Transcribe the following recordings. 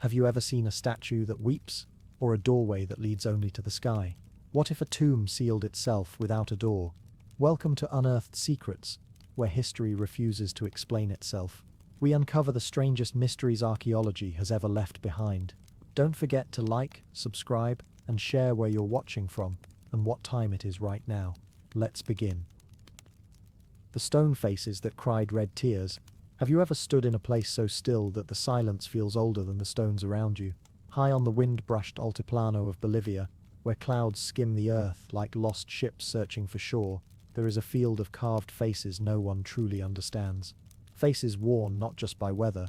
Have you ever seen a statue that weeps? Or a doorway that leads only to the sky? What if a tomb sealed itself without a door? Welcome to Unearthed Secrets, where history refuses to explain itself. We uncover the strangest mysteries archaeology has ever left behind. Don't forget to like, subscribe, and share where you're watching from, and what time it is right now. Let's begin. The stone faces that cried red tears. Have you ever stood in a place so still that the silence feels older than the stones around you? High on the wind-brushed altiplano of Bolivia, where clouds skim the earth like lost ships searching for shore, there is a field of carved faces no one truly understands. Faces worn not just by weather,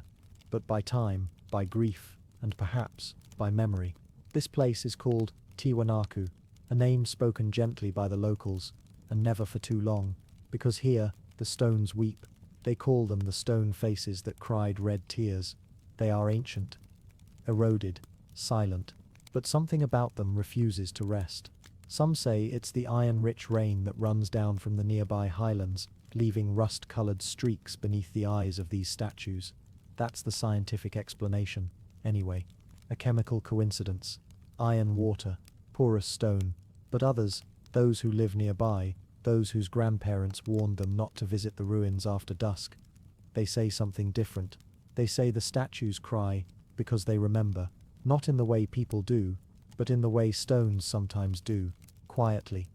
but by time, by grief, and perhaps by memory. This place is called Tiwanaku, a name spoken gently by the locals, and never for too long, because here the stones weep. They call them the stone faces that cried red tears. They are ancient, eroded, silent, but something about them refuses to rest. Some say it's the iron-rich rain that runs down from the nearby highlands, leaving rust-colored streaks beneath the eyes of these statues. That's the scientific explanation, anyway. A chemical coincidence. Iron water, porous stone. But others, those who live nearby, those whose grandparents warned them not to visit the ruins after dusk, they say something different. They say the statues cry because they remember, not in the way people do, but in the way stones sometimes do, quietly,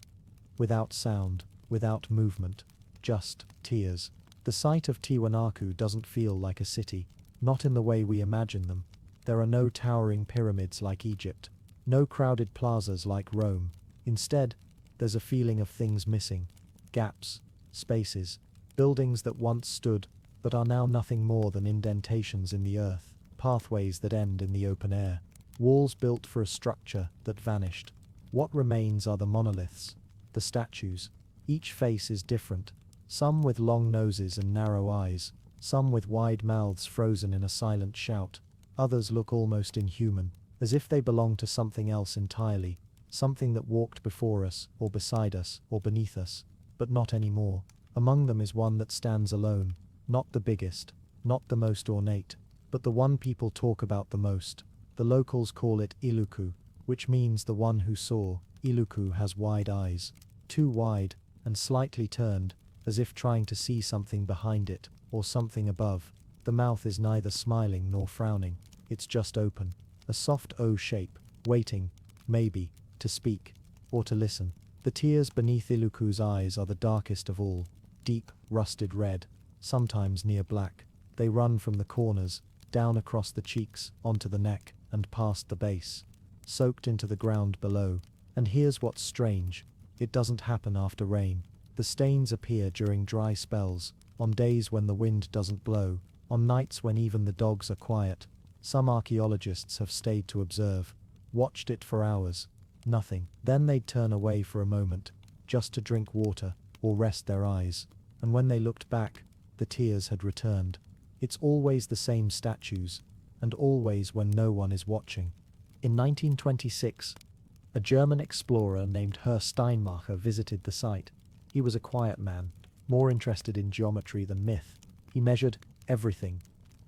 without sound, without movement, just tears. The site of Tiwanaku doesn't feel like a city, not in the way we imagine them. There are no towering pyramids like Egypt, no crowded plazas like Rome. Instead, there's a feeling of things missing, gaps, spaces, buildings that once stood but are now nothing more than indentations in the earth, pathways that end in the open air, walls built for a structure that vanished. What remains are the monoliths, the statues. Each face is different, some with long noses and narrow eyes, some with wide mouths frozen in a silent shout. Others look almost inhuman, as if they belong to something else entirely, something that walked before us, or beside us, or beneath us, but not anymore. Among them is one that stands alone, not the biggest, not the most ornate, but the one people talk about the most. The locals call it Iluku, which means the one who saw. Iluku has wide eyes, too wide, and slightly turned, as if trying to see something behind it, or something above. The mouth is neither smiling nor frowning, it's just open, a soft O shape, waiting, maybe, to speak, or to listen. The tears beneath Iluku's eyes are the darkest of all, deep, rusted red, sometimes near black. They run from the corners, down across the cheeks, onto the neck, and past the base, soaked into the ground below. And here's what's strange, it doesn't happen after rain. The stains appear during dry spells, on days when the wind doesn't blow, on nights when even the dogs are quiet. Some archaeologists have stayed to observe, watched it for hours. Nothing. Then they'd turn away for a moment, just to drink water, or rest their eyes. And when they looked back, the tears had returned. It's always the same statues, and always when no one is watching. In 1926, a German explorer named Herr Steinmacher visited the site. He was a quiet man, more interested in geometry than myth. He measured everything.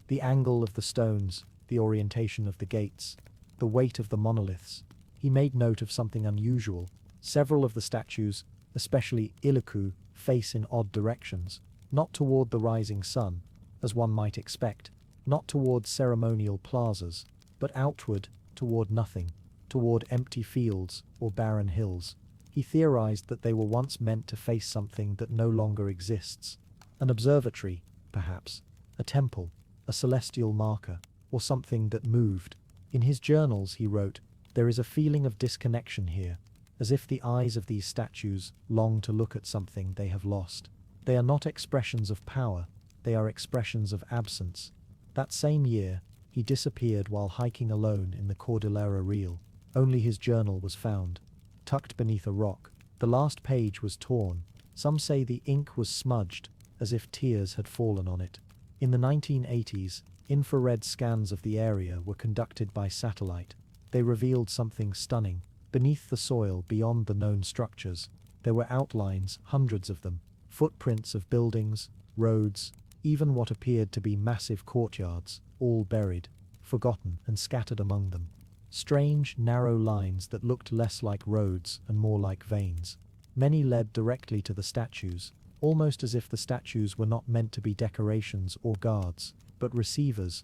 The angle of the stones, the orientation of the gates, the weight of the monoliths. He made note of something unusual. Several of the statues, especially Iluku, face in odd directions, not toward the rising sun, as one might expect, not toward ceremonial plazas, but outward, toward nothing, toward empty fields or barren hills. He theorized that they were once meant to face something that no longer exists. An observatory, perhaps, a temple, a celestial marker, or something that moved. In his journals he wrote, "There is a feeling of disconnection here, as if the eyes of these statues long to look at something they have lost. They are not expressions of power, they are expressions of absence." That same year, he disappeared while hiking alone in the Cordillera Real. Only his journal was found, tucked beneath a rock. The last page was torn. Some say the ink was smudged, as if tears had fallen on it. In the 1980s, infrared scans of the area were conducted by satellite. They revealed something stunning. Beneath the soil, beyond the known structures, there were outlines, hundreds of them, footprints of buildings, roads, even what appeared to be massive courtyards, all buried. forgotten and scattered among them. Strange, narrow lines that looked less like roads and more like veins. Many led directly to the statues, almost as if the statues were not meant to be decorations or guards, but receivers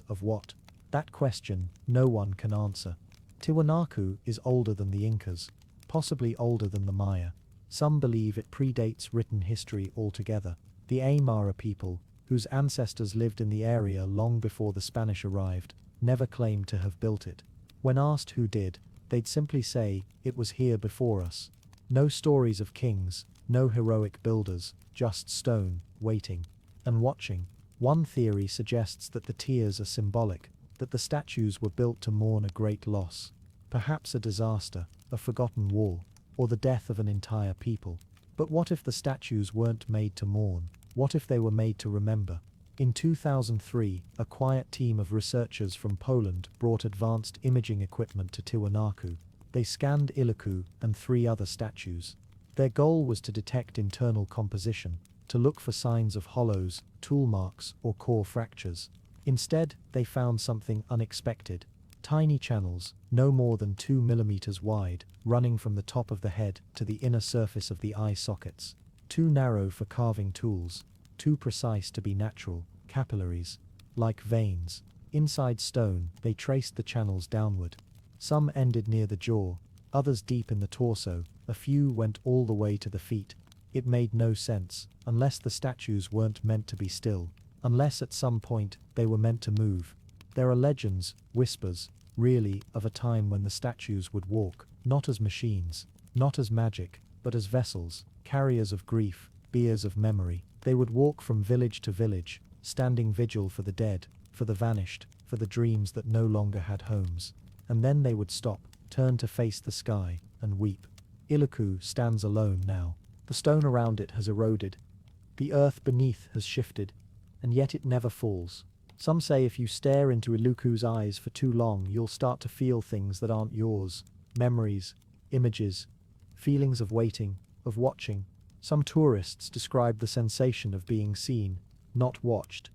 of what? That question no one can answer. Tiwanaku is older than the Incas, possibly older than the Maya. Some believe it predates written history altogether. The Aymara people, whose ancestors lived in the area long before the Spanish arrived, never claimed to have built it. When asked who did, they'd simply say, "It was here before us." No stories of kings, no heroic builders, just stone, waiting and watching. One theory suggests that the tears are symbolic, that the statues were built to mourn a great loss, perhaps a disaster, a forgotten war, or the death of an entire people. But what if the statues weren't made to mourn? What if they were made to remember? In 2003, a quiet team of researchers from Poland brought advanced imaging equipment to Tiwanaku. They scanned Iluku and 3 other statues. Their goal was to detect internal composition, to look for signs of hollows, tool marks, or core fractures. Instead, they found something unexpected. Tiny channels, no more than 2 millimeters wide, running from the top of the head to the inner surface of the eye sockets. Too narrow for carving tools, too precise to be natural, capillaries, like veins. Inside stone, they traced the channels downward. Some ended near the jaw, others deep in the torso, a few went all the way to the feet. It made no sense, unless the statues weren't meant to be still, unless at some point they were meant to move. There are legends, whispers, really, of a time when the statues would walk, not as machines, not as magic, but as vessels, carriers of grief, biers of memory. They would walk from village to village, standing vigil for the dead, for the vanished, for the dreams that no longer had homes. And then they would stop, turn to face the sky, and weep. Iluku stands alone now. The stone around it has eroded. The earth beneath has shifted, and yet it never falls. Some say if you stare into Iluku's eyes for too long, you'll start to feel things that aren't yours. Memories, images, feelings of waiting, of watching. Some tourists describe the sensation of being seen, not watched.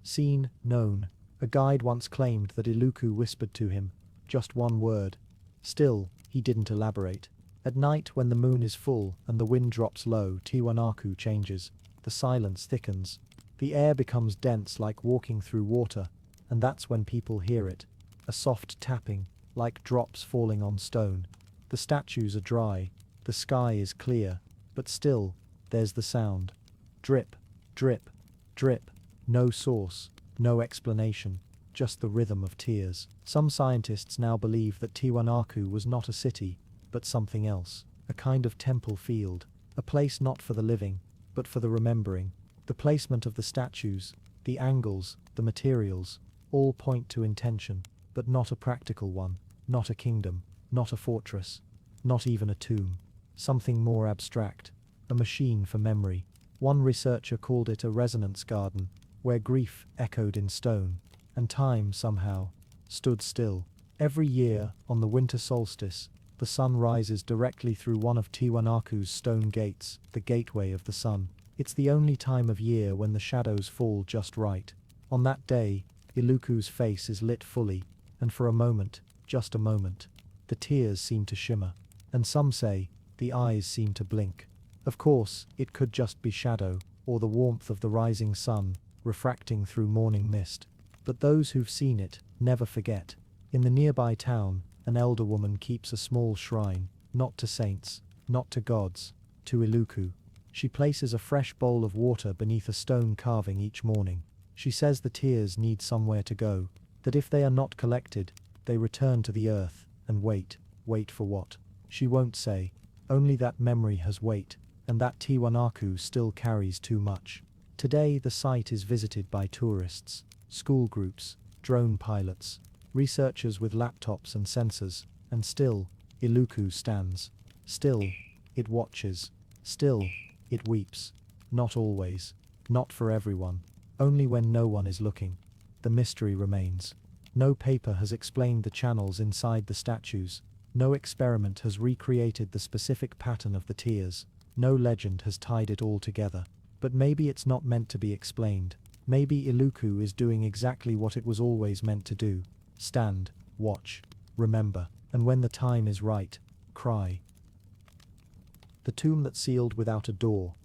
Seen, known. A guide once claimed that Iluku whispered to him, just one word. Still, he didn't elaborate. At night, when the moon is full and the wind drops low, Tiwanaku changes. The silence thickens. The air becomes dense like walking through water, and that's when people hear it. A soft tapping, like drops falling on stone. The statues are dry, the sky is clear, but still, there's the sound. Drip, drip, drip. No source, no explanation, just the rhythm of tears. Some scientists now believe that Tiwanaku was not a city, but something else. A kind of temple field, a place not for the living, but for the remembering. The placement of the statues, the angles, the materials, all point to intention, but not a practical one, not a kingdom, not a fortress, not even a tomb. Something more abstract, a machine for memory. One researcher called it a resonance garden, where grief echoed in stone, and time, somehow, stood still. Every year, on the winter solstice, the sun rises directly through one of Tiwanaku's stone gates, the gateway of the sun. It's the only time of year when the shadows fall just right. On that day, Iluku's face is lit fully, and for a moment, just a moment, the tears seem to shimmer. And some say, the eyes seem to blink. Of course, it could just be shadow, or the warmth of the rising sun, refracting through morning mist. But those who've seen it never forget. In the nearby town, an elder woman keeps a small shrine, not to saints, not to gods, to Iluku. She places a fresh bowl of water beneath a stone carving each morning. She says the tears need somewhere to go, that if they are not collected, they return to the earth, and wait for what? She won't say, only that memory has weight, and that Tiwanaku still carries too much. Today the site is visited by tourists, school groups, drone pilots, researchers with laptops and sensors, and still, Iluku stands. Still, it watches. Still, it weeps. Not always. Not for everyone. Only when no one is looking. The mystery remains. No paper has explained the channels inside the statues. No experiment has recreated the specific pattern of the tears. No legend has tied it all together. But maybe it's not meant to be explained. Maybe Iluku is doing exactly what it was always meant to do. Stand, watch, remember, and when the time is right, cry. The tomb that sealed without a door.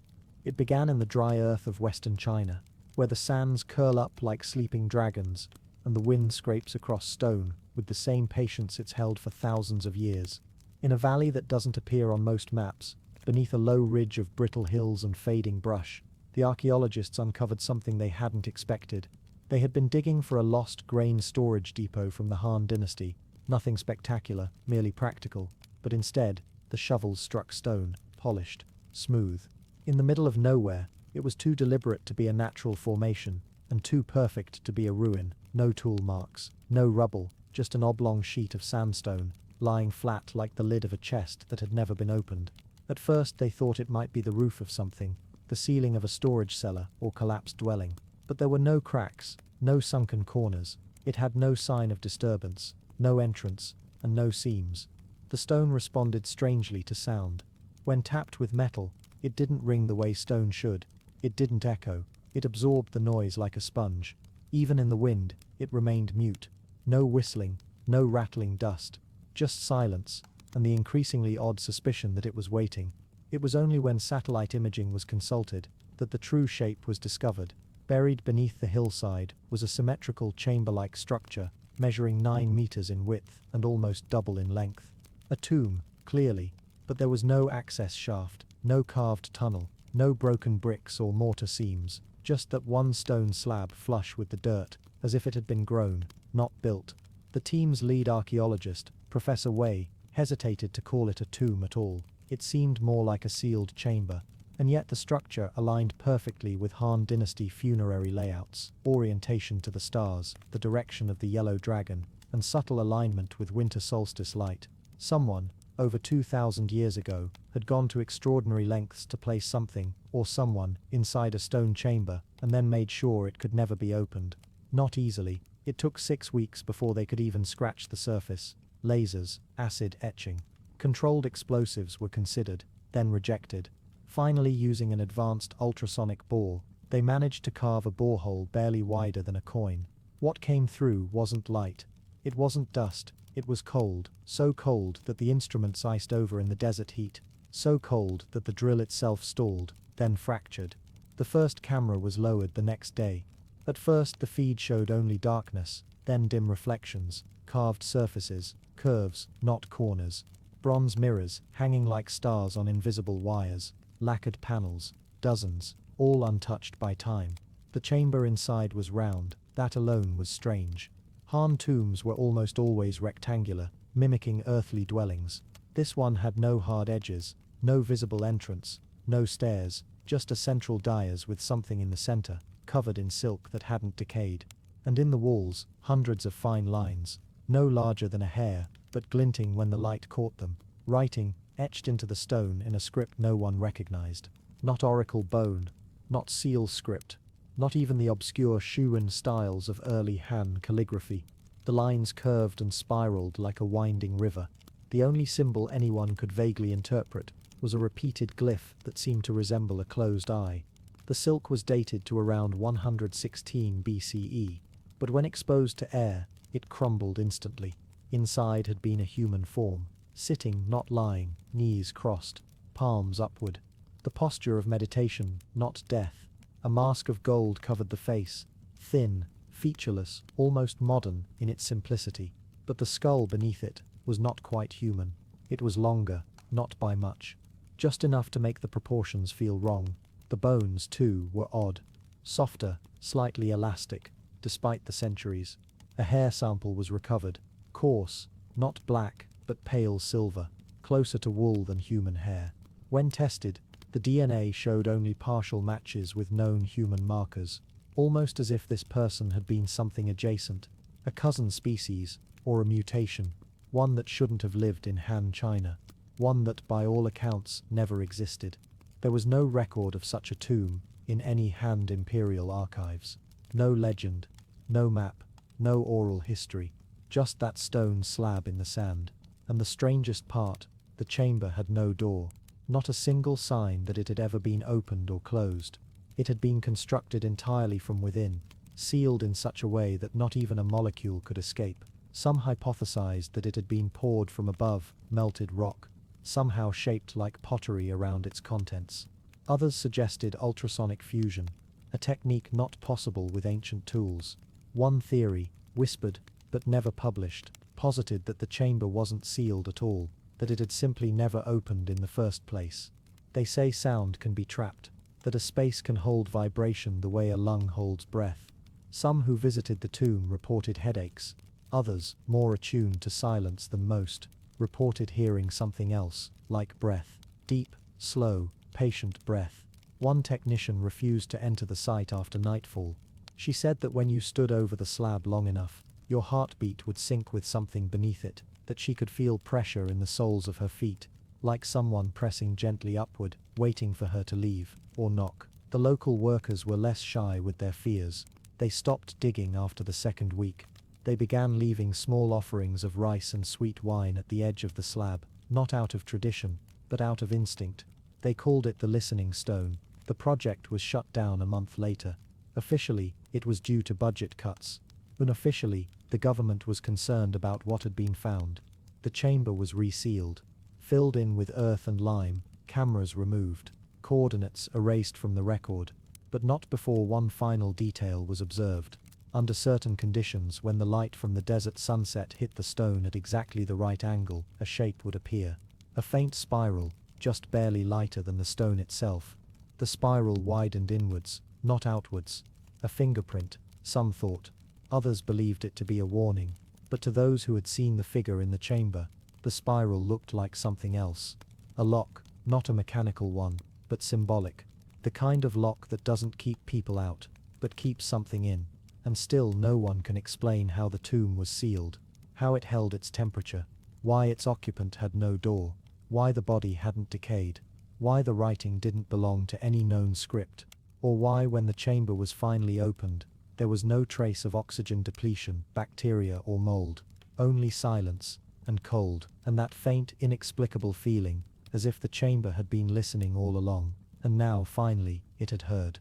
It began in the dry earth of western China, where the sands curl up like sleeping dragons, and the wind scrapes across stone with the same patience it's held for thousands of years. In a valley that doesn't appear on most maps, beneath a low ridge of brittle hills and fading brush, the archaeologists uncovered something they hadn't expected. They had been digging for a lost grain storage depot from the Han dynasty, nothing spectacular, merely practical, but instead, the shovels struck stone, polished, smooth. In the middle of nowhere, it was too deliberate to be a natural formation, and too perfect to be a ruin. No tool marks, no rubble, just an oblong sheet of sandstone, lying flat like the lid of a chest that had never been opened. At first they thought it might be the roof of something, the ceiling of a storage cellar or collapsed dwelling. But there were no cracks, no sunken corners. It had no sign of disturbance, no entrance, and no seams. The stone responded strangely to sound. When tapped with metal, it didn't ring the way stone should. It didn't echo. It absorbed the noise like a sponge. Even in the wind, it remained mute. No whistling, no rattling dust. Just silence, and the increasingly odd suspicion that it was waiting. It was only when satellite imaging was consulted that the true shape was discovered. Buried beneath the hillside was a symmetrical chamber-like structure, measuring 9 meters in width and almost double in length. A tomb, clearly, but there was no access shaft, no carved tunnel, no broken bricks or mortar seams, just that one stone slab flush with the dirt, as if it had been grown, not built. The team's lead archaeologist, Professor Wei, hesitated to call it a tomb at all. It seemed more like a sealed chamber, and yet the structure aligned perfectly with Han Dynasty funerary layouts, orientation to the stars, the direction of the yellow dragon, and subtle alignment with winter solstice light. Someone, over 2,000 years ago, had gone to extraordinary lengths to place something, or someone, inside a stone chamber, and then made sure it could never be opened. Not easily. It took 6 weeks before they could even scratch the surface. Lasers, acid etching. Controlled explosives were considered, then rejected. Finally, using an advanced ultrasonic bore, they managed to carve a borehole barely wider than a coin. What came through wasn't light. It wasn't dust. It was cold, so cold that the instruments iced over in the desert heat, so cold that the drill itself stalled, then fractured. The first camera was lowered the next day. At first the feed showed only darkness, then dim reflections, carved surfaces, curves, not corners. Bronze mirrors, hanging like stars on invisible wires, lacquered panels, dozens, all untouched by time. The chamber inside was round, that alone was strange. Han tombs were almost always rectangular, mimicking earthly dwellings. This one had no hard edges, no visible entrance, no stairs, just a central dais with something in the center, covered in silk that hadn't decayed. And in the walls, hundreds of fine lines, no larger than a hair, but glinting when the light caught them. Writing, etched into the stone in a script no one recognized. Not oracle bone, not seal script, not even the obscure Shuan styles of early Han calligraphy. The lines curved and spiraled like a winding river. The only symbol anyone could vaguely interpret was a repeated glyph that seemed to resemble a closed eye. The silk was dated to around 116 BCE, but when exposed to air, it crumbled instantly. Inside had been a human form, sitting, not lying, knees crossed, palms upward. The posture of meditation, not death. A mask of gold covered the face, thin, featureless, almost modern in its simplicity. But the skull beneath it was not quite human. It was longer, not by much. Just enough to make the proportions feel wrong. The bones, too, were odd. Softer, slightly elastic, despite the centuries. A hair sample was recovered. Coarse, not black, but pale silver, closer to wool than human hair. When tested, the DNA showed only partial matches with known human markers, almost as if this person had been something adjacent, a cousin species, or a mutation, one that shouldn't have lived in Han China, one that by all accounts never existed. There was no record of such a tomb in any Han imperial archives. No legend, no map, no oral history, just that stone slab in the sand. And the strangest part, the chamber had no door, not a single sign that it had ever been opened or closed. It had been constructed entirely from within, sealed in such a way that not even a molecule could escape. Some hypothesized that it had been poured from above, melted rock, somehow shaped like pottery around its contents. Others suggested ultrasonic fusion, a technique not possible with ancient tools. One theory, whispered, but never published, posited that the chamber wasn't sealed at all, that it had simply never opened in the first place. They say sound can be trapped, that a space can hold vibration the way a lung holds breath. Some who visited the tomb reported headaches. Others, more attuned to silence than most, reported hearing something else, like breath. Deep, slow, patient breath. One technician refused to enter the site after nightfall. She said that when you stood over the slab long enough, your heartbeat would sync with something beneath it, that she could feel pressure in the soles of her feet, like someone pressing gently upward, waiting for her to leave, or knock. The local workers were less shy with their fears. They stopped digging after the second week. They began leaving small offerings of rice and sweet wine at the edge of the slab, not out of tradition, but out of instinct. They called it the listening stone. The project was shut down a month later. Officially, it was due to budget cuts. Unofficially, the government was concerned about what had been found. The chamber was resealed, filled in with earth and lime, cameras removed, coordinates erased from the record, but not before one final detail was observed. Under certain conditions, when the light from the desert sunset hit the stone at exactly the right angle, a shape would appear. A faint spiral, just barely lighter than the stone itself. The spiral widened inwards, not outwards. A fingerprint, some thought. Others believed it to be a warning. But to those who had seen the figure in the chamber, the spiral looked like something else. A lock, not a mechanical one, but symbolic. The kind of lock that doesn't keep people out, but keeps something in. And still no one can explain how the tomb was sealed, how it held its temperature, why its occupant had no door, why the body hadn't decayed, why the writing didn't belong to any known script, or why when the chamber was finally opened, there was no trace of oxygen depletion, bacteria or mold, only silence, and cold, and that faint, inexplicable feeling, as if the chamber had been listening all along, and now, finally, it had heard.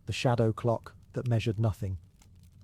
The shadow clock that measured nothing.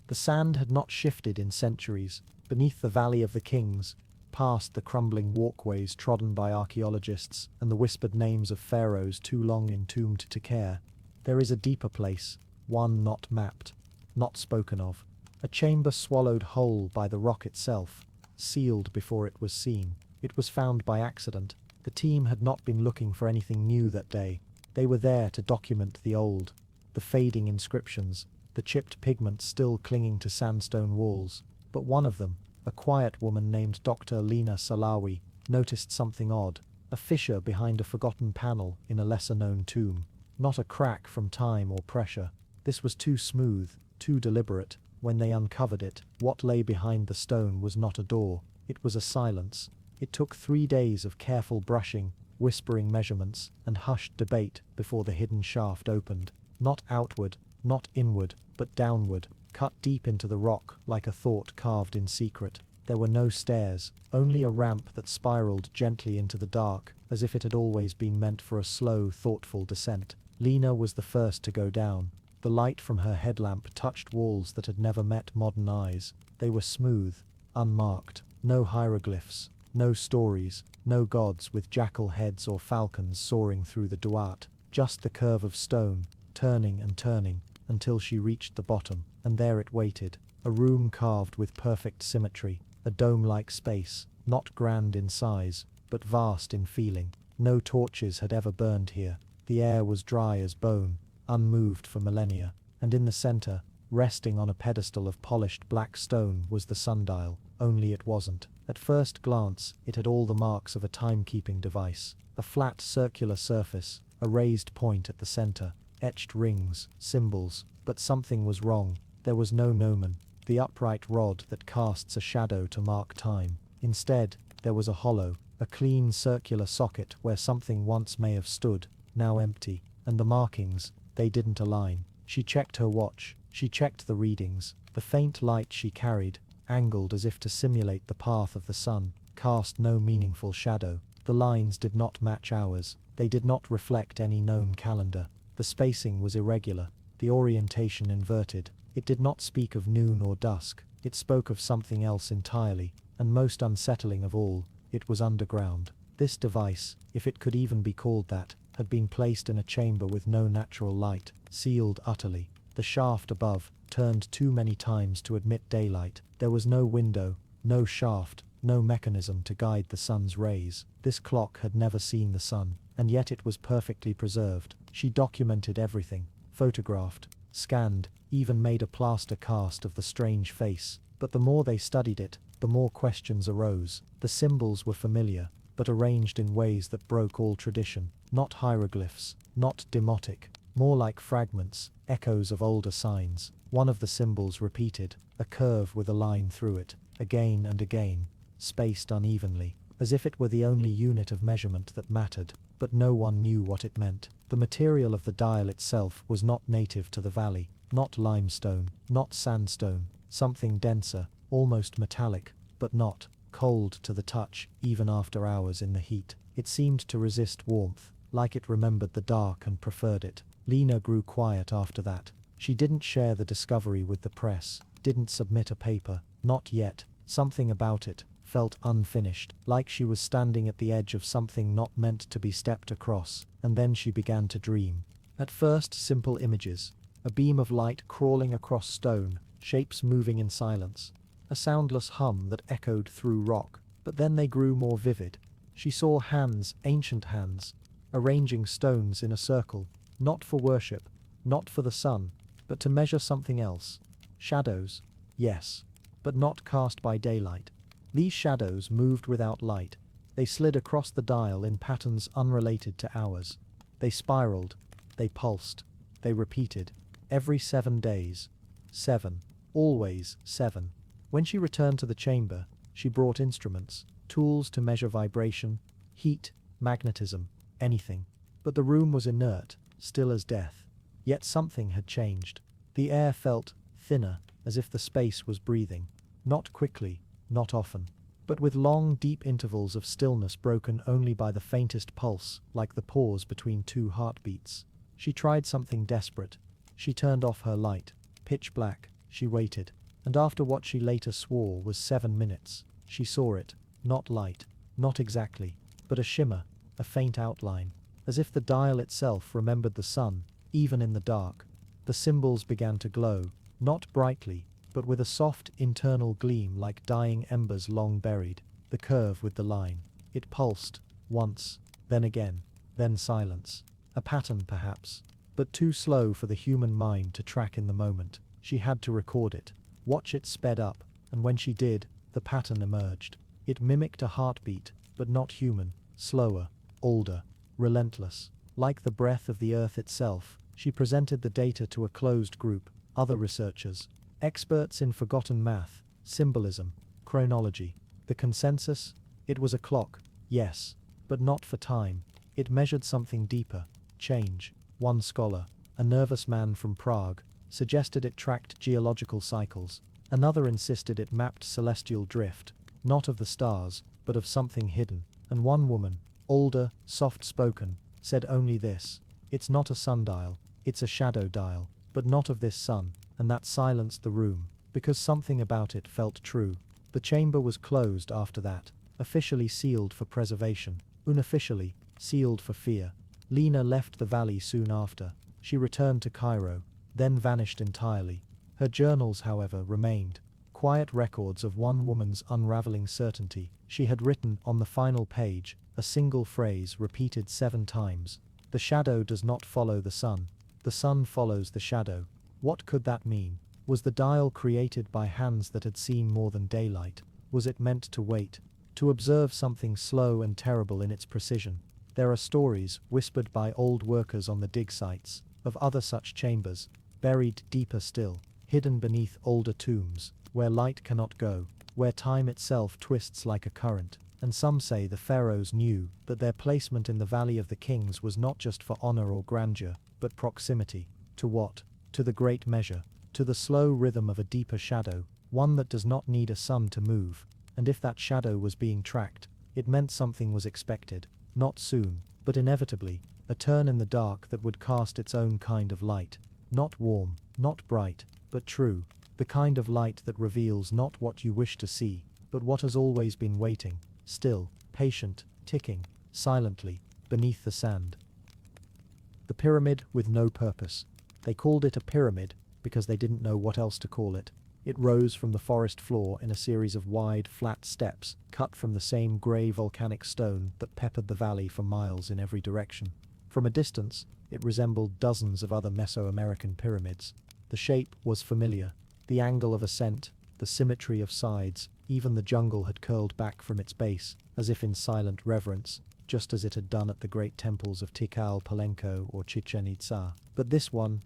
The sand had not shifted in centuries. Beneath the Valley of the Kings, past the crumbling walkways trodden by archaeologists and the whispered names of pharaohs too long entombed to care, there is a deeper place, one not mapped, not spoken of. A chamber swallowed whole by the rock itself, sealed before it was seen. It was found by accident. The team had not been looking for anything new that day. They were there to document the old, the fading inscriptions, the chipped pigment still clinging to sandstone walls. But one of them, a quiet woman named Dr. Lena Salawi, noticed something odd, a fissure behind a forgotten panel in a lesser-known tomb. Not a crack from time or pressure. This was too smooth, too deliberate. When they uncovered it, what lay behind the stone was not a door, it was a silence. It took 3 days of careful brushing, whispering measurements, and hushed debate before the hidden shaft opened. Not outward, not inward, but downward, cut deep into the rock like a thought carved in secret. There were no stairs, only a ramp that spiraled gently into the dark, as if it had always been meant for a slow, thoughtful descent. Lena was the first to go down. The light from her headlamp touched walls that had never met modern eyes. They were smooth, unmarked, no hieroglyphs, no stories, no gods with jackal heads or falcons soaring through the duat, just the curve of stone, turning and turning, until she reached the bottom, and there it waited, a room carved with perfect symmetry, a dome-like space, not grand in size, but vast in feeling. No torches had ever burned here. The air was dry as bone, unmoved for millennia, and in the center, resting on a pedestal of polished black stone, was the sundial, only it wasn't. At first glance, it had all the marks of a timekeeping device. A flat circular surface, a raised point at the center, etched rings, symbols, but something was wrong. There was no gnomon, the upright rod that casts a shadow to mark time. Instead, there was a hollow, a clean circular socket where something once may have stood, now empty, and the markings, they didn't align. She checked her watch, she checked the readings. The faint light she carried, angled as if to simulate the path of the sun, cast no meaningful shadow. The lines did not match hours, they did not reflect any known calendar. The spacing was irregular, the orientation inverted. It did not speak of noon or dusk, it spoke of something else entirely, and most unsettling of all, it was underground. This device, if it could even be called that, had been placed in a chamber with no natural light, sealed utterly. The shaft above turned too many times to admit daylight. There was no window, no shaft, no mechanism to guide the sun's rays. This clock had never seen the sun, and yet it was perfectly preserved. She documented everything, photographed, scanned, even made a plaster cast of the strange face. But the more they studied it, the more questions arose. The symbols were familiar, but arranged in ways that broke all tradition. Not hieroglyphs, not demotic, more like fragments, echoes of older signs. One of the symbols repeated, a curve with a line through it, again and again, spaced unevenly, as if it were the only unit of measurement that mattered, but no one knew what it meant. The material of the dial itself was not native to the valley, not limestone, not sandstone, something denser, almost metallic, but not cold to the touch, even after hours in the heat. It seemed to resist warmth, like it remembered the dark and preferred it. Lena grew quiet after that. She didn't share the discovery with the press, didn't submit a paper, not yet. Something about it felt unfinished, like she was standing at the edge of something not meant to be stepped across, and then she began to dream. At first, simple images, a beam of light crawling across stone, shapes moving in silence, a soundless hum that echoed through rock, but then they grew more vivid. She saw hands, ancient hands, arranging stones in a circle, not for worship, not for the sun, but to measure something else. Shadows, yes, but not cast by daylight. These shadows moved without light. They slid across the dial in patterns unrelated to ours. They spiraled, they pulsed, they repeated. Every 7 days. 7. Always 7. When she returned to the chamber, she brought instruments, tools to measure vibration, heat, magnetism, anything. But the room was inert, still as death. Yet something had changed. The air felt thinner, as if the space was breathing. Not quickly, not often, but with long, deep intervals of stillness broken only by the faintest pulse, like the pause between two heartbeats. She tried something desperate. She turned off her light. Pitch black. She waited. And after what she later swore was 7 minutes, she saw it. Not light, not exactly, but a shimmer, a faint outline, as if the dial itself remembered the sun, even in the dark. The symbols began to glow, not brightly, but with a soft internal gleam like dying embers long buried. The curve with the line. It pulsed, once, then again, then silence. A pattern perhaps, but too slow for the human mind to track in the moment. She had to record it, watch it sped up, and when she did, the pattern emerged. It mimicked a heartbeat, but not human, slower, older, relentless. Like the breath of the earth itself, she presented the data to a closed group, other researchers, experts in forgotten math, symbolism, chronology. The consensus? It was a clock, yes, but not for time. It measured something deeper, change. One scholar, a nervous man from Prague, suggested it tracked geological cycles. Another insisted it mapped celestial drift, not of the stars, but of something hidden. And one woman, older, soft-spoken, said only this: it's not a sundial, it's a shadow dial, but not of this sun. And that silenced the room, because something about it felt true. The chamber was closed after that, officially sealed for preservation, unofficially sealed for fear. Lena left the valley soon after. She returned to Cairo, then vanished entirely. Her journals, however, remained, quiet records of one woman's unraveling certainty. She had written on the final page a single phrase repeated 7 times: the shadow does not follow the sun follows the shadow. What could that mean? Was the dial created by hands that had seen more than daylight? Was it meant to wait, to observe something slow and terrible in its precision? There are stories, whispered by old workers on the dig sites, of other such chambers, buried deeper still, hidden beneath older tombs, where light cannot go, where time itself twists like a current. And some say the pharaohs knew that their placement in the Valley of the Kings was not just for honor or grandeur, but proximity. To what? To the great measure, to the slow rhythm of a deeper shadow, one that does not need a sun to move. And if that shadow was being tracked, it meant something was expected, not soon, but inevitably. a turn in the dark that would cast its own kind of light. Not warm, not bright, but true. The kind of light that reveals not what you wish to see, but what has always been waiting, still, patient, ticking, silently, beneath the sand. The pyramid with no purpose. They called it a pyramid because they didn't know what else to call it. It rose from the forest floor in a series of wide, flat steps, cut from the same grey volcanic stone that peppered the valley for miles in every direction. From a distance, it resembled dozens of other Mesoamerican pyramids. The shape was familiar. The angle of ascent, the symmetry of sides, even the jungle had curled back from its base, as if in silent reverence, just as it had done at the great temples of Tikal, Palenque, or Chichen Itza. But this one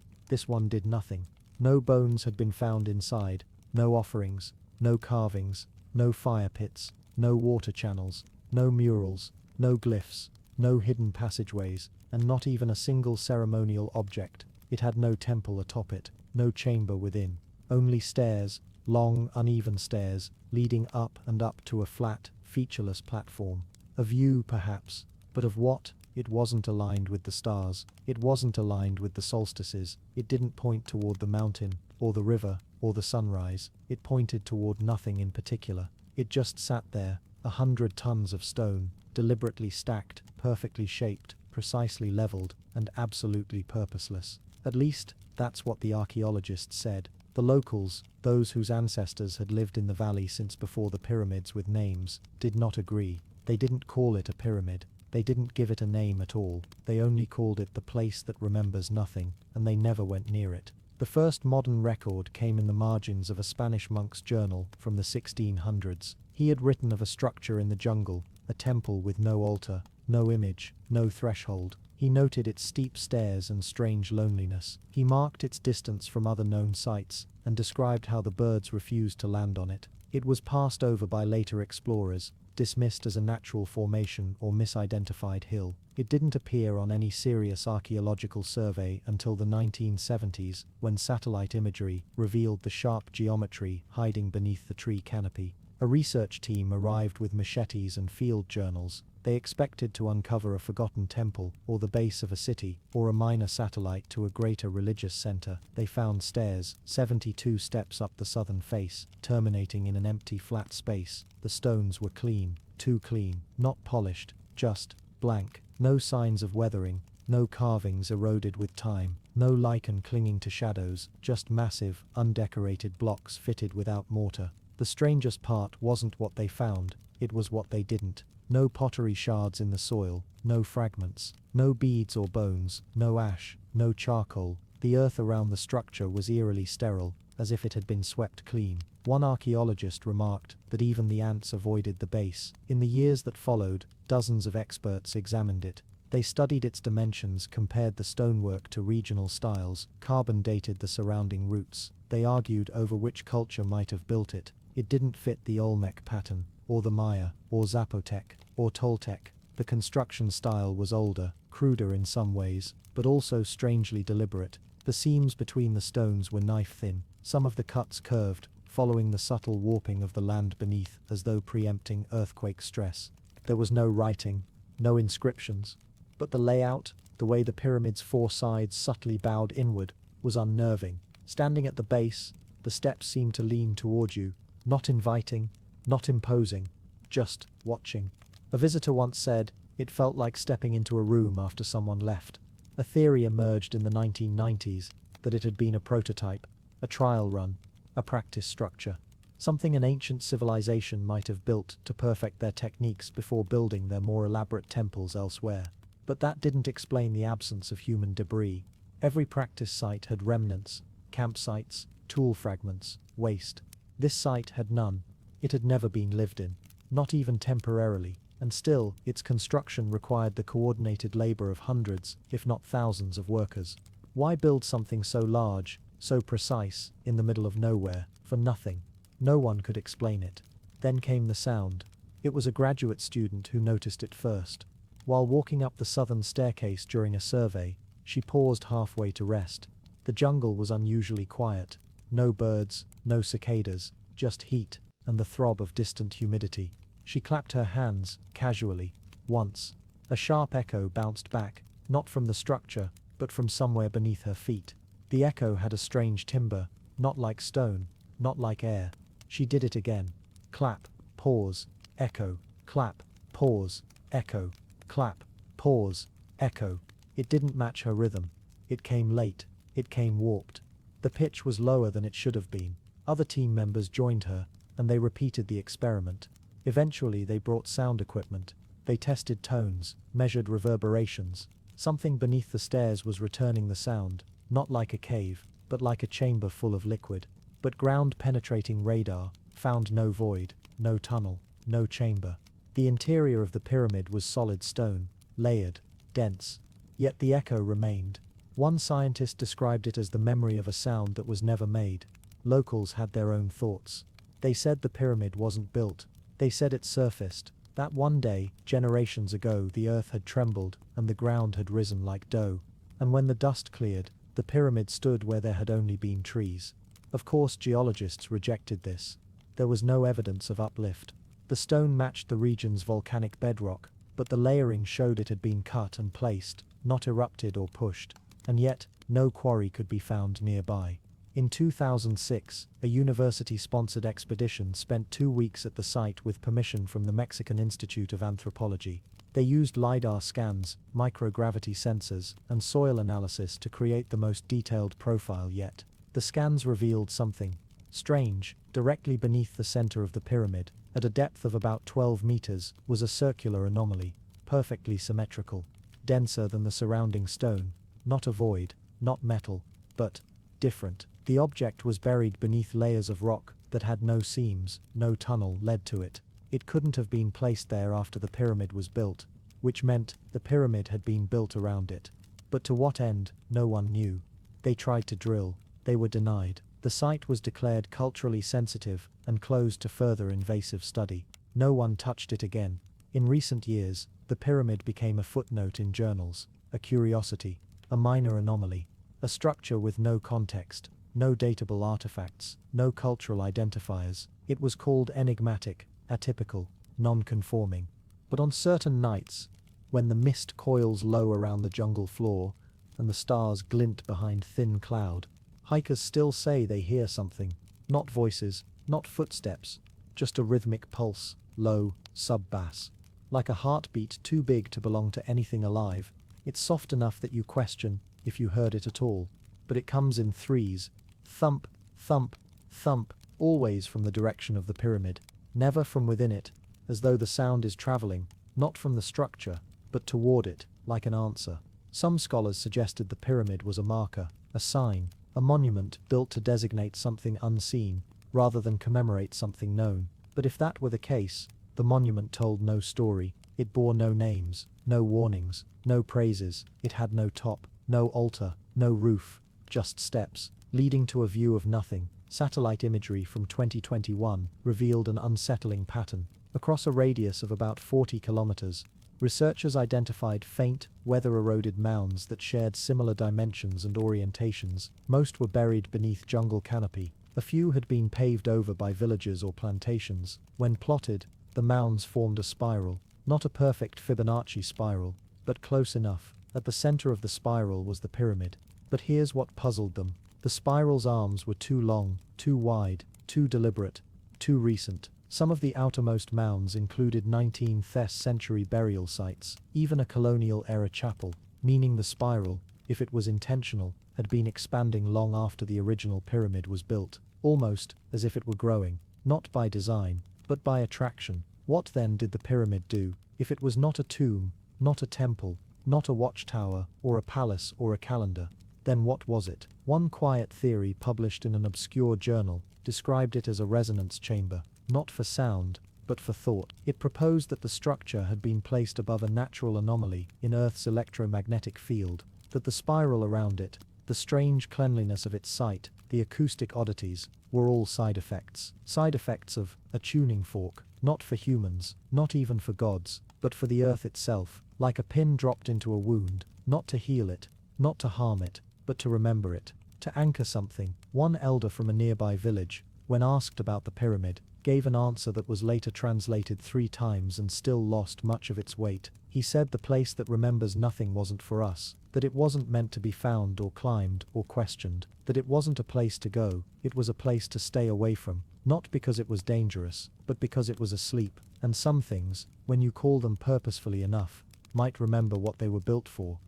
did nothing. No bones had been found inside, no offerings, no carvings, no fire pits, no water channels, no murals, no glyphs, no hidden passageways, and not even a single ceremonial object. It had no temple atop it, no chamber within, only stairs, long, uneven stairs, leading up and up to a flat, featureless platform. A view, perhaps, but of what? It wasn't aligned with the stars, it wasn't aligned with the solstices, it didn't point toward the mountain, or the river, or the sunrise, it pointed toward nothing in particular. It just sat there, 100 tons of stone, deliberately stacked, perfectly shaped, precisely leveled, and absolutely purposeless. At least, that's what the archaeologists said. The locals, those whose ancestors had lived in the valley since before the pyramids with names, did not agree. They didn't call it a pyramid. They didn't give it a name at all. They only called it the place that remembers nothing, and they never went near it. The first modern record came in the margins of a Spanish monk's journal from the 1600s. He had written of a structure in the jungle, a temple with no altar, no image, no threshold. He noted its steep stairs and strange loneliness. He marked its distance from other known sites, and described how the birds refused to land on it. It was passed over by later explorers, dismissed as a natural formation or misidentified hill. It didn't appear on any serious archaeological survey until the 1970s, when satellite imagery revealed the sharp geometry hiding beneath the tree canopy. A research team arrived with machetes and field journals. They expected to uncover a forgotten temple, or the base of a city, or a minor satellite to a greater religious center. They found stairs, 72 steps up the southern face, terminating in an empty flat space. The stones were clean, too clean, not polished, just blank. No signs of weathering, no carvings eroded with time, no lichen clinging to shadows, just massive, undecorated blocks fitted without mortar. The strangest part wasn't what they found, it was what they didn't. No pottery shards in the soil, no fragments, no beads or bones, no ash, no charcoal. The earth around the structure was eerily sterile, as if it had been swept clean. One archaeologist remarked that even the ants avoided the base. In the years that followed, dozens of experts examined it. They studied its dimensions, compared the stonework to regional styles, carbon dated the surrounding routes. They argued over which culture might have built it. It didn't fit the Olmec pattern, or the Maya, or Zapotec, or Toltec. The construction style was older, cruder in some ways, but also strangely deliberate. The seams between the stones were knife-thin, some of the cuts curved, following the subtle warping of the land beneath as though preempting earthquake stress. There was no writing, no inscriptions, but the layout, the way the pyramid's four sides subtly bowed inward, was unnerving. Standing at the base, the steps seemed to lean toward you, not inviting, not imposing, just watching. A visitor once said, it felt like stepping into a room after someone left. A theory emerged in the 1990s that it had been a prototype, a trial run, a practice structure, something an ancient civilization might have built to perfect their techniques before building their more elaborate temples elsewhere. But that didn't explain the absence of human debris. Every practice site had remnants, campsites, tool fragments, waste. This site had none. It had never been lived in, not even temporarily, and still, its construction required the coordinated labor of hundreds, if not thousands of workers. Why build something so large, so precise, in the middle of nowhere, for nothing? No one could explain it. Then came the sound. It was a graduate student who noticed it first. While walking up the southern staircase during a survey, she paused halfway to rest. The jungle was unusually quiet. No birds, no cicadas, just heat, and the throb of distant humidity. She clapped her hands, casually, once. A sharp echo bounced back, not from the structure, but from somewhere beneath her feet. The echo had a strange timbre, not like stone, not like air. She did it again. Clap, pause, echo, clap, pause, echo, clap, pause, echo. It didn't match her rhythm. It came late. It came warped. The pitch was lower than it should have been. Other team members joined her, and they repeated the experiment. Eventually they brought sound equipment. They tested tones, measured reverberations. Something beneath the stairs was returning the sound, not like a cave, but like a chamber full of liquid. But ground-penetrating radar found no void, no tunnel, no chamber. The interior of the pyramid was solid stone, layered, dense. Yet the echo remained. One scientist described it as the memory of a sound that was never made. Locals had their own thoughts. They said the pyramid wasn't built. They said it surfaced. That one day, generations ago, the earth had trembled and the ground had risen like dough. And when the dust cleared, the pyramid stood where there had only been trees. Of course, geologists rejected this. There was no evidence of uplift. The stone matched the region's volcanic bedrock, but the layering showed it had been cut and placed, not erupted or pushed. And yet, no quarry could be found nearby. In 2006, a university-sponsored expedition spent 2 weeks at the site with permission from the Mexican Institute of Anthropology. They used LiDAR scans, microgravity sensors, and soil analysis to create the most detailed profile yet. The scans revealed something strange. Directly beneath the center of the pyramid, at a depth of about 12 meters, was a circular anomaly, perfectly symmetrical, denser than the surrounding stone. Not a void, not metal, but different. The object was buried beneath layers of rock that had no seams, no tunnel led to it. It couldn't have been placed there after the pyramid was built, which meant the pyramid had been built around it. But to what end, no one knew. They tried to drill. They were denied. The site was declared culturally sensitive and closed to further invasive study. No one touched it again. In recent years, the pyramid became a footnote in journals, a curiosity, a minor anomaly, a structure with no context, no datable artifacts, no cultural identifiers. It was called enigmatic, atypical, non-conforming. But on certain nights, when the mist coils low around the jungle floor and the stars glint behind thin cloud, hikers still say they hear something. Not voices, not footsteps, just a rhythmic pulse, low, sub-bass. Like a heartbeat too big to belong to anything alive. It's soft enough that you question if you heard it at all. But it comes in threes. Thump, thump, thump, always from the direction of the pyramid. Never from within it, as though the sound is traveling, not from the structure, but toward it, like an answer. Some scholars suggested the pyramid was a marker, a sign, a monument built to designate something unseen, rather than commemorate something known. But if that were the case, the monument told no story. It bore no names, no warnings, no praises. It had no top, no altar, no roof, just steps, leading to a view of nothing. Satellite imagery from 2021 revealed an unsettling pattern. Across a radius of about 40 kilometers, researchers identified faint, weather-eroded mounds that shared similar dimensions and orientations. Most were buried beneath jungle canopy. A few had been paved over by villages or plantations. When plotted, the mounds formed a spiral, not a perfect Fibonacci spiral, but close enough. At the center of the spiral was the pyramid. But here's what puzzled them. The spiral's arms were too long, too wide, too deliberate, too recent. Some of the outermost mounds included 19th century burial sites, even a colonial-era chapel, meaning the spiral, if it was intentional, had been expanding long after the original pyramid was built, almost as if it were growing, not by design, but by attraction. What then did the pyramid do? If it was not a tomb, not a temple, not a watchtower, or a palace or a calendar, then what was it? One quiet theory published in an obscure journal described it as a resonance chamber, not for sound, but for thought. It proposed that the structure had been placed above a natural anomaly in Earth's electromagnetic field, that the spiral around it, the strange cleanliness of its site, the acoustic oddities, were all side effects. Side effects of a tuning fork, not for humans, not even for gods, but for the Earth itself, like a pin dropped into a wound, not to heal it, not to harm it, but to remember it, to anchor something. One elder from a nearby village, when asked about the pyramid, gave an answer that was later translated 3 times and still lost much of its weight. He said the place that remembers nothing wasn't for us, that it wasn't meant to be found or climbed or questioned, that it wasn't a place to go, it was a place to stay away from, not because it was dangerous, but because it was asleep, and some things, when you call them purposefully enough, might remember what they were built for.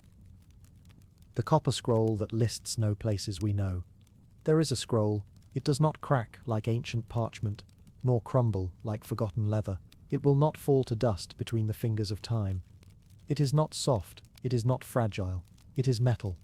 The copper scroll that lists no places we know. There is a scroll. It does not crack like ancient parchment, nor crumble like forgotten leather. It will not fall to dust between the fingers of time. It is not soft, it is not fragile, it is metal.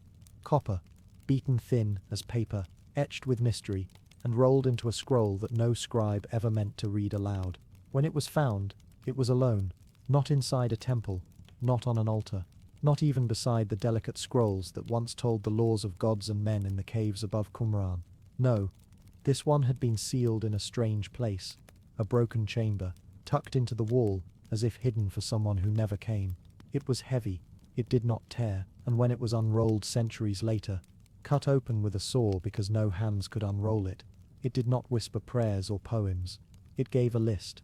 Copper, beaten thin as paper, etched with mystery, and rolled into a scroll that no scribe ever meant to read aloud. When it was found, it was alone, not inside a temple, not on an altar, not even beside the delicate scrolls that once told the laws of gods and men in the caves above Qumran. No, this one had been sealed in a strange place, a broken chamber, tucked into the wall, as if hidden for someone who never came. It was heavy, it did not tear, and when it was unrolled centuries later, cut open with a saw because no hands could unroll it, it did not whisper prayers or poems. It gave a list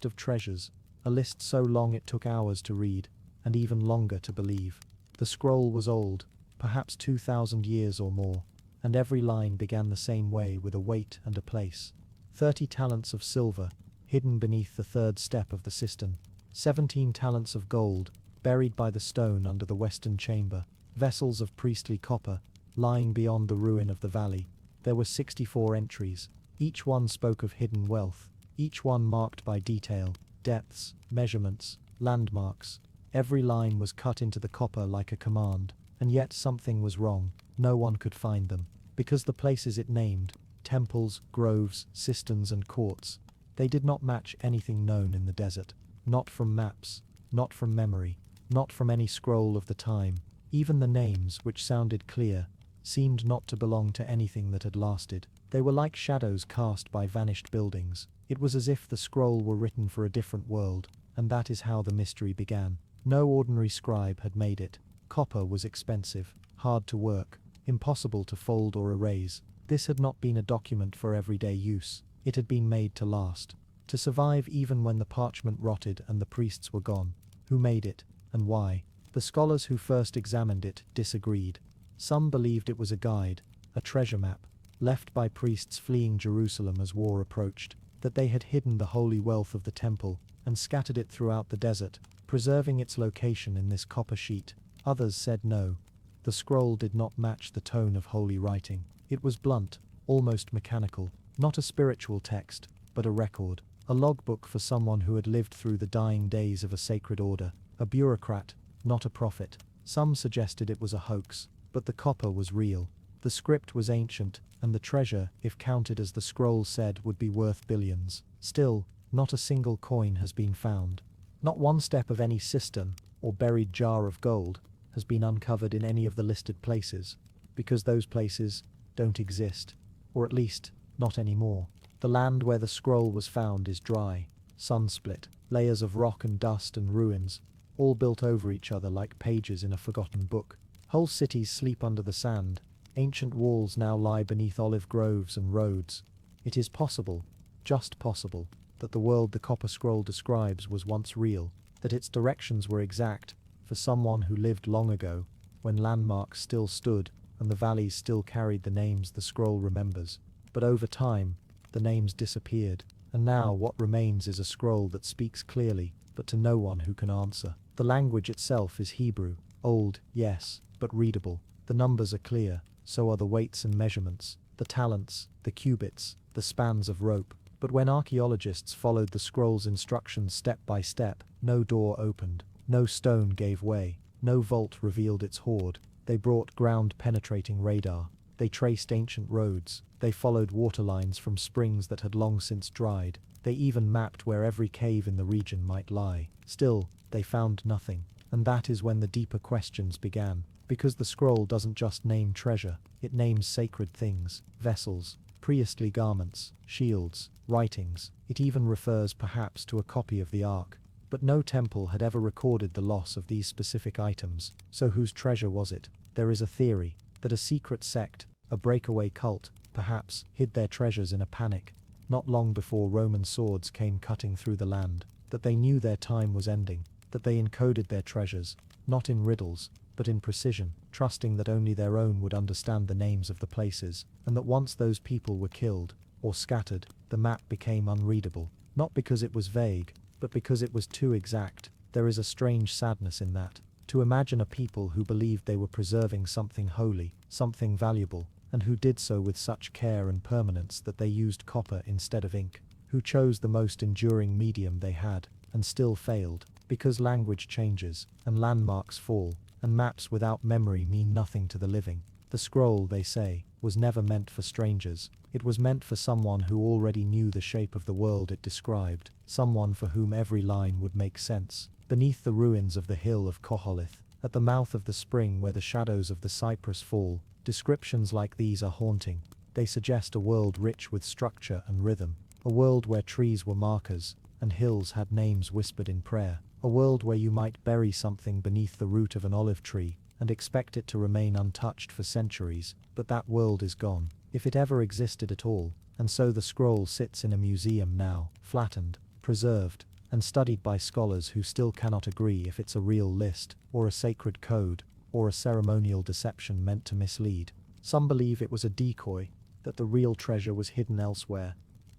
of treasures, a list so long it took hours to read, and even longer to believe. The scroll was old, perhaps 2,000 years or more, and every line began the same way with a weight and a place. 30 talents of silver, hidden beneath the 3rd step of the cistern. 17 talents of gold, buried by the stone under the western chamber. Vessels of priestly copper, lying beyond the ruin of the valley. There were 64 entries. Each one spoke of hidden wealth, each one marked by detail, depths, measurements, landmarks. Every line was cut into the copper like a command, and yet something was wrong. No one could find them, because the places it named, temples, groves, cisterns and courts, they did not match anything known in the desert. Not from maps, not from memory, not from any scroll of the time. Even the names, which sounded clear, seemed not to belong to anything that had lasted. They were like shadows cast by vanished buildings. It was as if the scroll were written for a different world, and that is how the mystery began. No ordinary scribe had made it. Copper was expensive, hard to work, impossible to fold or erase. This had not been a document for everyday use. It had been made to last, to survive even when the parchment rotted and the priests were gone. Who made it, and why? The scholars who first examined it disagreed. Some believed it was a guide, a treasure map, left by priests fleeing Jerusalem as war approached, that they had hidden the holy wealth of the temple and scattered it throughout the desert, preserving its location in this copper sheet. Others said no. The scroll did not match the tone of holy writing. It was blunt, almost mechanical, not a spiritual text, but a record, a logbook for someone who had lived through the dying days of a sacred order, a bureaucrat, not a prophet. Some suggested it was a hoax, but the copper was real. The script was ancient, and the treasure, if counted as the scroll said, would be worth billions. Still, not a single coin has been found. Not one step of any cistern, or buried jar of gold, has been uncovered in any of the listed places, because those places don't exist, or at least, not anymore. The land where the scroll was found is dry, sun-split, layers of rock and dust and ruins, all built over each other like pages in a forgotten book. Whole cities sleep under the sand, ancient walls now lie beneath olive groves and roads. It is possible, just possible, that the world the copper scroll describes was once real, that its directions were exact, for someone who lived long ago, when landmarks still stood and the valleys still carried the names the scroll remembers. But over time, the names disappeared, and now what remains is a scroll that speaks clearly, but to no one who can answer. The language itself is Hebrew, old, yes, but readable. The numbers are clear, so are the weights and measurements, the talents, the cubits, the spans of rope. But when archaeologists followed the scroll's instructions step by step, no door opened, no stone gave way, no vault revealed its hoard. They brought ground-penetrating radar. They traced ancient roads. They followed waterlines from springs that had long since dried. They even mapped where every cave in the region might lie. Still, they found nothing. And that is when the deeper questions began. Because the scroll doesn't just name treasure, it names sacred things, vessels, priestly garments, shields, writings. It even refers perhaps to a copy of the Ark. But no temple had ever recorded the loss of these specific items. So whose treasure was it? There is a theory that a secret sect, a breakaway cult, perhaps, hid their treasures in a panic. not long before Roman swords came cutting through the land, that they knew their time was ending, that they encoded their treasures, not in riddles, but in precision, trusting that only their own would understand the names of the places, and that once those people were killed, or scattered, the map became unreadable, not because it was vague, but because it was too exact. There is a strange sadness in that, to imagine a people who believed they were preserving something holy, something valuable, and who did so with such care and permanence that they used copper instead of ink, who chose the most enduring medium they had, and still failed, because language changes, and landmarks fall, and maps without memory mean nothing to the living. The scroll, they say, was never meant for strangers. It was meant for someone who already knew the shape of the world it described, someone for whom every line would make sense. Beneath the ruins of the hill of Koholith, at the mouth of the spring where the shadows of the cypress fall, descriptions like these are haunting. They suggest a world rich with structure and rhythm, a world where trees were markers, and hills had names whispered in prayer, a world where you might bury something beneath the root of an olive tree, and expect it to remain untouched for centuries, but that world is gone, if it ever existed at all, and so the scroll sits in a museum now, flattened, preserved, and studied by scholars who still cannot agree if it's a real list, or a sacred code, or a ceremonial deception meant to mislead. Some believe it was a decoy, that the real treasure was hidden elsewhere,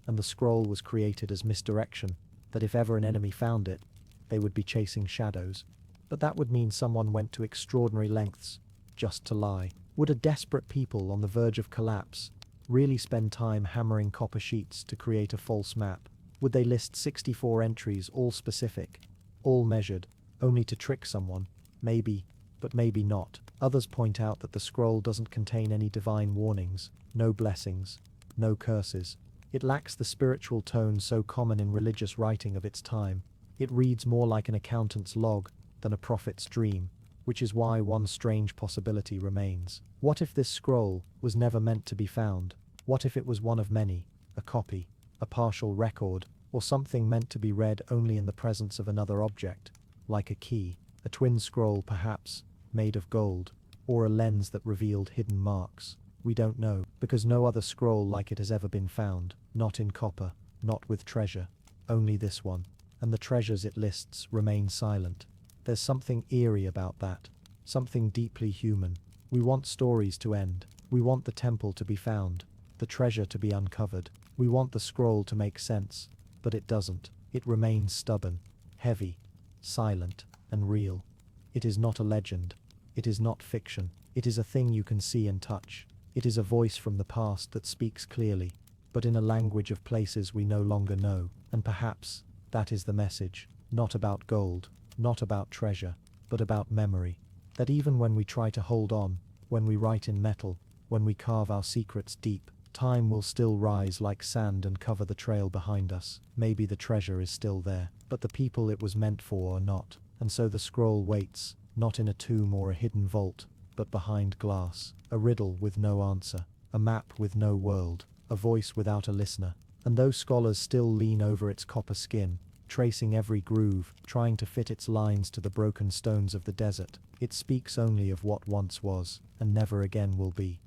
and the scroll was created as misdirection, that if ever an enemy found it, they would be chasing shadows. But that would mean someone went to extraordinary lengths just to lie. Would a desperate people on the verge of collapse really spend time hammering copper sheets to create a false map? Would they list 64 entries, all specific, all measured, only to trick someone? Maybe, but maybe not. Others point out that the scroll doesn't contain any divine warnings, no blessings, no curses. It lacks the spiritual tone so common in religious writing of its time. It reads more like an accountant's log than a prophet's dream, which is why one strange possibility remains. What if this scroll was never meant to be found? What if it was one of many, a copy, a partial record, or something meant to be read only in the presence of another object, like a key, a twin scroll perhaps, made of gold, or a lens that revealed hidden marks? We don't know, because no other scroll like it has ever been found, not in copper, not with treasure, only this one, and the treasures it lists remain silent. There's something eerie about that, something deeply human. We want stories to end, we want the temple to be found, the treasure to be uncovered. We want the scroll to make sense, but it doesn't. It remains stubborn, heavy, silent, and real. It is not a legend. It is not fiction. It is a thing you can see and touch. It is a voice from the past that speaks clearly, but in a language of places we no longer know. And perhaps that is the message, not about gold, not about treasure, but about memory. That even when we try to hold on, when we write in metal, when we carve our secrets deep, time will still rise like sand and cover the trail behind us. Maybe the treasure is still there, but the people it was meant for are not. And so the scroll waits, not in a tomb or a hidden vault, but behind glass. A riddle with no answer, a map with no world, a voice without a listener. And those scholars still lean over its copper skin, tracing every groove, trying to fit its lines to the broken stones of the desert. It speaks only of what once was, and never again will be.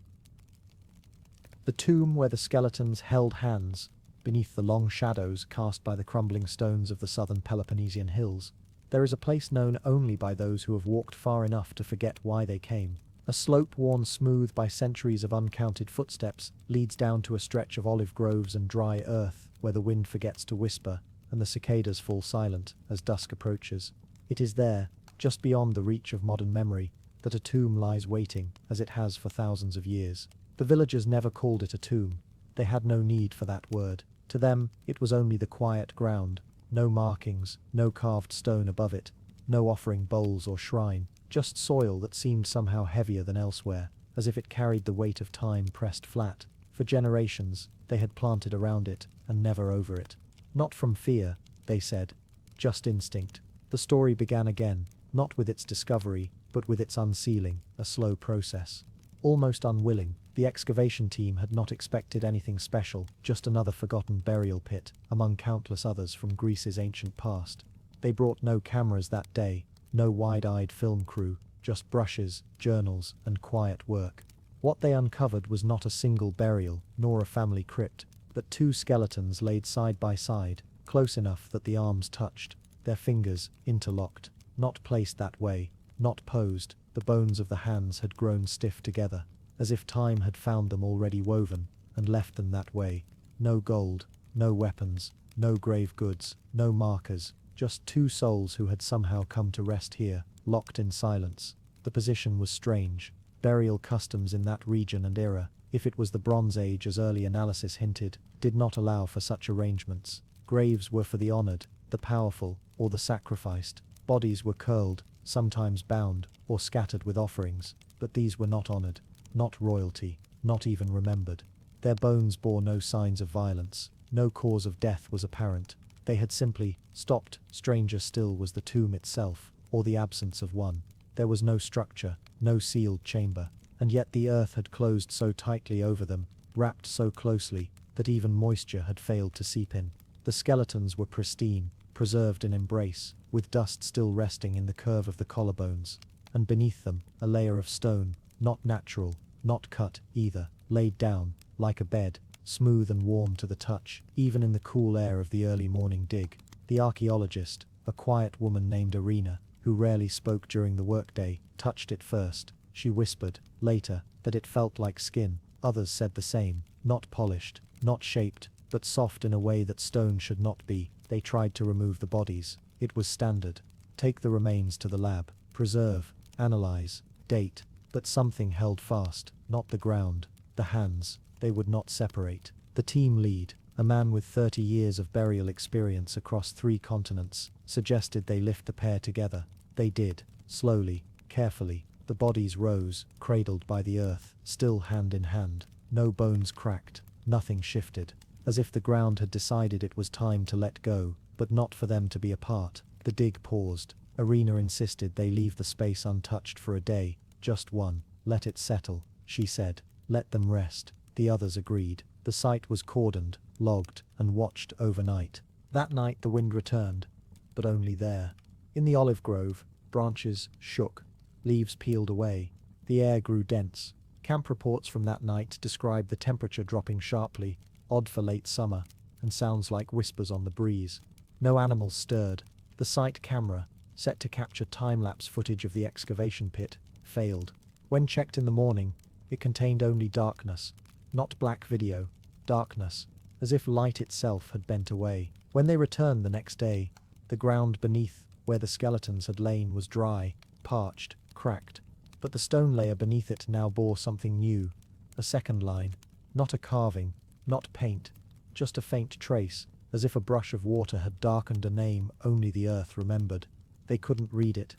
The tomb where the skeletons held hands, beneath the long shadows cast by the crumbling stones of the southern Peloponnesian hills. There is a place known only by those who have walked far enough to forget why they came. A slope worn smooth by centuries of uncounted footsteps leads down to a stretch of olive groves and dry earth where the wind forgets to whisper and the cicadas fall silent as dusk approaches. It is there, just beyond the reach of modern memory, that a tomb lies waiting, as it has for thousands of years. The villagers never called it a tomb. They had no need for that word. To them, it was only the quiet ground, no markings, no carved stone above it, no offering bowls or shrine, just soil that seemed somehow heavier than elsewhere, as if it carried the weight of time pressed flat. For generations, they had planted around it, and never over it. Not from fear, they said, just instinct. The story began again, not with its discovery, but with its unsealing, a slow process. Almost unwilling, the excavation team had not expected anything special, just another forgotten burial pit, among countless others from Greece's ancient past. They brought no cameras that day, no wide-eyed film crew, just brushes, journals, and quiet work. What they uncovered was not a single burial, nor a family crypt, but two skeletons laid side by side, close enough that the arms touched, their fingers interlocked, not placed that way, not posed. The bones of the hands had grown stiff together, as if time had found them already woven, and left them that way. No gold, no weapons, no grave goods, no markers, just two souls who had somehow come to rest here, locked in silence. The position was strange. Burial customs in that region and era, if it was the Bronze Age as early analysis hinted, did not allow for such arrangements. Graves were for the honored, the powerful, or the sacrificed. Bodies were curled, sometimes bound, or scattered with offerings, but these were not honored, not royalty, not even remembered. Their bones bore no signs of violence, no cause of death was apparent. They had simply stopped. Stranger still was the tomb itself, or the absence of one. There was no structure, no sealed chamber, and yet the earth had closed so tightly over them, wrapped so closely, that even moisture had failed to seep in. The skeletons were pristine, preserved in embrace, with dust still resting in the curve of the collarbones, and beneath them, a layer of stone, not natural, not cut either, laid down, like a bed, smooth and warm to the touch, even in the cool air of the early morning dig. The archaeologist, a quiet woman named Irina, who rarely spoke during the workday, touched it first. She whispered, later, that it felt like skin. Others said the same, not polished, not shaped, but soft in a way that stone should not be. They tried to remove the bodies. It was standard. Take the remains to the lab, preserve, analyze, date, but something held fast, not the ground, the hands. They would not separate. The team lead, a man with 30 years of burial experience across 3 continents, suggested they lift the pair together. They did, slowly, carefully. The bodies rose, cradled by the earth, still hand in hand. No bones cracked, nothing shifted, as if the ground had decided it was time to let go, but not for them to be apart. The dig paused. Irina insisted they leave the space untouched for a day, just one. Let it settle, she said. Let them rest. The others agreed. The site was cordoned, logged, and watched overnight. That night the wind returned, but only there. In the olive grove, branches shook, leaves peeled away. The air grew dense. Camp reports from that night described the temperature dropping sharply, odd for late summer, and sounds like whispers on the breeze. No animals stirred. The site camera, set to capture time-lapse footage of the excavation pit, failed. When checked in the morning, it contained only darkness. Not black video, darkness, as if light itself had bent away. When they returned the next day, the ground beneath where the skeletons had lain was dry, parched, cracked, but the stone layer beneath it now bore something new. A second line, not a carving, not paint, just a faint trace, as if a brush of water had darkened a name only the earth remembered. They couldn't read it.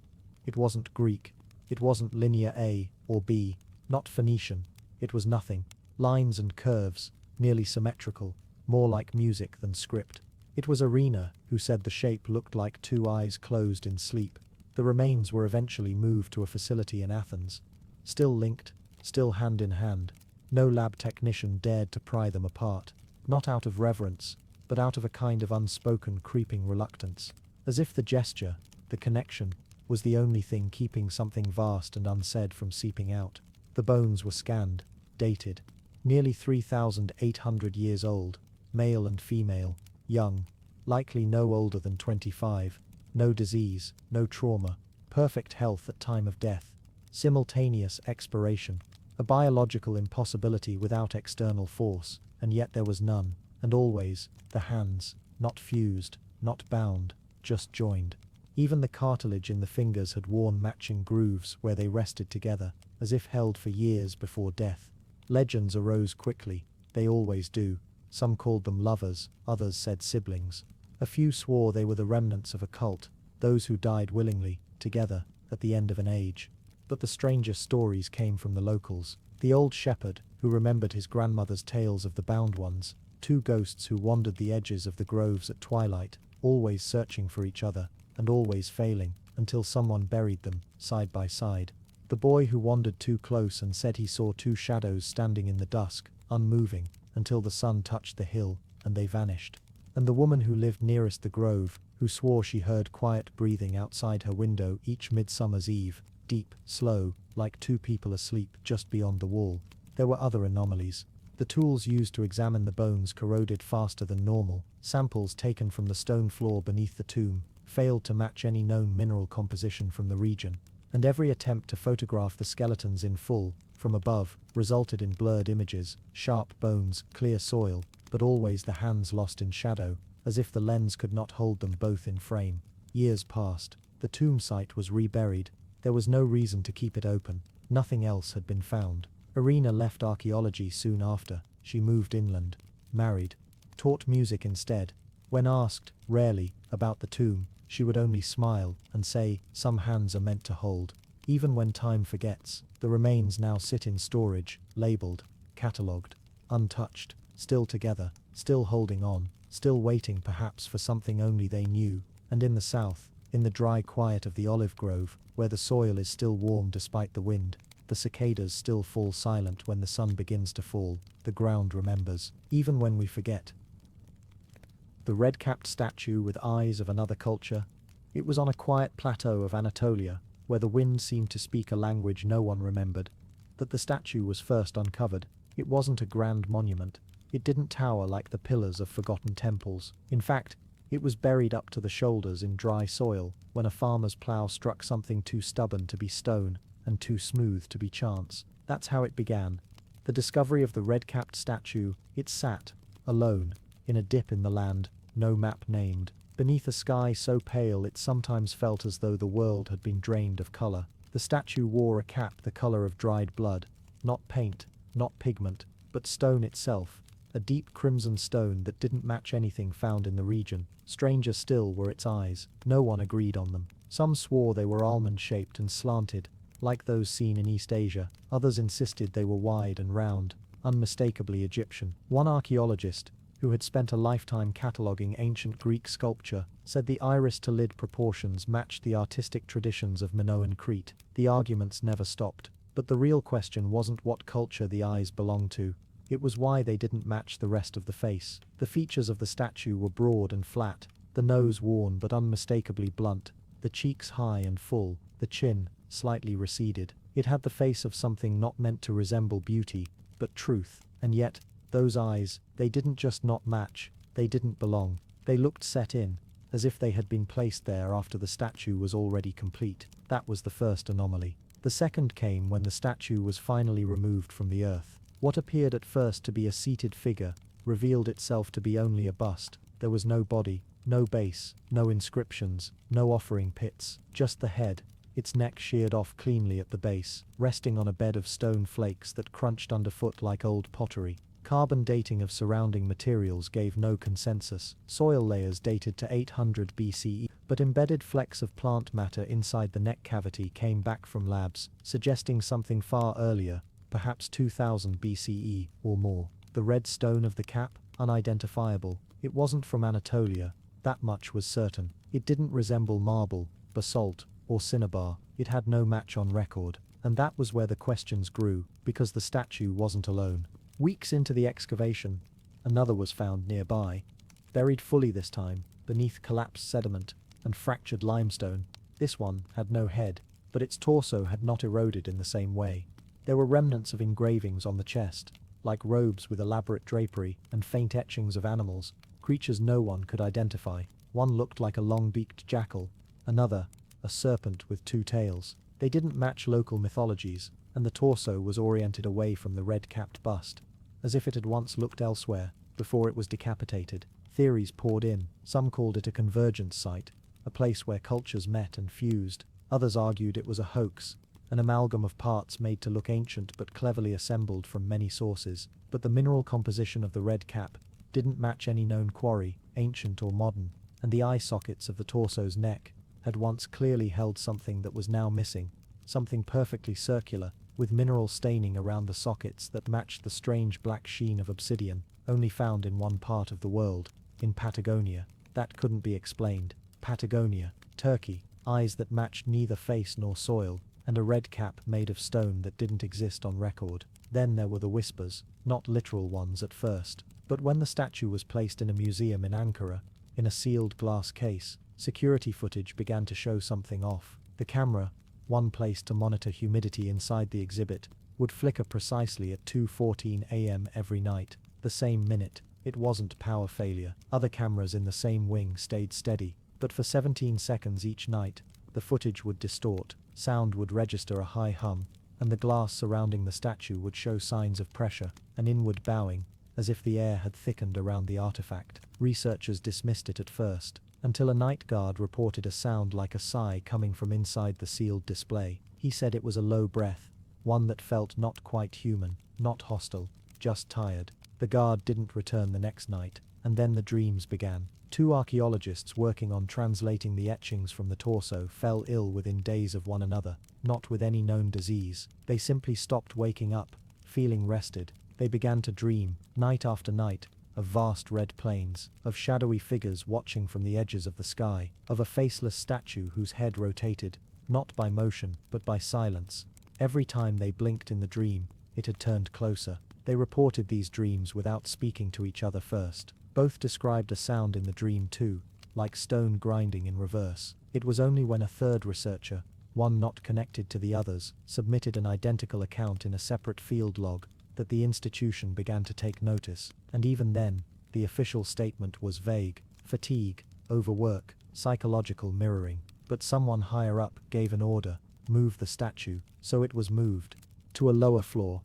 It wasn't Greek. It wasn't linear A or B, not Phoenician. It was nothing. Lines and curves, nearly symmetrical, more like music than script. It was Irina who said the shape looked like 2 eyes closed in sleep. The remains were eventually moved to a facility in Athens. Still linked, still hand in hand. No lab technician dared to pry them apart, not out of reverence, but out of a kind of unspoken creeping reluctance. As if the gesture, the connection, was the only thing keeping something vast and unsaid from seeping out. The bones were scanned, dated. Nearly 3,800 years old, male and female, young, likely no older than 25, no disease, no trauma, perfect health at time of death, simultaneous expiration, a biological impossibility without external force, and yet there was none, and always, the hands, not fused, not bound, just joined. Even the cartilage in the fingers had worn matching grooves where they rested together, as if held for years before death. Legends arose quickly, they always do. Some called them lovers, others said siblings. A few swore they were the remnants of a cult, those who died willingly, together, at the end of an age. But the strangest stories came from the locals. The old shepherd, who remembered his grandmother's tales of the bound ones, 2 ghosts who wandered the edges of the groves at twilight, always searching for each other, and always failing, until someone buried them, side by side. The boy who wandered too close and said he saw 2 shadows standing in the dusk, unmoving, until the sun touched the hill, and they vanished. And the woman who lived nearest the grove, who swore she heard quiet breathing outside her window each midsummer's eve, deep, slow, like 2 people asleep just beyond the wall. There were other anomalies. The tools used to examine the bones corroded faster than normal. Samples taken from the stone floor beneath the tomb failed to match any known mineral composition from the region, and every attempt to photograph the skeletons in full, from above, resulted in blurred images, sharp bones, clear soil, but always the hands lost in shadow, as if the lens could not hold them both in frame. Years passed. The tomb site was reburied. There was no reason to keep it open. Nothing else had been found. Irina left archaeology soon after. She moved inland, married, taught music instead. When asked, rarely, about the tomb, she would only smile and say, "Some hands are meant to hold." Even when time forgets, the remains now sit in storage, labeled, catalogued, untouched, still together, still holding on, still waiting perhaps for something only they knew. And in the south, in the dry quiet of the olive grove, where the soil is still warm despite the wind, the cicadas still fall silent when the sun begins to fall, the ground remembers, even when we forget. The red-capped statue with eyes of another culture. It was on a quiet plateau of Anatolia, where the wind seemed to speak a language no one remembered, that the statue was first uncovered. It wasn't a grand monument. It didn't tower like the pillars of forgotten temples. In fact, it was buried up to the shoulders in dry soil, when a farmer's plow struck something too stubborn to be stone, and too smooth to be chance. That's how it began. The discovery of the red-capped statue. It sat, alone, in a dip in the land, no map named, beneath a sky so pale it sometimes felt as though the world had been drained of color. The statue wore a cap the color of dried blood, not paint, not pigment, but stone itself, a deep crimson stone that didn't match anything found in the region. Stranger still were its eyes. No one agreed on them. Some swore they were almond-shaped and slanted, like those seen in East Asia. Others insisted they were wide and round, unmistakably Egyptian. One archaeologist, who had spent a lifetime cataloguing ancient Greek sculpture, said the iris-to-lid proportions matched the artistic traditions of Minoan Crete. The arguments never stopped. But the real question wasn't what culture the eyes belonged to. It was why they didn't match the rest of the face. The features of the statue were broad and flat, the nose worn but unmistakably blunt, the cheeks high and full, the chin slightly receded. It had the face of something not meant to resemble beauty, but truth. And yet, those eyes, they didn't just not match, they didn't belong. They looked set in, as if they had been placed there after the statue was already complete. That was the first anomaly. The second came when the statue was finally removed from the earth. What appeared at first to be a seated figure revealed itself to be only a bust. There was no body, no base, no inscriptions, no offering pits, just the head, its neck sheared off cleanly at the base, resting on a bed of stone flakes that crunched underfoot like old pottery. Carbon dating of surrounding materials gave no consensus. Soil layers dated to 800 BCE, but embedded flecks of plant matter inside the neck cavity came back from labs, suggesting something far earlier, perhaps 2000 BCE or more. The red stone of the cap, unidentifiable. It wasn't from Anatolia, that much was certain. It didn't resemble marble, basalt, or cinnabar. It had no match on record. And that was where the questions grew, because the statue wasn't alone. Weeks into the excavation, another was found nearby, buried fully this time, beneath collapsed sediment and fractured limestone. This one had no head, but its torso had not eroded in the same way. There were remnants of engravings on the chest, like robes with elaborate drapery and faint etchings of animals, creatures no one could identify. One looked like a long-beaked jackal, another, a serpent with two tails. They didn't match local mythologies, and the torso was oriented away from the red-capped bust, as if it had once looked elsewhere, before it was decapitated. Theories poured in. Some called it a convergence site, a place where cultures met and fused. Others argued it was a hoax, an amalgam of parts made to look ancient but cleverly assembled from many sources. But the mineral composition of the red cap didn't match any known quarry, ancient or modern, and the eye sockets of the torso's neck had once clearly held something that was now missing, something perfectly circular, with mineral staining around the sockets that matched the strange black sheen of obsidian, only found in one part of the world, in Patagonia. That couldn't be explained. Patagonia, Turkey, eyes that matched neither face nor soil, and a red cap made of stone that didn't exist on record. Then there were the whispers, not literal ones at first, but when the statue was placed in a museum in Ankara, in a sealed glass case, security footage began to show something off. The camera, one placed to monitor humidity inside the exhibit, would flicker precisely at 2:14 a.m. every night, the same minute. It wasn't power failure. Other cameras in the same wing stayed steady, but for 17 seconds each night, the footage would distort, sound would register a high hum, and the glass surrounding the statue would show signs of pressure, an inward bowing, as if the air had thickened around the artifact. Researchers dismissed it at first, until a night guard reported a sound like a sigh coming from inside the sealed display. He said it was a low breath, one that felt not quite human, not hostile, just tired. The guard didn't return the next night, and then the dreams began. 2 archaeologists working on translating the etchings from the torso fell ill within days of one another, not with any known disease. They simply stopped waking up, feeling rested. They began to dream, night after night, of vast red plains, of shadowy figures watching from the edges of the sky, of a faceless statue whose head rotated, not by motion, but by silence. Every time they blinked in the dream, it had turned closer. They reported these dreams without speaking to each other first. Both described a sound in the dream too, like stone grinding in reverse. It was only when a third researcher, one not connected to the others, submitted an identical account in a separate field log, that the institution began to take notice, and even then, the official statement was vague: fatigue, overwork, psychological mirroring. But someone higher up gave an order: move the statue, so it was moved to a lower floor,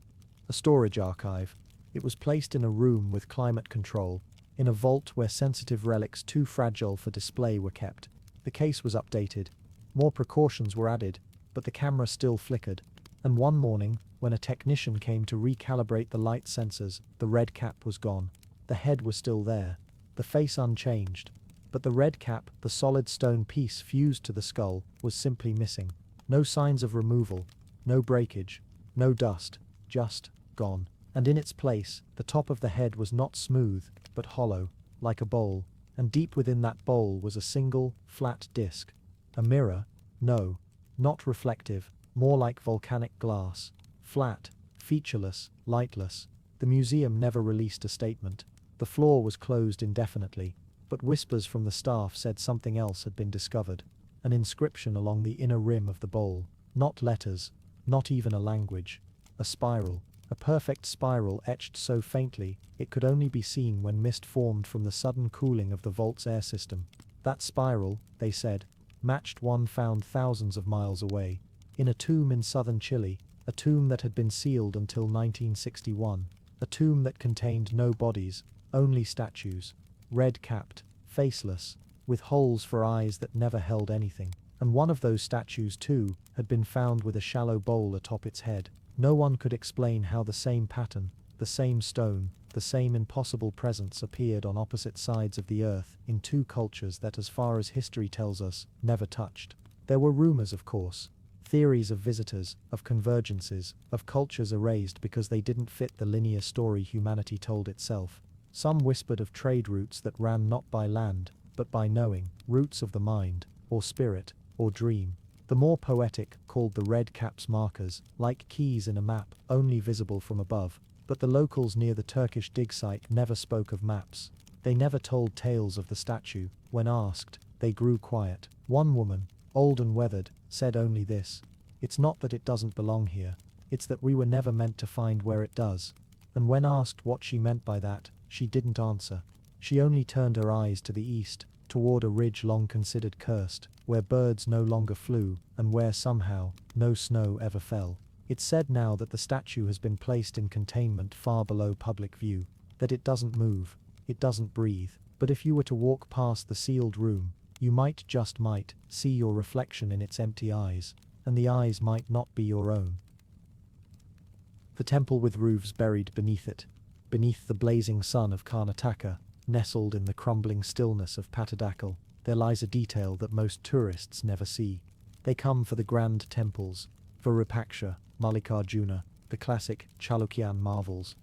a storage archive. It was placed in a room with climate control, in a vault where sensitive relics too fragile for display were kept. The case was updated, more precautions were added, but the camera still flickered. And one morning, when a technician came to recalibrate the light sensors, the red cap was gone. The head was still there, the face unchanged, but the red cap, the solid stone piece fused to the skull, was simply missing. No signs of removal, no breakage, no dust, just gone. And in its place, the top of the head was not smooth, but hollow, like a bowl, and deep within that bowl was a single, flat disc. A mirror? No, not reflective, more like volcanic glass. Flat, featureless, lightless. The museum never released a statement. The floor was closed indefinitely, but whispers from the staff said something else had been discovered. An inscription along the inner rim of the bowl. Not letters, not even a language. A spiral. A perfect spiral etched so faintly, it could only be seen when mist formed from the sudden cooling of the vault's air system. That spiral, they said, matched one found thousands of miles away, in a tomb in southern Chile, a tomb that had been sealed until 1961, a tomb that contained no bodies, only statues, red-capped, faceless, with holes for eyes that never held anything. And one of those statues, too, had been found with a shallow bowl atop its head. No one could explain how the same pattern, the same stone, the same impossible presence appeared on opposite sides of the earth in 2 cultures that, as far as history tells us, never touched. There were rumors, of course, theories of visitors, of convergences, of cultures erased because they didn't fit the linear story humanity told itself. Some whispered of trade routes that ran not by land, but by knowing, routes of the mind, or spirit, or dream. The more poetic called the red cap's markers, like keys in a map, only visible from above, but the locals near the Turkish dig site never spoke of maps. They never told tales of the statue. When asked, they grew quiet. One woman, old and weathered, said only this: "It's not that it doesn't belong here, it's that we were never meant to find where it does." And when asked what she meant by that, she didn't answer. She only turned her eyes to the east, toward a ridge long considered cursed, where birds no longer flew, and where somehow, no snow ever fell. It's said now that the statue has been placed in containment far below public view, that it doesn't move, it doesn't breathe, but if you were to walk past the sealed room, you might, just might, see your reflection in its empty eyes, and the eyes might not be your own. The temple with roofs buried beneath it, beneath the blazing sun of Karnataka, nestled in the crumbling stillness of Patadakal, there lies a detail that most tourists never see. They come for the grand temples, for Rupaksha, Mallikarjuna, the classic Chalukyan marvels.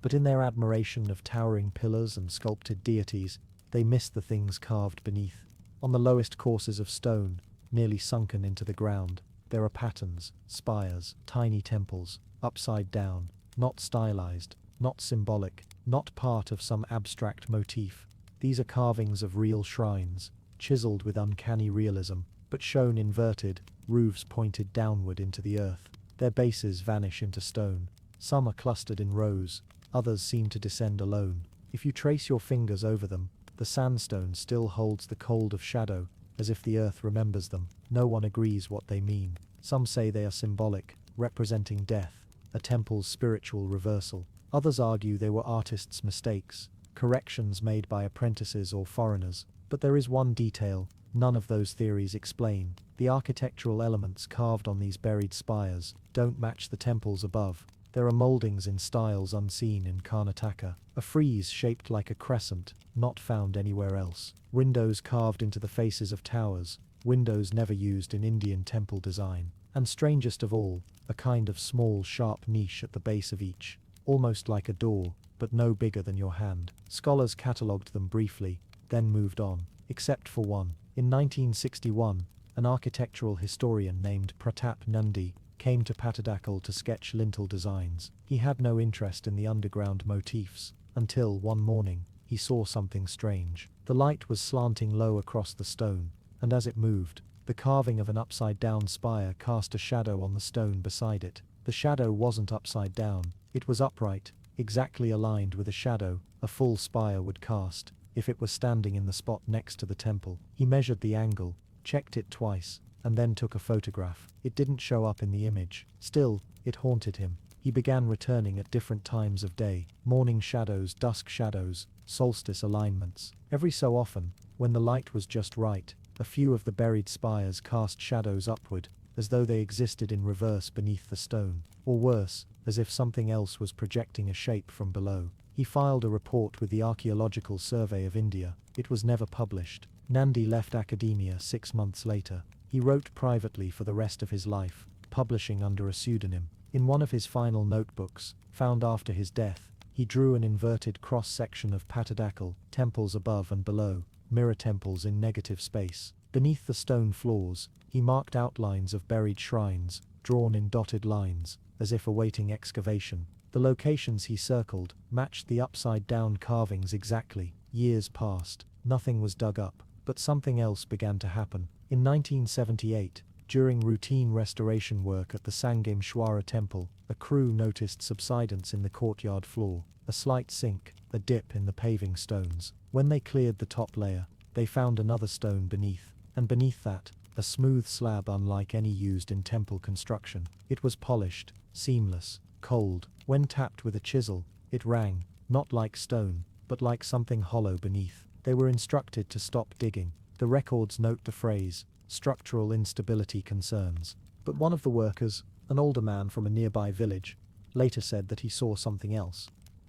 But in their admiration of towering pillars and sculpted deities, they miss the things carved beneath. On the lowest courses of stone, nearly sunken into the ground, there are patterns, spires, tiny temples, upside down, not stylized, not symbolic, not part of some abstract motif. These are carvings of real shrines, chiseled with uncanny realism, but shown inverted, roofs pointed downward into the earth. Their bases vanish into stone. Some are clustered in rows, others seem to descend alone. If you trace your fingers over them, the sandstone still holds the cold of shadow, as if the earth remembers them. No one agrees what they mean. Some say they are symbolic, representing death, a temple's spiritual reversal. Others argue they were artists' mistakes, corrections made by apprentices or foreigners. But there is one detail none of those theories explain. The architectural elements carved on these buried spires don't match the temples above. There are moldings in styles unseen in Karnataka, a frieze shaped like a crescent, not found anywhere else, windows carved into the faces of towers, windows never used in Indian temple design, and strangest of all, a kind of small sharp niche at the base of each, almost like a door, but no bigger than your hand. Scholars catalogued them briefly, then moved on, except for one. In 1961, an architectural historian named Pratap Nandi came to Patadakal to sketch lintel designs. He had no interest in the underground motifs, until one morning, he saw something strange. The light was slanting low across the stone, and as it moved, the carving of an upside-down spire cast a shadow on the stone beside it. The shadow wasn't upside down, it was upright, exactly aligned with a shadow a full spire would cast if it were standing in the spot next to the temple. He measured the angle, checked it twice, and then took a photograph. It didn't show up in the image. Still, it haunted him. He began returning at different times of day, morning shadows, dusk shadows, solstice alignments. Every so often, when the light was just right, a few of the buried spires cast shadows upward, as though they existed in reverse beneath the stone, or worse, as if something else was projecting a shape from below. He filed a report with the Archaeological Survey of India. It was never published. Nandi left academia 6 months later. He wrote privately for the rest of his life, publishing under a pseudonym. In one of his final notebooks, found after his death, he drew an inverted cross-section of Patadakal, temples above and below, mirror temples in negative space. Beneath the stone floors, he marked outlines of buried shrines, drawn in dotted lines, as if awaiting excavation. The locations he circled matched the upside-down carvings exactly. Years passed. Nothing was dug up, but something else began to happen. In 1978, during routine restoration work at the Sangameshwara temple, a crew noticed subsidence in the courtyard floor, a slight sink, a dip in the paving stones. When they cleared the top layer, they found another stone beneath, and beneath that, a smooth slab unlike any used in temple construction. It was polished, seamless, cold. When tapped with a chisel, it rang, not like stone, but like something hollow beneath. They were instructed to stop digging. The records note the phrase, structural instability concerns. But one of the workers, an older man from a nearby village, later said that he saw something else.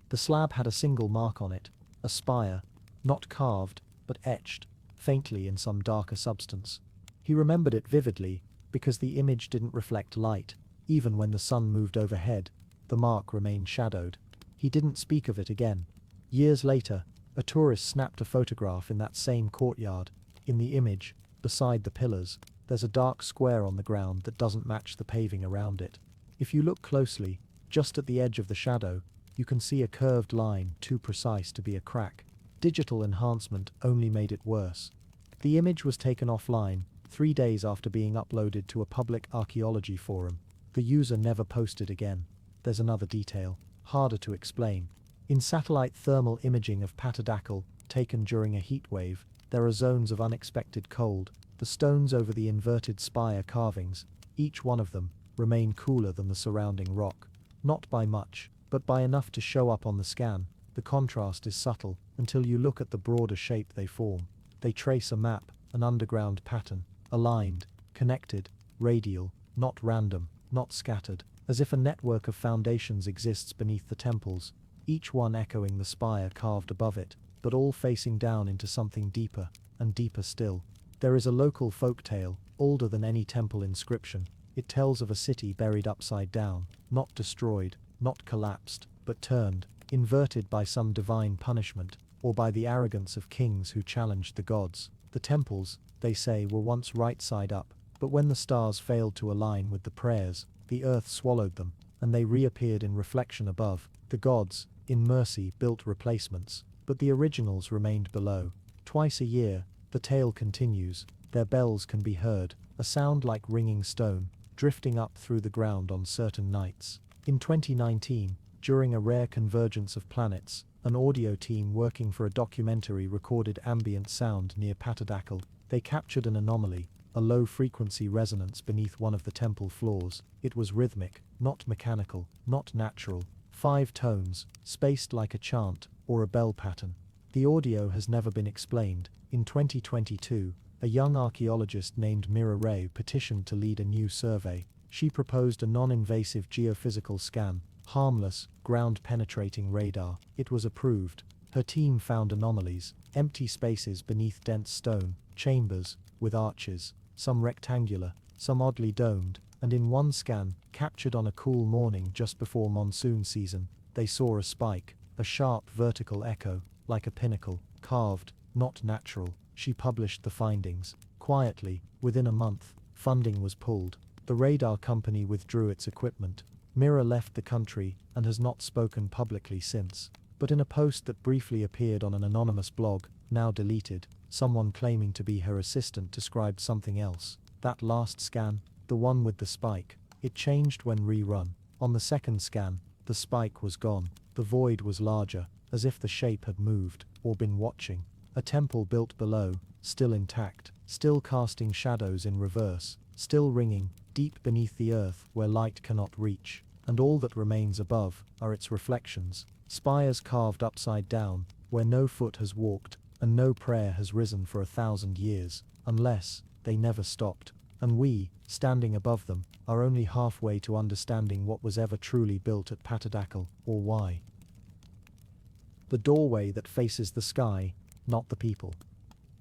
The slab had a single mark on it, a spire, not carved, but etched, faintly in some darker substance. He remembered it vividly, because the image didn't reflect light. Even when the sun moved overhead, the mark remained shadowed. He didn't speak of it again. Years later, a tourist snapped a photograph in that same courtyard. In the image, beside the pillars, there's a dark square on the ground that doesn't match the paving around it. If you look closely, just at the edge of the shadow, you can see a curved line too precise to be a crack. Digital enhancement only made it worse. The image was taken offline 3 days after being uploaded to a public archaeology forum. The user never posted again. There's another detail, harder to explain. In satellite thermal imaging of Patadakal, taken during a heat wave, there are zones of unexpected cold. The stones over the inverted spire carvings, each one of them, remain cooler than the surrounding rock. Not by much, but by enough to show up on the scan. The contrast is subtle, until you look at the broader shape they form. They trace a map, an underground pattern, aligned, connected, radial, not random, not scattered, as if a network of foundations exists beneath the temples, each one echoing the spire carved above it, but all facing down into something deeper, and deeper still. There is a local folk tale, older than any temple inscription. It tells of a city buried upside down, not destroyed, not collapsed, but turned, inverted by some divine punishment, or by the arrogance of kings who challenged the gods. The temples, they say, were once right side up, but when the stars failed to align with the prayers, the earth swallowed them, and they reappeared in reflection above. The gods, in mercy, built replacements, but the originals remained below. Twice a year, the tale continues. Their bells can be heard, a sound like ringing stone, drifting up through the ground on certain nights. In 2019, during a rare convergence of planets, an audio team working for a documentary recorded ambient sound near Patadackal. They captured an anomaly, a low-frequency resonance beneath one of the temple floors. It was rhythmic, not mechanical, not natural. 5 tones, spaced like a chant or a bell pattern. The audio has never been explained. In 2022, a young archaeologist named Mira Ray petitioned to lead a new survey. She proposed a non-invasive geophysical scan, harmless, ground-penetrating radar. It was approved. Her team found anomalies, empty spaces beneath dense stone, chambers with arches, some rectangular, some oddly domed, and in one scan, captured on a cool morning just before monsoon season, they saw a spike, a sharp vertical echo, like a pinnacle, carved, not natural. She published the findings. Quietly, within a month, funding was pulled. The radar company withdrew its equipment. Mira left the country and has not spoken publicly since. But in a post that briefly appeared on an anonymous blog, now deleted, someone claiming to be her assistant described something else. That last scan, the one with the spike, it changed when rerun. On the second scan, the spike was gone. The void was larger, as if the shape had moved, or been watching. A temple built below, still intact, still casting shadows in reverse, still ringing, deep beneath the earth where light cannot reach, and all that remains above are its reflections, spires carved upside down, where no foot has walked, and no prayer has risen for 1,000 years, unless they never stopped. And we, standing above them, are only halfway to understanding what was ever truly built at Patadackal, or why. The doorway that faces the sky, not the people.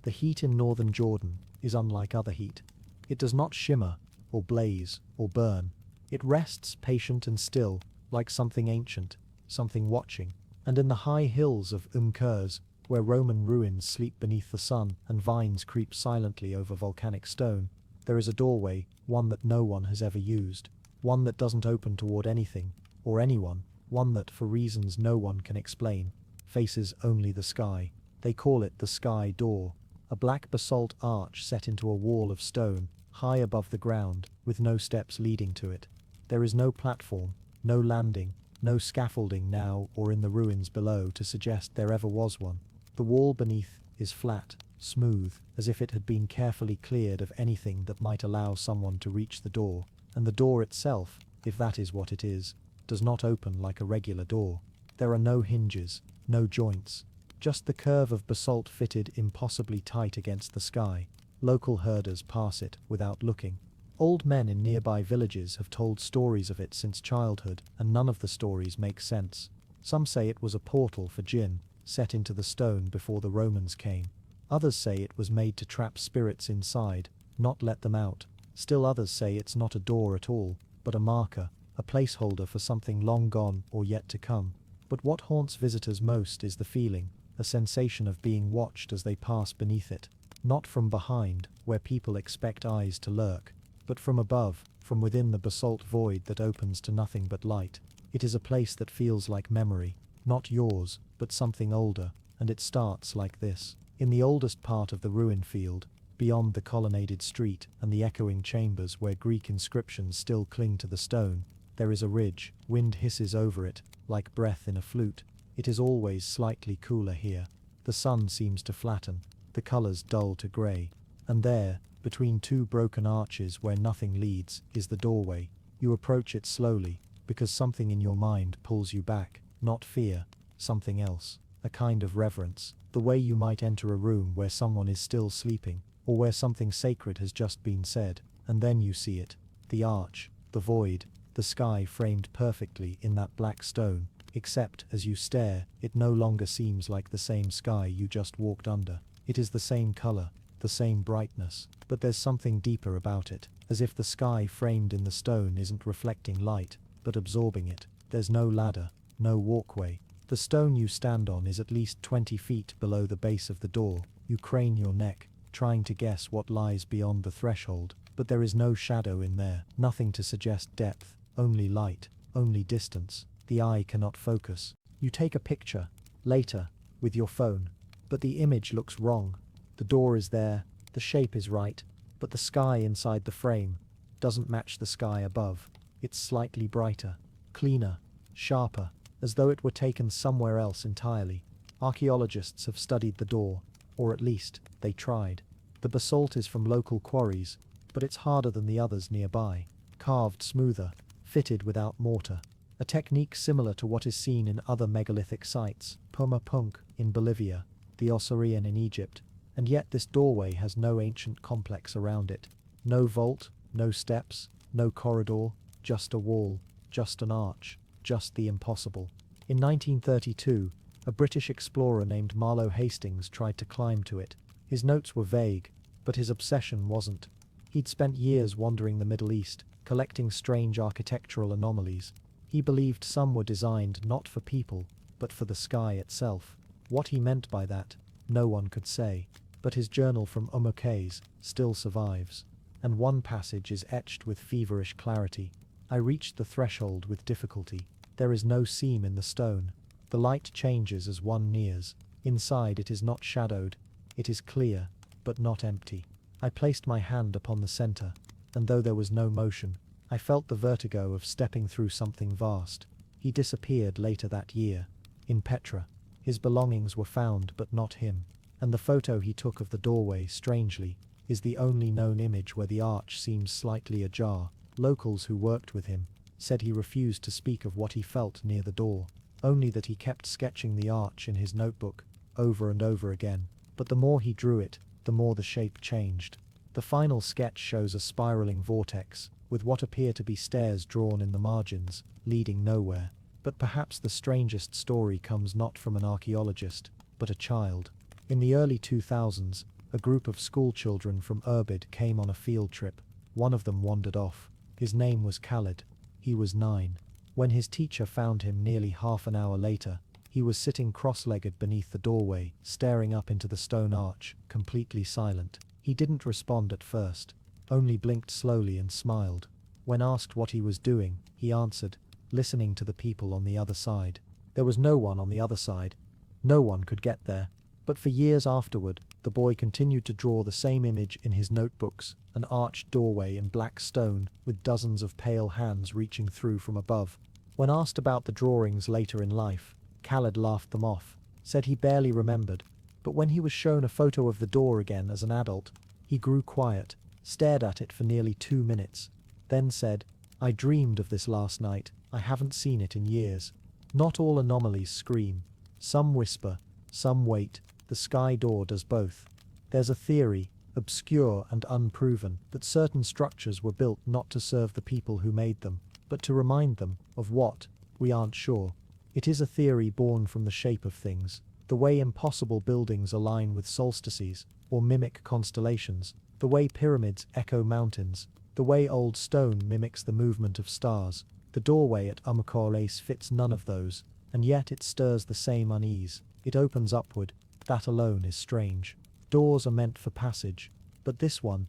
The heat in northern Jordan is unlike other heat. It does not shimmer, or blaze, or burn. It rests patient and still, like something ancient, something watching. And in the high hills of Kurz, where Roman ruins sleep beneath the sun and vines creep silently over volcanic stone, there is a doorway, one that no one has ever used, one that doesn't open toward anything, or anyone, one that, for reasons no one can explain, faces only the sky. They call it the Sky Door, a black basalt arch set into a wall of stone, high above the ground, with no steps leading to it. There is no platform, no landing, no scaffolding now or in the ruins below to suggest there ever was one. The wall beneath is flat, smooth, as if it had been carefully cleared of anything that might allow someone to reach the door, and the door itself, if that is what it is, does not open like a regular door. There are no hinges, no joints, just the curve of basalt fitted impossibly tight against the sky. Local herders pass it without looking. Old men in nearby villages have told stories of it since childhood, and none of the stories make sense. Some say it was a portal for jinn, set into the stone before the Romans came. Others say it was made to trap spirits inside, not let them out. Still others say it's not a door at all, but a marker, a placeholder for something long gone or yet to come. But what haunts visitors most is the feeling, a sensation of being watched as they pass beneath it. Not from behind, where people expect eyes to lurk, but from above, from within the basalt void that opens to nothing but light. It is a place that feels like memory, not yours, but something older, and it starts like this. In the oldest part of the ruin field, beyond the colonnaded street and the echoing chambers where Greek inscriptions still cling to the stone, there is a ridge. Wind hisses over it, like breath in a flute. It is always slightly cooler here. The sun seems to flatten, the colors dull to grey. And there, between two broken arches where nothing leads, is the doorway. You approach it slowly, because something in your mind pulls you back, not fear, something else, a kind of reverence, the way you might enter a room where someone is still sleeping, or where something sacred has just been said, and then you see it, the arch, the void, the sky framed perfectly in that black stone, except as you stare, it no longer seems like the same sky you just walked under. It is the same color, the same brightness, but there's something deeper about it, as if the sky framed in the stone isn't reflecting light, but absorbing it. There's no ladder, no walkway. The stone you stand on is at least 20 feet below the base of the door. You crane your neck, trying to guess what lies beyond the threshold, but there is no shadow in there, nothing to suggest depth, only light, only distance. The eye cannot focus. You take a picture, later, with your phone, but the image looks wrong. The door is there, the shape is right, but the sky inside the frame, doesn't match the sky above. It's slightly brighter, cleaner, sharper, as though it were taken somewhere else entirely. Archaeologists have studied the door, or at least, they tried. The basalt is from local quarries, but it's harder than the others nearby, carved smoother, fitted without mortar. A technique similar to what is seen in other megalithic sites, Puma Punku in Bolivia, the Osirian in Egypt, and yet this doorway has no ancient complex around it. No vault, no steps, no corridor, just a wall, just an arch, just the impossible. In 1932, a British explorer named Marlowe Hastings tried to climb to it. His notes were vague, but his obsession wasn't. He'd spent years wandering the Middle East, collecting strange architectural anomalies. He believed some were designed not for people, but for the sky itself. What he meant by that, no one could say, but his journal from Umukays still survives, and one passage is etched with feverish clarity. I reached the threshold with difficulty. There is no seam in the stone. The light changes as one nears. Inside it is not shadowed. It is clear, but not empty. I placed my hand upon the center, and though there was no motion, I felt the vertigo of stepping through something vast. He disappeared later that year, in Petra. His belongings were found but not him, and the photo he took of the doorway, strangely, is the only known image where the arch seems slightly ajar. Locals who worked with him said he refused to speak of what he felt near the door, only that he kept sketching the arch in his notebook, over and over again. But the more he drew it, the more the shape changed. The final sketch shows a spiraling vortex, with what appear to be stairs drawn in the margins, leading nowhere. But perhaps the strangest story comes not from an archaeologist, but a child. In the early 2000s, a group of schoolchildren from Irbid came on a field trip. One of them wandered off. His name was Khaled. He was 9. When his teacher found him nearly half an hour later, he was sitting cross-legged beneath the doorway, staring up into the stone arch, completely silent. He didn't respond at first, only blinked slowly and smiled. When asked what he was doing, he answered, listening to the people on the other side. There was no one on the other side. No one could get there. But for years afterward, the boy continued to draw the same image in his notebooks, an arched doorway in black stone with dozens of pale hands reaching through from above. When asked about the drawings later in life, Khaled laughed them off, said he barely remembered, but when he was shown a photo of the door again as an adult, he grew quiet, stared at it for nearly 2 minutes, then said, "I dreamed of this last night, I haven't seen it in years." Not all anomalies scream. Some whisper, some wait. The sky door does both. There's a theory, obscure and unproven, that certain structures were built not to serve the people who made them, but to remind them of what, we aren't sure. It is a theory born from the shape of things, the way impossible buildings align with solstices, or mimic constellations, the way pyramids echo mountains, the way old stone mimics the movement of stars. The doorway at Umukays fits none of those, and yet it stirs the same unease. It opens upward. That alone is strange. Doors are meant for passage, but this one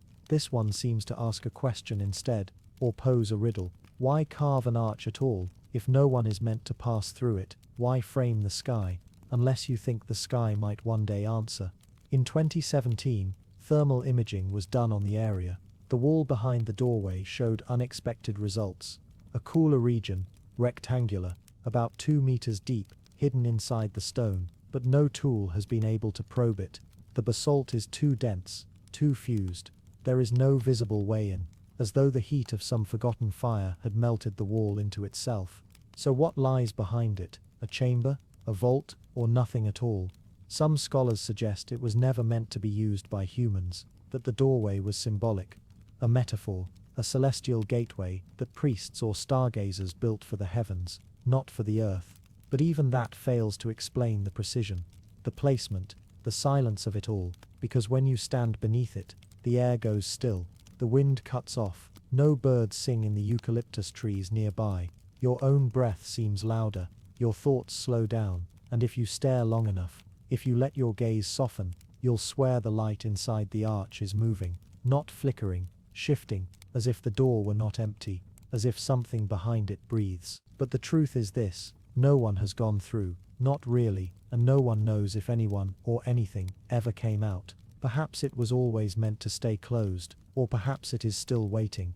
seems to ask a question instead, or pose a riddle. Why carve an arch at all, if no one is meant to pass through it? Why frame the sky, unless you think the sky might one day answer? In 2017, thermal imaging was done on the area. The wall behind the doorway showed unexpected results. A cooler region, rectangular, about 2 meters deep, hidden inside the stone, but no tool has been able to probe it. The basalt is too dense, too fused. There is no visible way in, as though the heat of some forgotten fire had melted the wall into itself. So what lies behind it? A chamber, a vault, or nothing at all? Some scholars suggest it was never meant to be used by humans, that the doorway was symbolic, a metaphor, a celestial gateway that priests or stargazers built for the heavens, not for the earth. But even that fails to explain the precision, the placement, the silence of it all, because when you stand beneath it, the air goes still, the wind cuts off, no birds sing in the eucalyptus trees nearby, your own breath seems louder, your thoughts slow down, and if you stare long enough, if you let your gaze soften, you'll swear the light inside the arch is moving, not flickering, shifting, as if the door were not empty, as if something behind it breathes. But the truth is this: no one has gone through, not really, and no one knows if anyone or anything ever came out. Perhaps it was always meant to stay closed, or perhaps it is still waiting.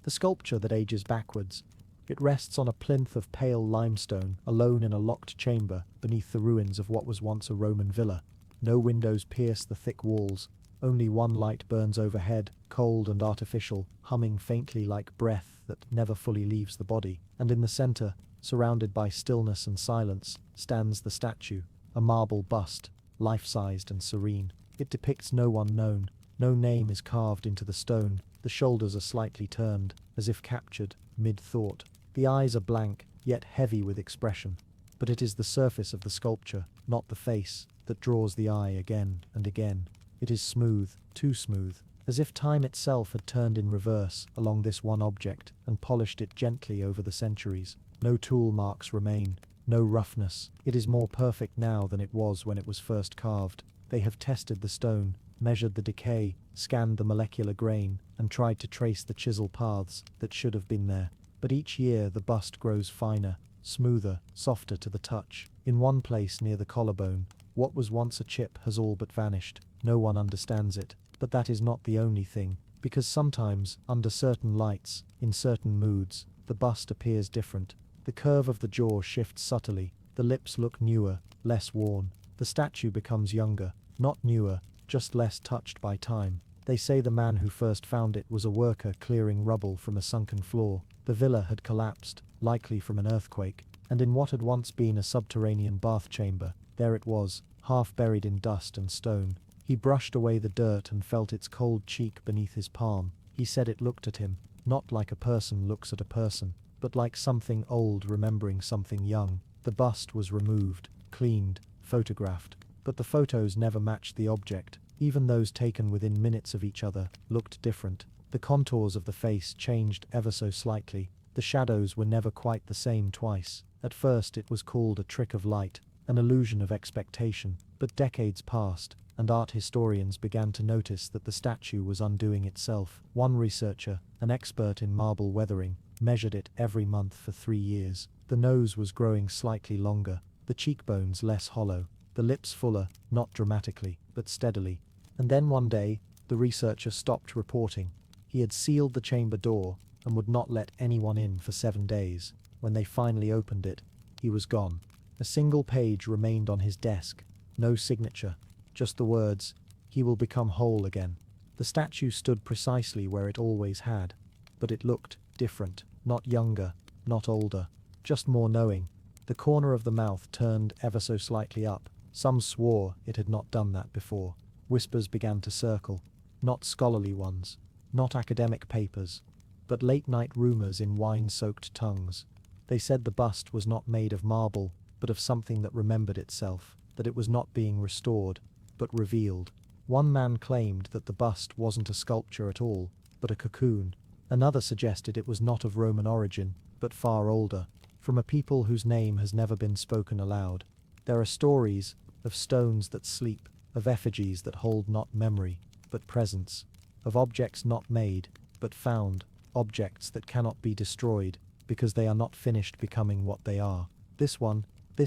The sculpture that ages backwards. It rests on a plinth of pale limestone, alone in a locked chamber beneath the ruins of what was once a Roman villa. No windows pierce the thick walls. Only one light burns overhead, cold and artificial, humming faintly like breath that never fully leaves the body. And in the center, surrounded by stillness and silence, stands the statue, a marble bust, life-sized and serene. It depicts no one known. No name is carved into the stone. The shoulders are slightly turned, as if captured mid-thought. The eyes are blank, yet heavy with expression. But it is the surface of the sculpture, not the face, that draws the eye again and again. It is smooth, too smooth, as if time itself had turned in reverse along this one object and polished it gently over the centuries. No tool marks remain, no roughness. It is more perfect now than it was when it was first carved. They have tested the stone, measured the decay, scanned the molecular grain, and tried to trace the chisel paths that should have been there. But each year the bust grows finer, smoother, softer to the touch. In one place near the collarbone, what was once a chip has all but vanished. No one understands it. But that is not the only thing, because sometimes, under certain lights, in certain moods, the bust appears different. The curve of the jaw shifts subtly, the lips look newer, less worn. The statue becomes younger, not newer, just less touched by time. They say the man who first found it was a worker clearing rubble from a sunken floor. The villa had collapsed, likely from an earthquake, and in what had once been a subterranean bath chamber, there it was, half buried in dust and stone. He brushed away the dirt and felt its cold cheek beneath his palm. He said it looked at him, not like a person looks at a person, but like something old remembering something young. The bust was removed, cleaned, photographed, but the photos never matched the object. Even those taken within minutes of each other looked different. The contours of the face changed ever so slightly. The shadows were never quite the same twice. At first it was called a trick of light, an illusion of expectation, but decades passed, and art historians began to notice that the statue was undoing itself. One researcher, an expert in marble weathering, measured it every month for 3 years. The nose was growing slightly longer, the cheekbones less hollow, the lips fuller, not dramatically, but steadily. And then one day, the researcher stopped reporting. He had sealed the chamber door and would not let anyone in for 7 days. When they finally opened it, he was gone. A single page remained on his desk, no signature, just the words, "He will become whole again." The statue stood precisely where it always had, but it looked different, not younger, not older, just more knowing. The corner of the mouth turned ever so slightly up. Some swore it had not done that before. Whispers began to circle, not scholarly ones, not academic papers, but late-night rumors in wine-soaked tongues. They said the bust was not made of marble, but of something that remembered itself, that it was not being restored, but revealed. One man claimed that the bust wasn't a sculpture at all, but a cocoon. Another suggested it was not of Roman origin, but far older, from a people whose name has never been spoken aloud. There are stories of stones that sleep, of effigies that hold not memory, but presence, of objects not made, but found, objects that cannot be destroyed, because they are not finished becoming what they are. This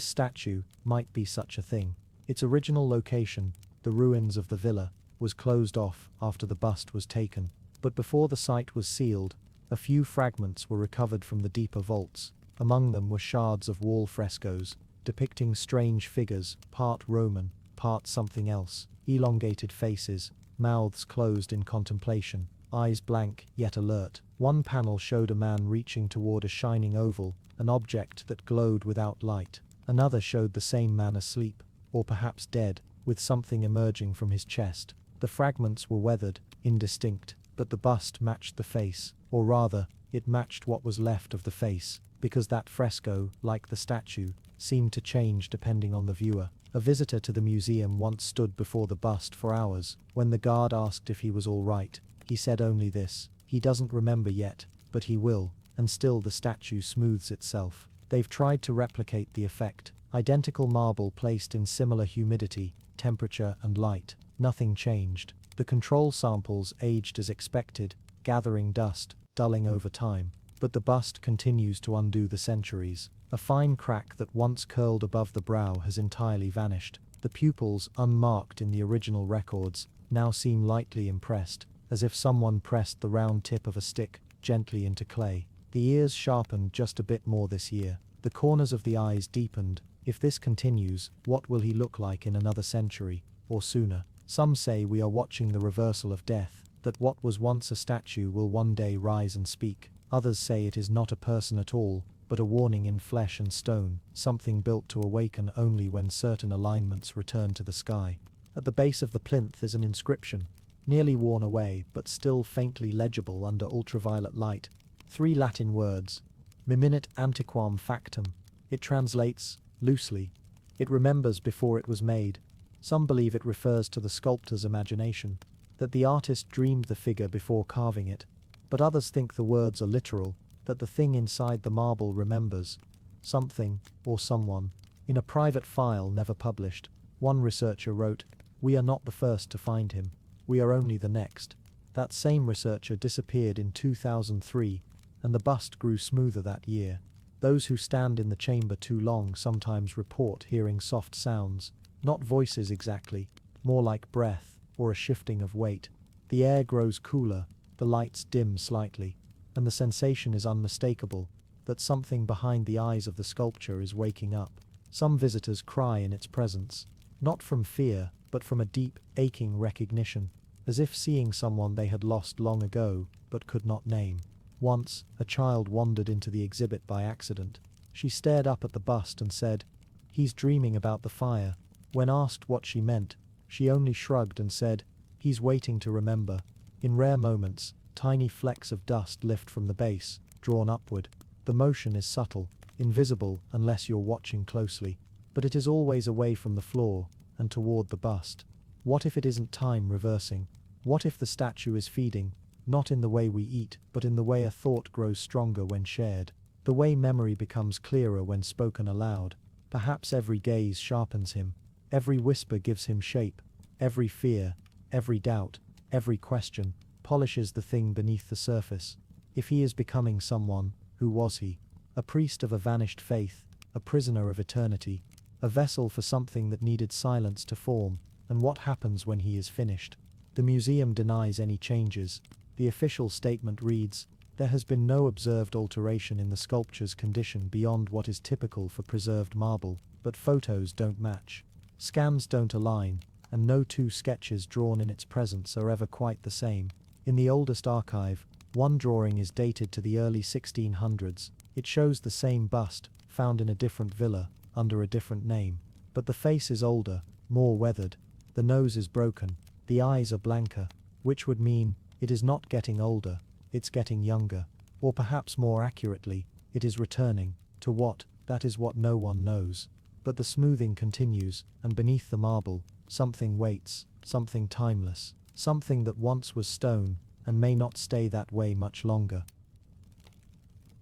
statue, might be such a thing. Its original location, the ruins of the villa, was closed off after the bust was taken, but before the site was sealed, a few fragments were recovered from the deeper vaults. Among them were shards of wall frescoes, depicting strange figures, part Roman, part something else, elongated faces, mouths closed in contemplation, eyes blank yet alert. One panel showed a man reaching toward a shining oval, an object that glowed without light. Another showed the same man asleep, or perhaps dead, with something emerging from his chest. The fragments were weathered, indistinct, but the bust matched the face, or rather, it matched what was left of the face, because that fresco, like the statue, seemed to change depending on the viewer. A visitor to the museum once stood before the bust for hours. When the guard asked if he was all right, he said only this: he doesn't remember yet, but he will, and still the statue smooths itself. They've tried to replicate the effect. Identical marble placed in similar humidity, temperature and light. Nothing changed. The control samples aged as expected, gathering dust, dulling over time. But the bust continues to undo the centuries. A fine crack that once curled above the brow has entirely vanished. The pupils, unmarked in the original records, now seem lightly impressed, as if someone pressed the round tip of a stick gently into clay. The ears sharpened just a bit more this year. The corners of the eyes deepened. If this continues, what will he look like in another century, or sooner? Some say we are watching the reversal of death, that what was once a statue will one day rise and speak. Others say it is not a person at all, but a warning in flesh and stone, something built to awaken only when certain alignments return to the sky. At the base of the plinth is an inscription, nearly worn away but still faintly legible under ultraviolet light. 3 Latin words, Miminit antiquam factum. It translates, loosely, it remembers before it was made. Some believe it refers to the sculptor's imagination, that the artist dreamed the figure before carving it, but others think the words are literal, that the thing inside the marble remembers something or someone. In a private file never published, one researcher wrote, "We are not the first to find him, we are only the next." That same researcher disappeared in 2003, and the bust grew smoother that year. Those who stand in the chamber too long sometimes report hearing soft sounds, not voices exactly, more like breath or a shifting of weight. The air grows cooler, the lights dim slightly, and the sensation is unmistakable, that something behind the eyes of the sculpture is waking up. Some visitors cry in its presence, not from fear, but from a deep, aching recognition, as if seeing someone they had lost long ago, but could not name. Once, a child wandered into the exhibit by accident. She stared up at the bust and said, "He's dreaming about the fire." When asked what she meant, she only shrugged and said, "He's waiting to remember." In rare moments, tiny flecks of dust lift from the base, drawn upward. The motion is subtle, invisible unless you're watching closely, but it is always away from the floor and toward the bust. What if it isn't time reversing? What if the statue is feeding, not in the way we eat, but in the way a thought grows stronger when shared, the way memory becomes clearer when spoken aloud? Perhaps every gaze sharpens him, every whisper gives him shape, every fear, every doubt, every question polishes the thing beneath the surface. If he is becoming someone, who was he? A priest of a vanished faith, a prisoner of eternity, a vessel for something that needed silence to form, and what happens when he is finished? The museum denies any changes. The official statement reads, "There has been no observed alteration in the sculpture's condition beyond what is typical for preserved marble, but photos don't match. Scans don't align, and no 2 sketches drawn in its presence are ever quite the same." In the oldest archive, one drawing is dated to the early 1600s. It shows the same bust, found in a different villa, under a different name. But the face is older, more weathered. The nose is broken, the eyes are blanker, which would mean, it is not getting older, it's getting younger. Or perhaps more accurately, it is returning. To what? That is what no one knows. But the smoothing continues, and beneath the marble, something waits, something timeless, something that once was stone, and may not stay that way much longer.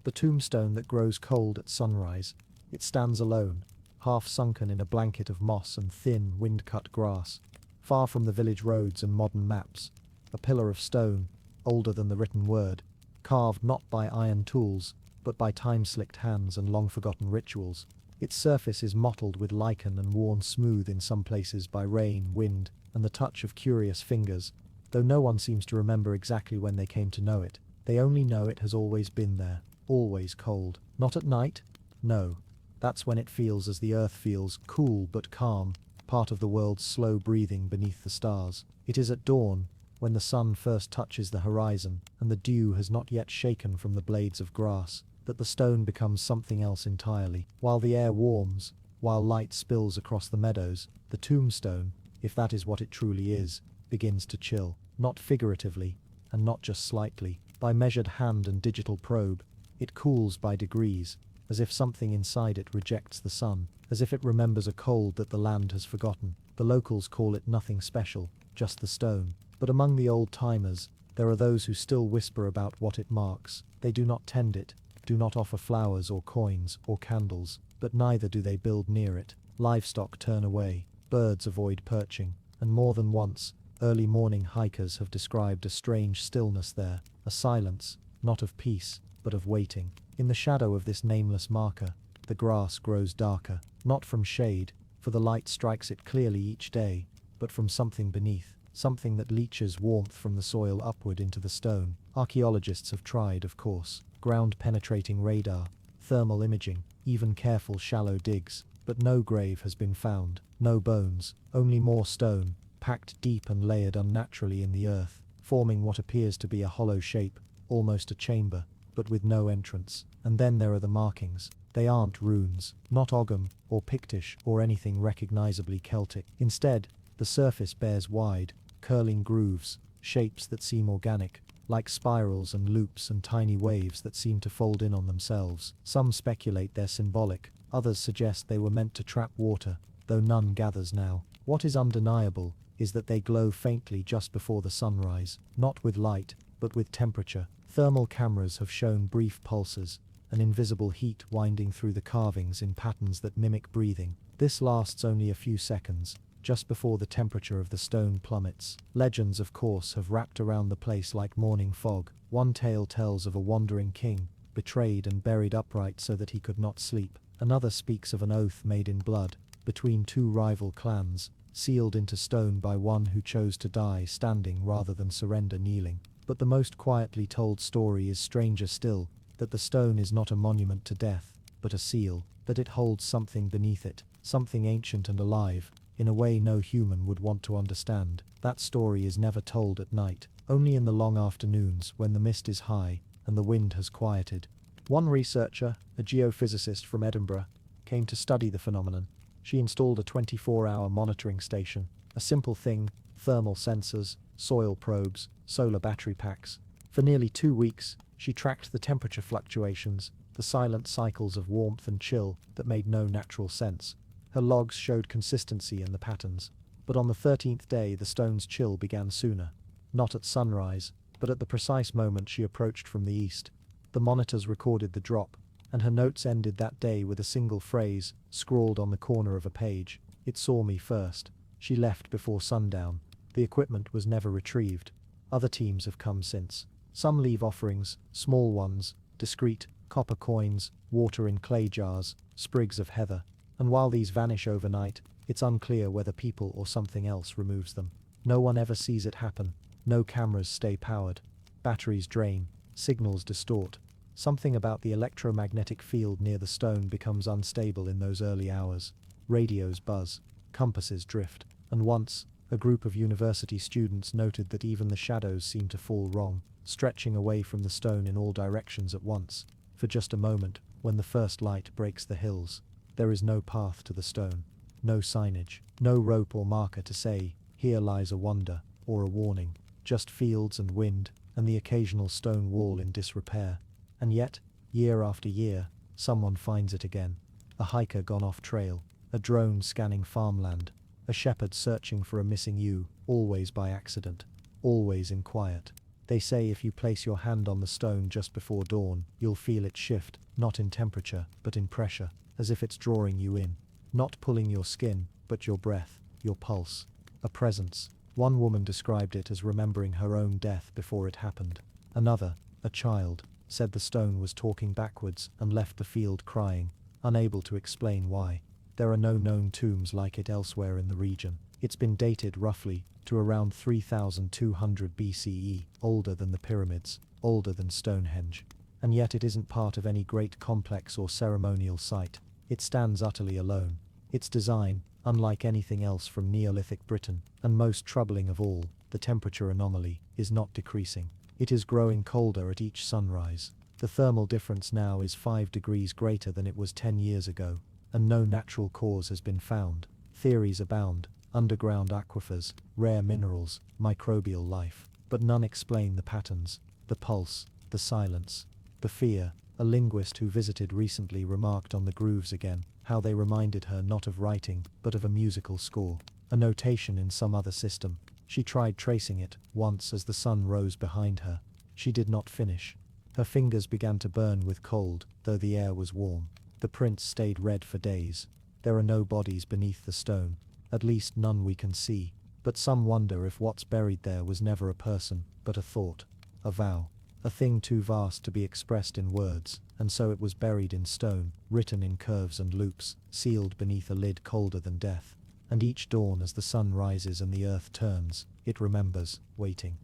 The tombstone that grows cold at sunrise. It stands alone, half sunken in a blanket of moss and thin, wind-cut grass, far from the village roads and modern maps. A pillar of stone, older than the written word, carved not by iron tools, but by time-slicked hands and long-forgotten rituals. Its surface is mottled with lichen and worn smooth in some places by rain, wind, and the touch of curious fingers, though no one seems to remember exactly when they came to know it. They only know it has always been there, always cold. Not at night? No. That's when it feels as the earth feels, cool but calm, part of the world's slow breathing beneath the stars. It is at dawn, when the sun first touches the horizon, and the dew has not yet shaken from the blades of grass, that the stone becomes something else entirely. While the air warms, while light spills across the meadows, the tombstone, if that is what it truly is, begins to chill, not figuratively, and not just slightly. By measured hand and digital probe, it cools by degrees, as if something inside it rejects the sun, as if it remembers a cold that the land has forgotten. The locals call it nothing special, just the stone. But among the old-timers, there are those who still whisper about what it marks. They do not tend it, do not offer flowers or coins or candles, but neither do they build near it. Livestock turn away, birds avoid perching, and more than once, early morning hikers have described a strange stillness there, a silence, not of peace, but of waiting. In the shadow of this nameless marker, the grass grows darker, not from shade, for the light strikes it clearly each day, but from something beneath. something that leaches warmth from the soil upward into the stone. Archaeologists have tried, of course, ground-penetrating radar, thermal imaging, even careful shallow digs, but no grave has been found, no bones, only more stone, packed deep and layered unnaturally in the earth, forming what appears to be a hollow shape, almost a chamber, but with no entrance. And then there are the markings. They aren't runes, not Ogham, or Pictish, or anything recognizably Celtic. Instead, the surface bears wide, curling grooves, shapes that seem organic, like spirals and loops and tiny waves that seem to fold in on themselves. Some speculate they're symbolic, others suggest they were meant to trap water, though none gathers now. What is undeniable is that they glow faintly just before the sunrise, not with light, but with temperature. Thermal cameras have shown brief pulses, an invisible heat winding through the carvings in patterns that mimic breathing. This lasts only a few seconds, just before the temperature of the stone plummets. Legends, of course, have wrapped around the place like morning fog. One tale tells of a wandering king, betrayed and buried upright so that he could not sleep. Another speaks of an oath made in blood, between two rival clans, sealed into stone by one who chose to die standing rather than surrender kneeling. But the most quietly told story is stranger still, that the stone is not a monument to death, but a seal, that it holds something beneath it, something ancient and alive, in a way no human would want to understand. That story is never told at night, only in the long afternoons when the mist is high and the wind has quieted. One researcher, a geophysicist from Edinburgh, came to study the phenomenon. She installed a 24-hour monitoring station, a simple thing, thermal sensors, soil probes, solar battery packs. For nearly 2 weeks, she tracked the temperature fluctuations, the silent cycles of warmth and chill that made no natural sense. Her logs showed consistency in the patterns, but on the 13th day the stone's chill began sooner. Not at sunrise, but at the precise moment she approached from the east. The monitors recorded the drop, and her notes ended that day with a single phrase, scrawled on the corner of a page. "It saw me first." She left before sundown. The equipment was never retrieved. Other teams have come since. Some leave offerings, small ones, discreet, copper coins, water in clay jars, sprigs of heather. And while these vanish overnight, it's unclear whether people or something else removes them. No one ever sees it happen. No cameras stay powered. Batteries drain. Signals distort. Something about the electromagnetic field near the stone becomes unstable in those early hours. Radios buzz. Compasses drift. And once, a group of university students noted that even the shadows seemed to fall wrong, stretching away from the stone in all directions at once. For just a moment, when the first light breaks the hills, there is no path to the stone, no signage, no rope or marker to say, "Here lies a wonder," or a warning, just fields and wind, and the occasional stone wall in disrepair. And yet, year after year, someone finds it again. A hiker gone off trail, a drone scanning farmland, a shepherd searching for a missing ewe, always by accident, always in quiet. They say if you place your hand on the stone just before dawn, you'll feel it shift, not in temperature, but in pressure, as if it's drawing you in. Not pulling your skin, but your breath, your pulse. A presence. One woman described it as remembering her own death before it happened. Another, a child, said the stone was talking backwards and left the field crying, unable to explain why. There are no known tombs like it elsewhere in the region. It's been dated roughly to around 3200 BCE, older than the pyramids, older than Stonehenge. And yet it isn't part of any great complex or ceremonial site. It stands utterly alone. Its design, unlike anything else from Neolithic Britain, and most troubling of all, the temperature anomaly, is not decreasing. It is growing colder at each sunrise. The thermal difference now is 5 degrees greater than it was 10 years ago, and no natural cause has been found. Theories abound, underground aquifers, rare minerals, microbial life, but none explain the patterns, the pulse, the silence, the fear. A linguist who visited recently remarked on the grooves again, how they reminded her not of writing, but of a musical score, a notation in some other system. She tried tracing it, once as the sun rose behind her. She did not finish. Her fingers began to burn with cold, though the air was warm. The prints stayed red for days. There are no bodies beneath the stone, at least none we can see, but some wonder if what's buried there was never a person, but a thought, a vow. A thing too vast to be expressed in words, and so it was buried in stone, written in curves and loops, sealed beneath a lid colder than death. And each dawn as the sun rises and the earth turns, It remembers, waiting.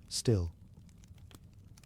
Still.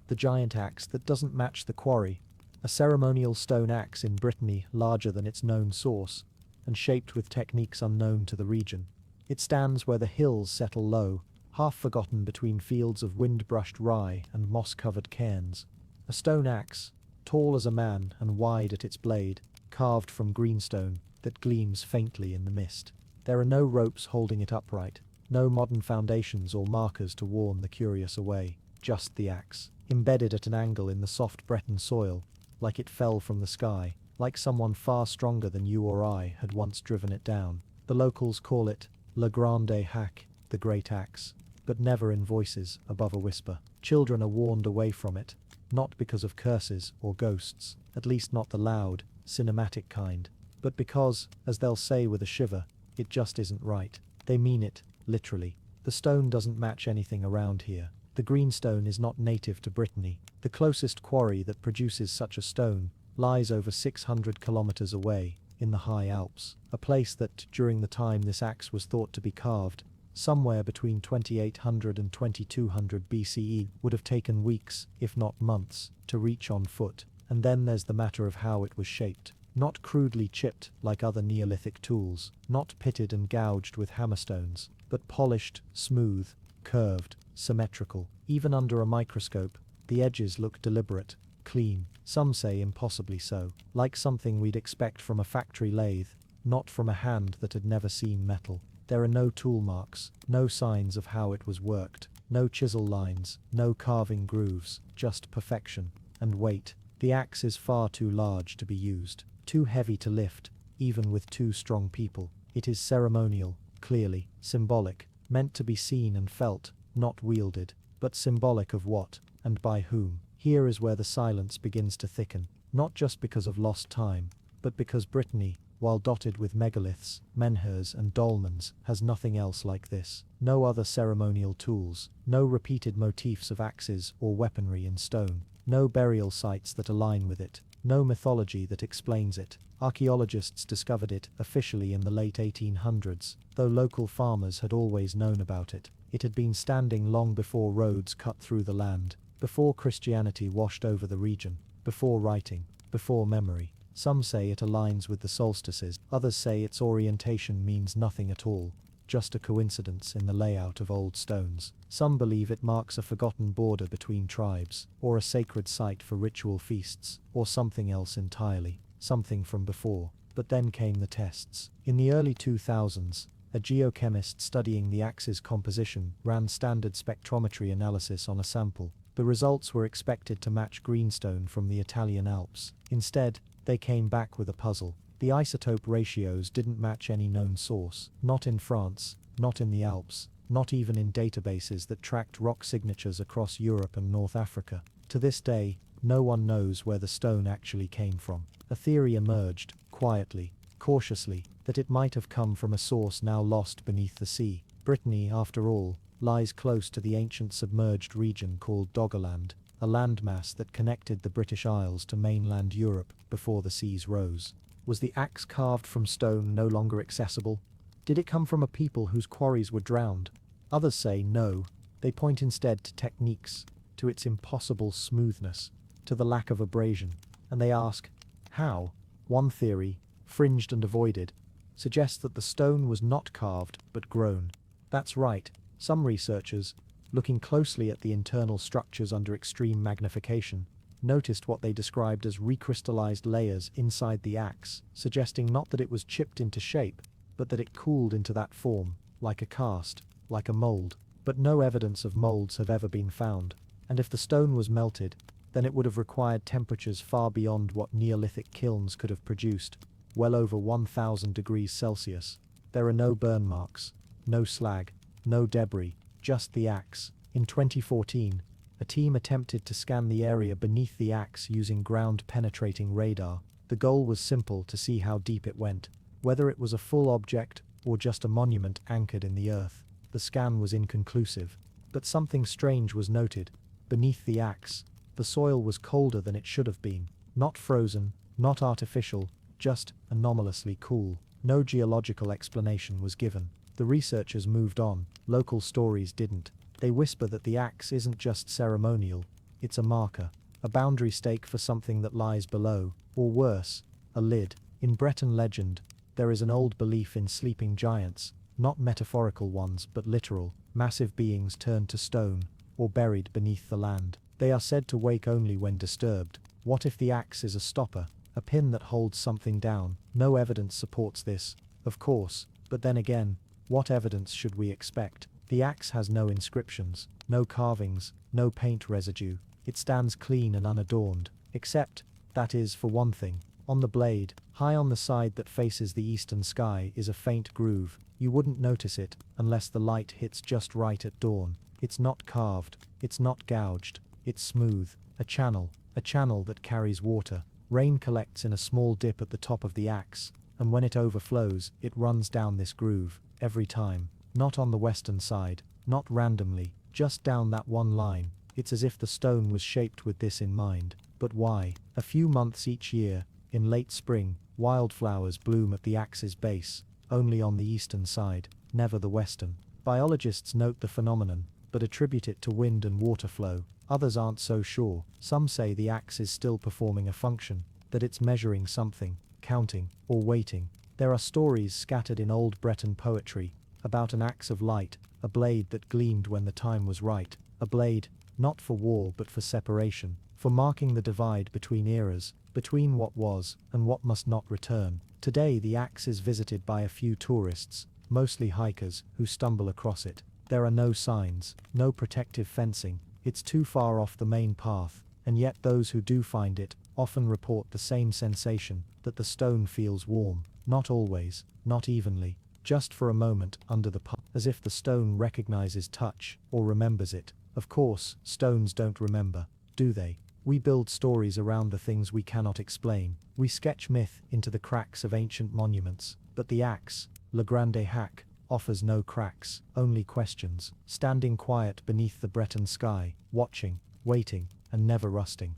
The giant axe that doesn't match the quarry, a ceremonial stone axe in Brittany larger than its known source, and shaped with techniques unknown to the region. It stands where the hills settle low, half forgotten between fields of wind-brushed rye and moss-covered cairns. A stone axe, tall as a man and wide at its blade, carved from greenstone that gleams faintly in the mist. There are no ropes holding it upright, no modern foundations or markers to warn the curious away, just the axe, embedded at an angle in the soft Breton soil, like it fell from the sky, like someone far stronger than you or I had once driven it down. The locals call it Le Grande Hack, the Great Axe, but never in voices above a whisper. Children are warned away from it, not because of curses or ghosts, at least not the loud, cinematic kind, but because, as they'll say with a shiver, it just isn't right. They mean it, literally. The stone doesn't match anything around here. The greenstone is not native to Brittany. The closest quarry that produces such a stone lies over 600 kilometers away, in the High Alps, a place that, during the time this axe was thought to be carved, somewhere between 2800 and 2200 BCE, would have taken weeks, if not months, to reach on foot. And then there's the matter of how it was shaped. Not crudely chipped like other Neolithic tools, not pitted and gouged with hammerstones, but polished, smooth, curved, symmetrical. Even under a microscope, the edges look deliberate, clean, some say impossibly so, like something we'd expect from a factory lathe, not from a hand that had never seen metal. There are no tool marks, no signs of how it was worked, no chisel lines, no carving grooves, just perfection. And weight. The axe is far too large to be used, too heavy to lift, even with two strong people. It is ceremonial, clearly, symbolic, meant to be seen and felt, not wielded, but symbolic of what, and by whom. Here is where the silence begins to thicken, not just because of lost time, but because Brittany, while dotted with megaliths, menhirs and dolmens, has nothing else like this. No other ceremonial tools, no repeated motifs of axes or weaponry in stone, no burial sites that align with it, no mythology that explains it. Archaeologists discovered it officially in the late 1800s, though local farmers had always known about it. It had been standing long before roads cut through the land, before Christianity washed over the region, before writing, before memory. Some say it aligns with the solstices, others say its orientation means nothing at all, just a coincidence in the layout of old stones. Some believe it marks a forgotten border between tribes, or a sacred site for ritual feasts, or something else entirely, something from before. But then came the tests. In the early 2000s, a geochemist studying the axe's composition ran standard spectrometry analysis on a sample. The results were expected to match greenstone from the Italian Alps. Instead, they came back with a puzzle. The isotope ratios didn't match any known source, not in France, not in the Alps, not even in databases that tracked rock signatures across Europe and North Africa. To this day, no one knows where the stone actually came from. A theory emerged, quietly, cautiously, that it might have come from a source now lost beneath the sea. Brittany, after all, lies close to the ancient submerged region called Doggerland, a landmass that connected the British Isles to mainland Europe before the seas rose. Was the axe carved from stone no longer accessible? Did it come from a people whose quarries were drowned? Others say no. They point instead to techniques, to its impossible smoothness, to the lack of abrasion. And they ask, how? One theory, fringed and avoided, suggests that the stone was not carved but grown. That's right. Some researchers, looking closely at the internal structures under extreme magnification, noticed what they described as recrystallized layers inside the axe, suggesting not that it was chipped into shape, but that it cooled into that form, like a cast, like a mold. But no evidence of molds have ever been found, and if the stone was melted, then it would have required temperatures far beyond what Neolithic kilns could have produced, well over 1000 degrees Celsius. There are no burn marks, no slag, no debris, just the axe. In 2014, a team attempted to scan the area beneath the axe using ground-penetrating radar. The goal was simple: to see how deep it went, whether it was a full object or just a monument anchored in the earth. The scan was inconclusive, but something strange was noted. Beneath the axe, the soil was colder than it should have been. Not frozen, not artificial, just anomalously cool. No geological explanation was given. The researchers moved on, local stories didn't. They whisper that the axe isn't just ceremonial, it's a marker, a boundary stake for something that lies below, or worse, a lid. In Breton legend, there is an old belief in sleeping giants, not metaphorical ones but literal, massive beings turned to stone, or buried beneath the land. They are said to wake only when disturbed. What if the axe is a stopper, a pin that holds something down? No evidence supports this, of course, but then again, what evidence should we expect? The axe has no inscriptions, no carvings, no paint residue. It stands clean and unadorned, except, that is, for one thing. On the blade, high on the side that faces the eastern sky, is a faint groove. You wouldn't notice it, unless the light hits just right at dawn. It's not carved, it's not gouged, it's smooth, a channel that carries water. Rain collects in a small dip at the top of the axe, and when it overflows, it runs down this groove, every time. Not on the western side, not randomly, just down that one line. It's as if the stone was shaped with this in mind. But why? A few months each year, in late spring, wildflowers bloom at the axe's base, only on the eastern side, never the western. Biologists note the phenomenon, but attribute it to wind and water flow. Others aren't so sure. Some say the axe is still performing a function, that it's measuring something, counting, or waiting. There are stories scattered in old Breton poetry about an axe of light, a blade that gleamed when the time was right, a blade, not for war but for separation, for marking the divide between eras, between what was and what must not return. Today the axe is visited by a few tourists, mostly hikers, who stumble across it. There are no signs, no protective fencing, it's too far off the main path, and yet those who do find it often report the same sensation, that the stone feels warm, not always, not evenly, just for a moment under the palm, as if the stone recognizes touch or remembers it. Of course, stones don't remember, do they? We build stories around the things we cannot explain. We sketch myth into the cracks of ancient monuments, but the axe, Le Grande Hack, offers no cracks, only questions, standing quiet beneath the Breton sky, watching, waiting, and never rusting.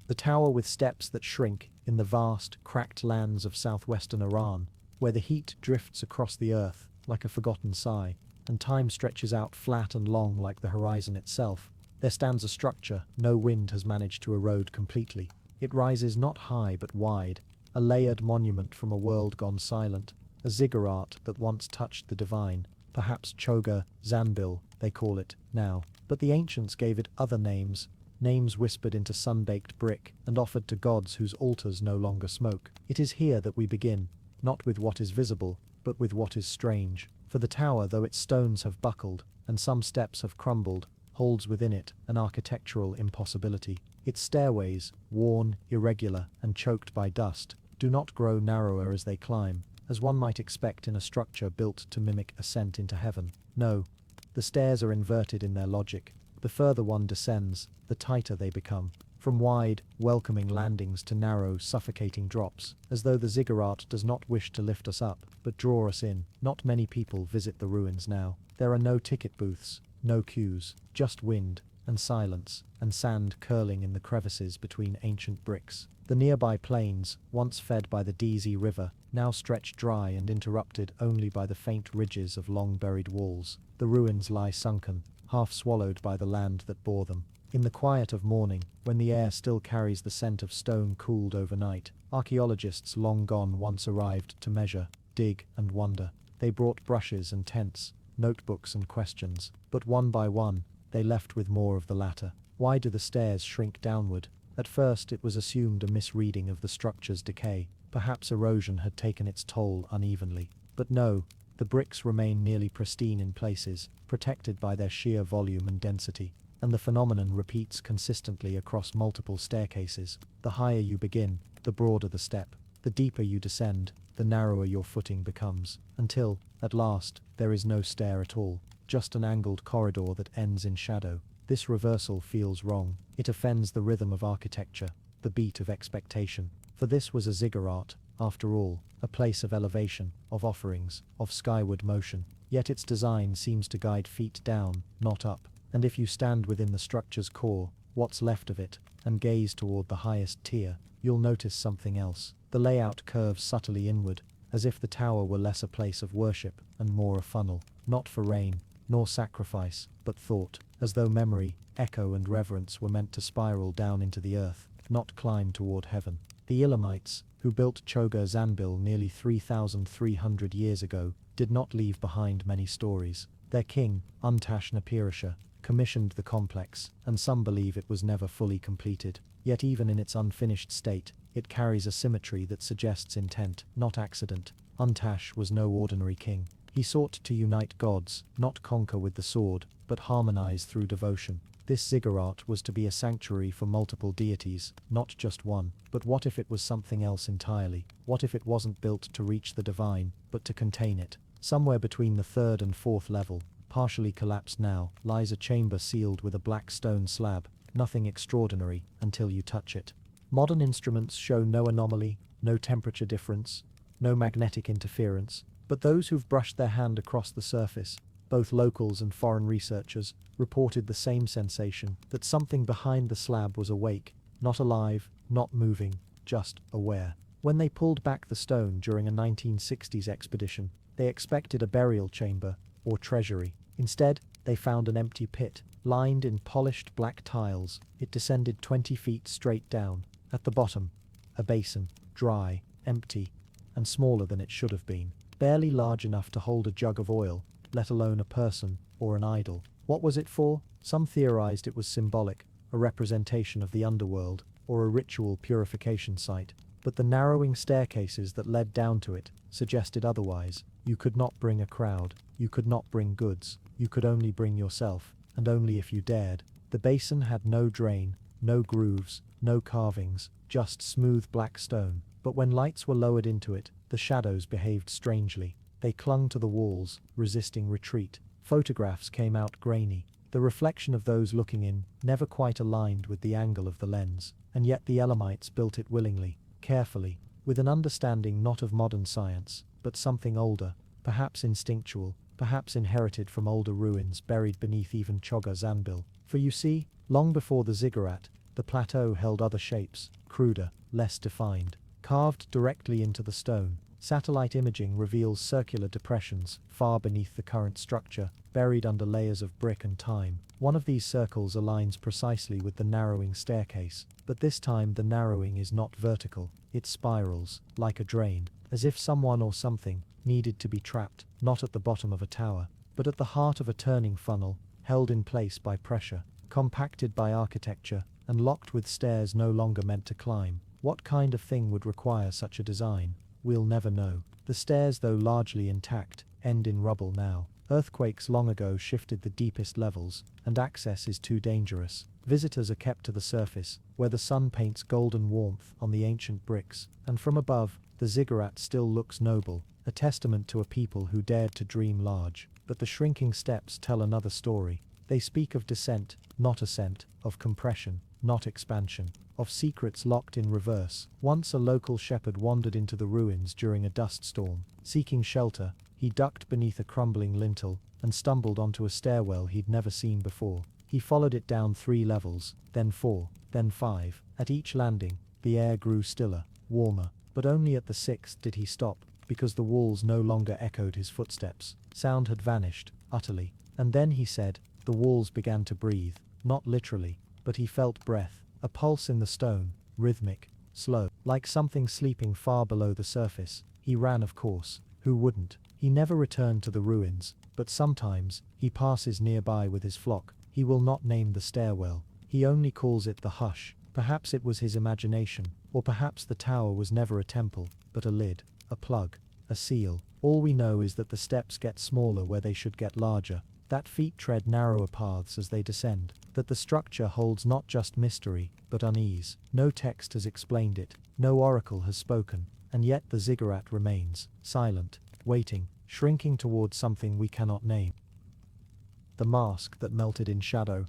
The tower with steps that shrink in the vast, cracked lands of southwestern Iran, where the heat drifts across the earth like a forgotten sigh, and time stretches out flat and long like the horizon itself, there stands a structure no wind has managed to erode completely. It rises not high but wide, a layered monument from a world gone silent, a ziggurat that once touched the divine, perhaps Choga, Zanbil, they call it now. But the ancients gave it other names, names whispered into sun-baked brick and offered to gods whose altars no longer smoke. It is here that we begin, not with what is visible, but with what is strange. For the tower, though its stones have buckled, and some steps have crumbled, holds within it an architectural impossibility. Its stairways, worn, irregular, and choked by dust, do not grow narrower as they climb, as one might expect in a structure built to mimic ascent into heaven. No, the stairs are inverted in their logic. The further one descends, the tighter they become, from wide, welcoming landings to narrow, suffocating drops, as though the ziggurat does not wish to lift us up, but draw us in. Not many people visit the ruins now. There are no ticket booths, no queues, just wind, and silence, and sand curling in the crevices between ancient bricks. The nearby plains, once fed by the DZ River, now stretch dry and interrupted only by the faint ridges of long-buried walls. The ruins lie sunken, half swallowed by the land that bore them. In the quiet of morning, when the air still carries the scent of stone cooled overnight, archaeologists long gone once arrived to measure, dig, and wonder. They brought brushes and tents, notebooks and questions, but one by one, they left with more of the latter. Why do the stairs shrink downward? At first it was assumed a misreading of the structure's decay. Perhaps erosion had taken its toll unevenly. But no, the bricks remain nearly pristine in places, protected by their sheer volume and density. And the phenomenon repeats consistently across multiple staircases. The higher you begin, the broader the step. The deeper you descend, the narrower your footing becomes, until, at last, there is no stair at all, just an angled corridor that ends in shadow. This reversal feels wrong. It offends the rhythm of architecture, the beat of expectation. For this was a ziggurat, after all, a place of elevation, of offerings, of skyward motion. Yet its design seems to guide feet down, not up. And if you stand within the structure's core, what's left of it, and gaze toward the highest tier, you'll notice something else. The layout curves subtly inward, as if the tower were less a place of worship and more a funnel, not for rain, nor sacrifice, but thought, as though memory, echo and reverence were meant to spiral down into the earth, not climb toward heaven. The Elamites, who built Chogar Zanbil nearly 3,300 years ago, did not leave behind many stories. Their king, Untash-Napirisha, commissioned the complex, and some believe it was never fully completed. Yet even in its unfinished state, it carries a symmetry that suggests intent, not accident. Untash was no ordinary king. He sought to unite gods, not conquer with the sword, but harmonize through devotion. This ziggurat was to be a sanctuary for multiple deities, not just one. But what if it was something else entirely? What if it wasn't built to reach the divine, but to contain it? Somewhere between the third and fourth level, partially collapsed now, lies a chamber sealed with a black stone slab. Nothing extraordinary until you touch it. Modern instruments show no anomaly, no temperature difference, no magnetic interference, but those who've brushed their hand across the surface, both locals and foreign researchers, reported the same sensation, that something behind the slab was awake, not alive, not moving, just aware. When they pulled back the stone during a 1960s expedition, they expected a burial chamber or treasury. Instead, they found an empty pit, lined in polished black tiles. It descended 20 feet straight down. At the bottom, a basin, dry, empty, and smaller than it should have been, barely large enough to hold a jug of oil, let alone a person or an idol. What was it for? Some theorized it was symbolic, a representation of the underworld, or a ritual purification site. But the narrowing staircases that led down to it suggested otherwise. You could not bring a crowd, you could not bring goods, you could only bring yourself, and only if you dared. The basin had no drain, no grooves, no carvings, just smooth black stone. But when lights were lowered into it, the shadows behaved strangely. They clung to the walls, resisting retreat. Photographs came out grainy. The reflection of those looking in never quite aligned with the angle of the lens. And yet the Elamites built it willingly, carefully, with an understanding not of modern science, but something older, perhaps instinctual, perhaps inherited from older ruins buried beneath even Chogar Zanbil. For you see, long before the ziggurat, the plateau held other shapes, cruder, less defined. Carved directly into the stone, satellite imaging reveals circular depressions far beneath the current structure, buried under layers of brick and time. One of these circles aligns precisely with the narrowing staircase, but this time the narrowing is not vertical, it spirals, like a drain, as if someone or something needed to be trapped, not at the bottom of a tower, but at the heart of a turning funnel, held in place by pressure, compacted by architecture, and locked with stairs no longer meant to climb. What kind of thing would require such a design? We'll never know. The stairs, though largely intact, end in rubble now. Earthquakes long ago shifted the deepest levels, and access is too dangerous. Visitors are kept to the surface, where the sun paints golden warmth on the ancient bricks, and from above, the ziggurat still looks noble, a testament to a people who dared to dream large. But the shrinking steps tell another story. They speak of descent, not ascent, of compression, not expansion, of secrets locked in reverse. Once a local shepherd wandered into the ruins during a dust storm. Seeking shelter, he ducked beneath a crumbling lintel and stumbled onto a stairwell he'd never seen before. He followed it down 3 levels, then 4, then 5. At each landing, the air grew stiller, warmer, but only at the 6th did he stop, because the walls no longer echoed his footsteps. Sound had vanished, utterly. And then, he said, the walls began to breathe, not literally, but he felt breath, a pulse in the stone, rhythmic, slow, like something sleeping far below the surface. He ran, of course. Who wouldn't? He never returned to the ruins, but sometimes he passes nearby with his flock. He will not name the stairwell. He only calls it the Hush. Perhaps it was his imagination, or perhaps the tower was never a temple, but a lid, a plug, a seal. All we know is that the steps get smaller where they should get larger, that feet tread narrower paths as they descend, that the structure holds not just mystery, but unease. No text has explained it, no oracle has spoken, and yet the ziggurat remains, silent, waiting, shrinking towards something we cannot name. The mask that melted in shadow.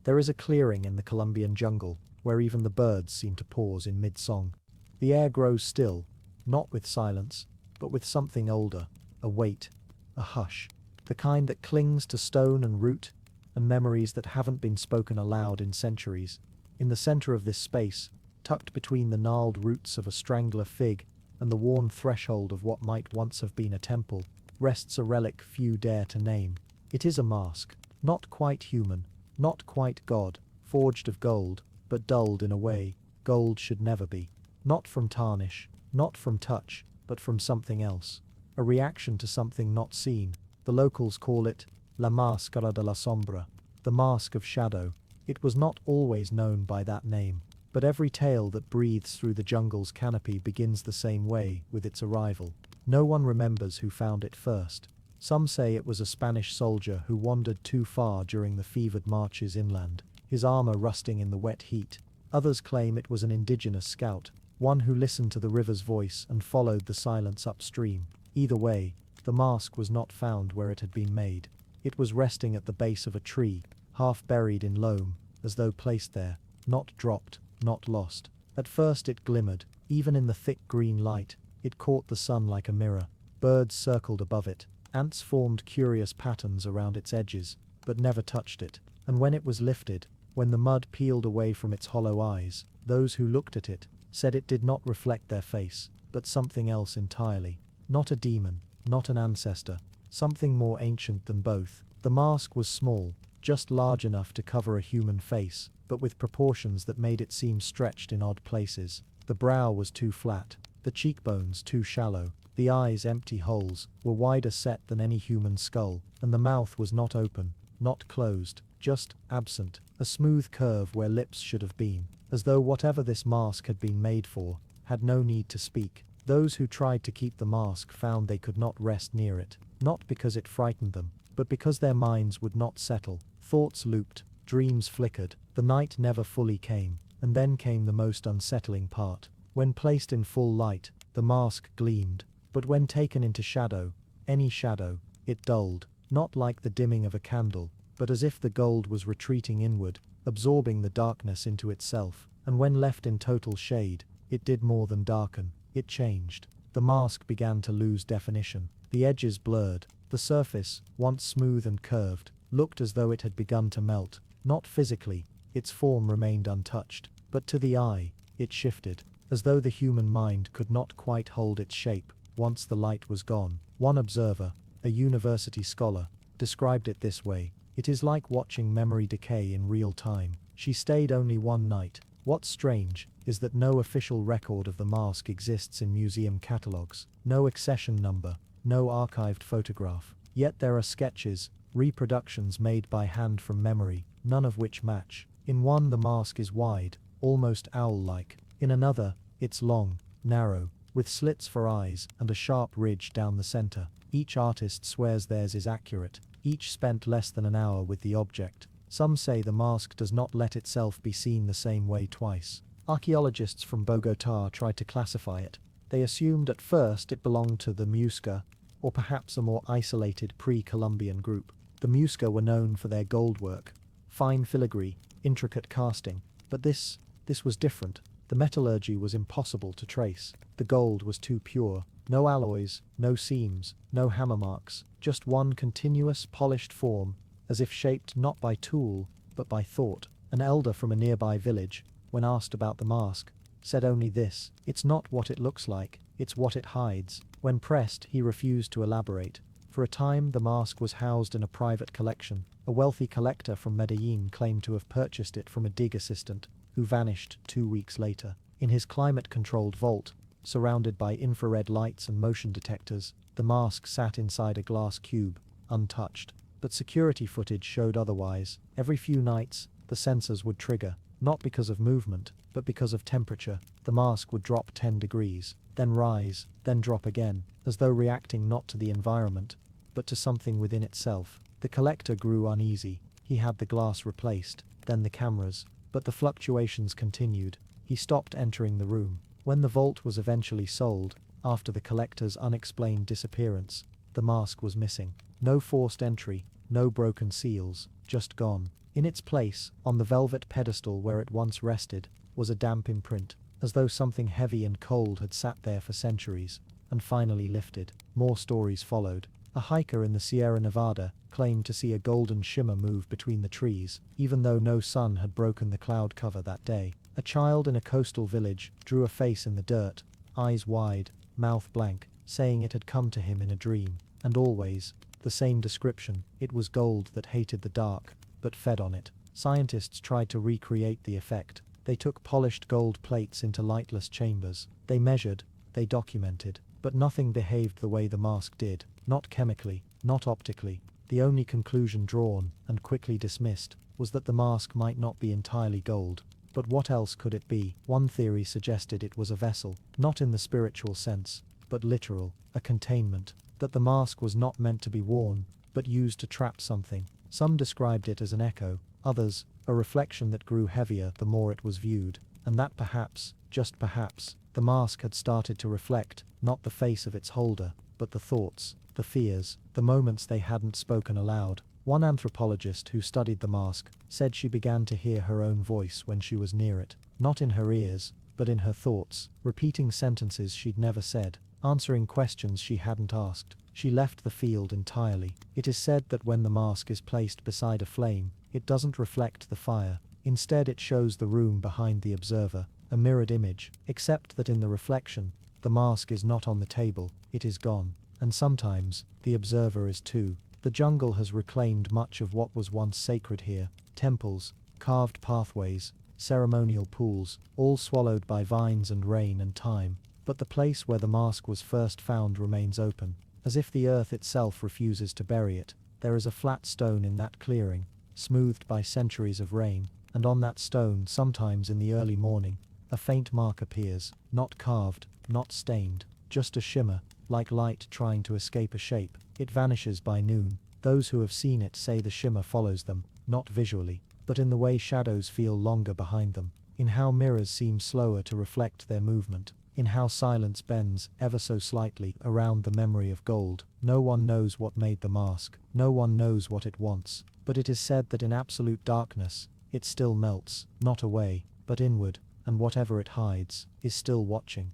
There is a clearing in the Colombian jungle, where even the birds seem to pause in mid-song. The air grows still, not with silence, but with something older, a weight, a hush, the kind that clings to stone and root, and memories that haven't been spoken aloud in centuries. In the center of this space, tucked between the gnarled roots of a strangler fig, and the worn threshold of what might once have been a temple, rests a relic few dare to name. It is a mask, not quite human, not quite God, forged of gold, but dulled in a way gold should never be. Not from tarnish, not from touch, but from something else. A reaction to something not seen. The locals call it La Máscara de la Sombra, the mask of shadow. It was not always known by that name, but every tale that breathes through the jungle's canopy begins the same way with its arrival. No one remembers who found it first. Some say it was a Spanish soldier who wandered too far during the fevered marches inland, his armor rusting in the wet heat. Others claim it was an indigenous scout, one who listened to the river's voice and followed the silence upstream. Either way, the mask was not found where it had been made. It was resting at the base of a tree, half buried in loam, as though placed there, not dropped, not lost. At first it glimmered, even in the thick green light. It caught the sun like a mirror. Birds circled above it. Ants formed curious patterns around its edges, but never touched it. And when it was lifted, when the mud peeled away from its hollow eyes, those who looked at it said it did not reflect their face, but something else entirely. Not a demon, not an ancestor, something more ancient than both. The mask was small, just large enough to cover a human face, but with proportions that made it seem stretched in odd places. The brow was too flat, the cheekbones too shallow, the eyes, empty holes, were wider set than any human skull, and the mouth was not open, not closed, just absent, a smooth curve where lips should have been, as though whatever this mask had been made for had no need to speak. Those who tried to keep the mask found they could not rest near it, not because it frightened them, but because their minds would not settle. Thoughts looped, dreams flickered, the night never fully came, and then came the most unsettling part. When placed in full light, the mask gleamed, but when taken into shadow, any shadow, it dulled, not like the dimming of a candle, but as if the gold was retreating inward, absorbing the darkness into itself, and when left in total shade, it did more than darken, it changed. The mask began to lose definition. The edges blurred. The surface, once smooth and curved, looked as though it had begun to melt. Not physically, its form remained untouched, but to the eye, it shifted, as though the human mind could not quite hold its shape once the light was gone. One observer, a university scholar, described it this way: "It is like watching memory decay in real time." She stayed only one night. What's strange is that no official record of the mask exists in museum catalogues, no accession number, no archived photograph. Yet there are sketches, reproductions made by hand from memory, none of which match. In one the mask is wide, almost owl-like. In another, it's long, narrow, with slits for eyes and a sharp ridge down the center. Each artist swears theirs is accurate. Each spent less than an hour with the object. Some say the mask does not let itself be seen the same way twice. Archaeologists from Bogotá tried to classify it. They assumed at first it belonged to the Muisca, or perhaps a more isolated pre-Columbian group. The Muisca were known for their gold work, fine filigree, intricate casting, but this was different. The metallurgy was impossible to trace. The gold was too pure. No alloys, no seams, no hammer marks, just one continuous polished form, as if shaped not by tool, but by thought. An elder from a nearby village, when asked about the mask, said only this: "It's not what it looks like, it's what it hides." When pressed, he refused to elaborate. For a time, the mask was housed in a private collection. A wealthy collector from Medellin claimed to have purchased it from a dig assistant, who vanished 2 weeks later. In his climate-controlled vault, surrounded by infrared lights and motion detectors, the mask sat inside a glass cube, untouched. But security footage showed otherwise. Every few nights, the sensors would trigger, not because of movement, but because of temperature. The mask would drop 10 degrees, then rise, then drop again, as though reacting not to the environment, but to something within itself. The collector grew uneasy. He had the glass replaced, then the cameras, but the fluctuations continued. He stopped entering the room. When the vault was eventually sold, after the collector's unexplained disappearance, the mask was missing. No forced entry, no broken seals, just gone. In its place, on the velvet pedestal where it once rested, was a damp imprint, as though something heavy and cold had sat there for centuries, and finally lifted. More stories followed. A hiker in the Sierra Nevada claimed to see a golden shimmer move between the trees, even though no sun had broken the cloud cover that day. A child in a coastal village drew a face in the dirt, eyes wide, mouth blank, saying it had come to him in a dream. And always, the same description: it was gold that hated the dark, but fed on it. Scientists tried to recreate the effect. They took polished gold plates into lightless chambers. They measured, they documented, but nothing behaved the way the mask did. Not chemically, not optically. The only conclusion drawn, and quickly dismissed, was that the mask might not be entirely gold. But what else could it be? One theory suggested it was a vessel, not in the spiritual sense, but literal, a containment, that the mask was not meant to be worn, but used to trap something. Some described it as an echo, others, a reflection that grew heavier the more it was viewed, and that perhaps, just perhaps, the mask had started to reflect, not the face of its holder, but the thoughts, the fears, the moments they hadn't spoken aloud. One anthropologist who studied the mask said she began to hear her own voice when she was near it, not in her ears, but in her thoughts, repeating sentences she'd never said, answering questions she hadn't asked. She left the field entirely. It is said that when the mask is placed beside a flame, it doesn't reflect the fire. Instead, it shows the room behind the observer, a mirrored image, except that in the reflection, the mask is not on the table, it is gone. And sometimes, the observer is too. The jungle has reclaimed much of what was once sacred here: temples, carved pathways, ceremonial pools, all swallowed by vines and rain and time. But the place where the mask was first found remains open, as if the earth itself refuses to bury it. There is a flat stone in that clearing, smoothed by centuries of rain, and on that stone, sometimes in the early morning, a faint mark appears, not carved, not stained, just a shimmer, like light trying to escape a shape. It vanishes by noon. Those who have seen it say the shimmer follows them, not visually, but in the way shadows feel longer behind them, in how mirrors seem slower to reflect their movement, in how silence bends, ever so slightly, around the memory of gold. No one knows what made the mask, no one knows what it wants, but it is said that in absolute darkness, it still melts, not away, but inward, and whatever it hides, is still watching.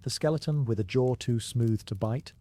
The skeleton with a jaw too smooth to bite?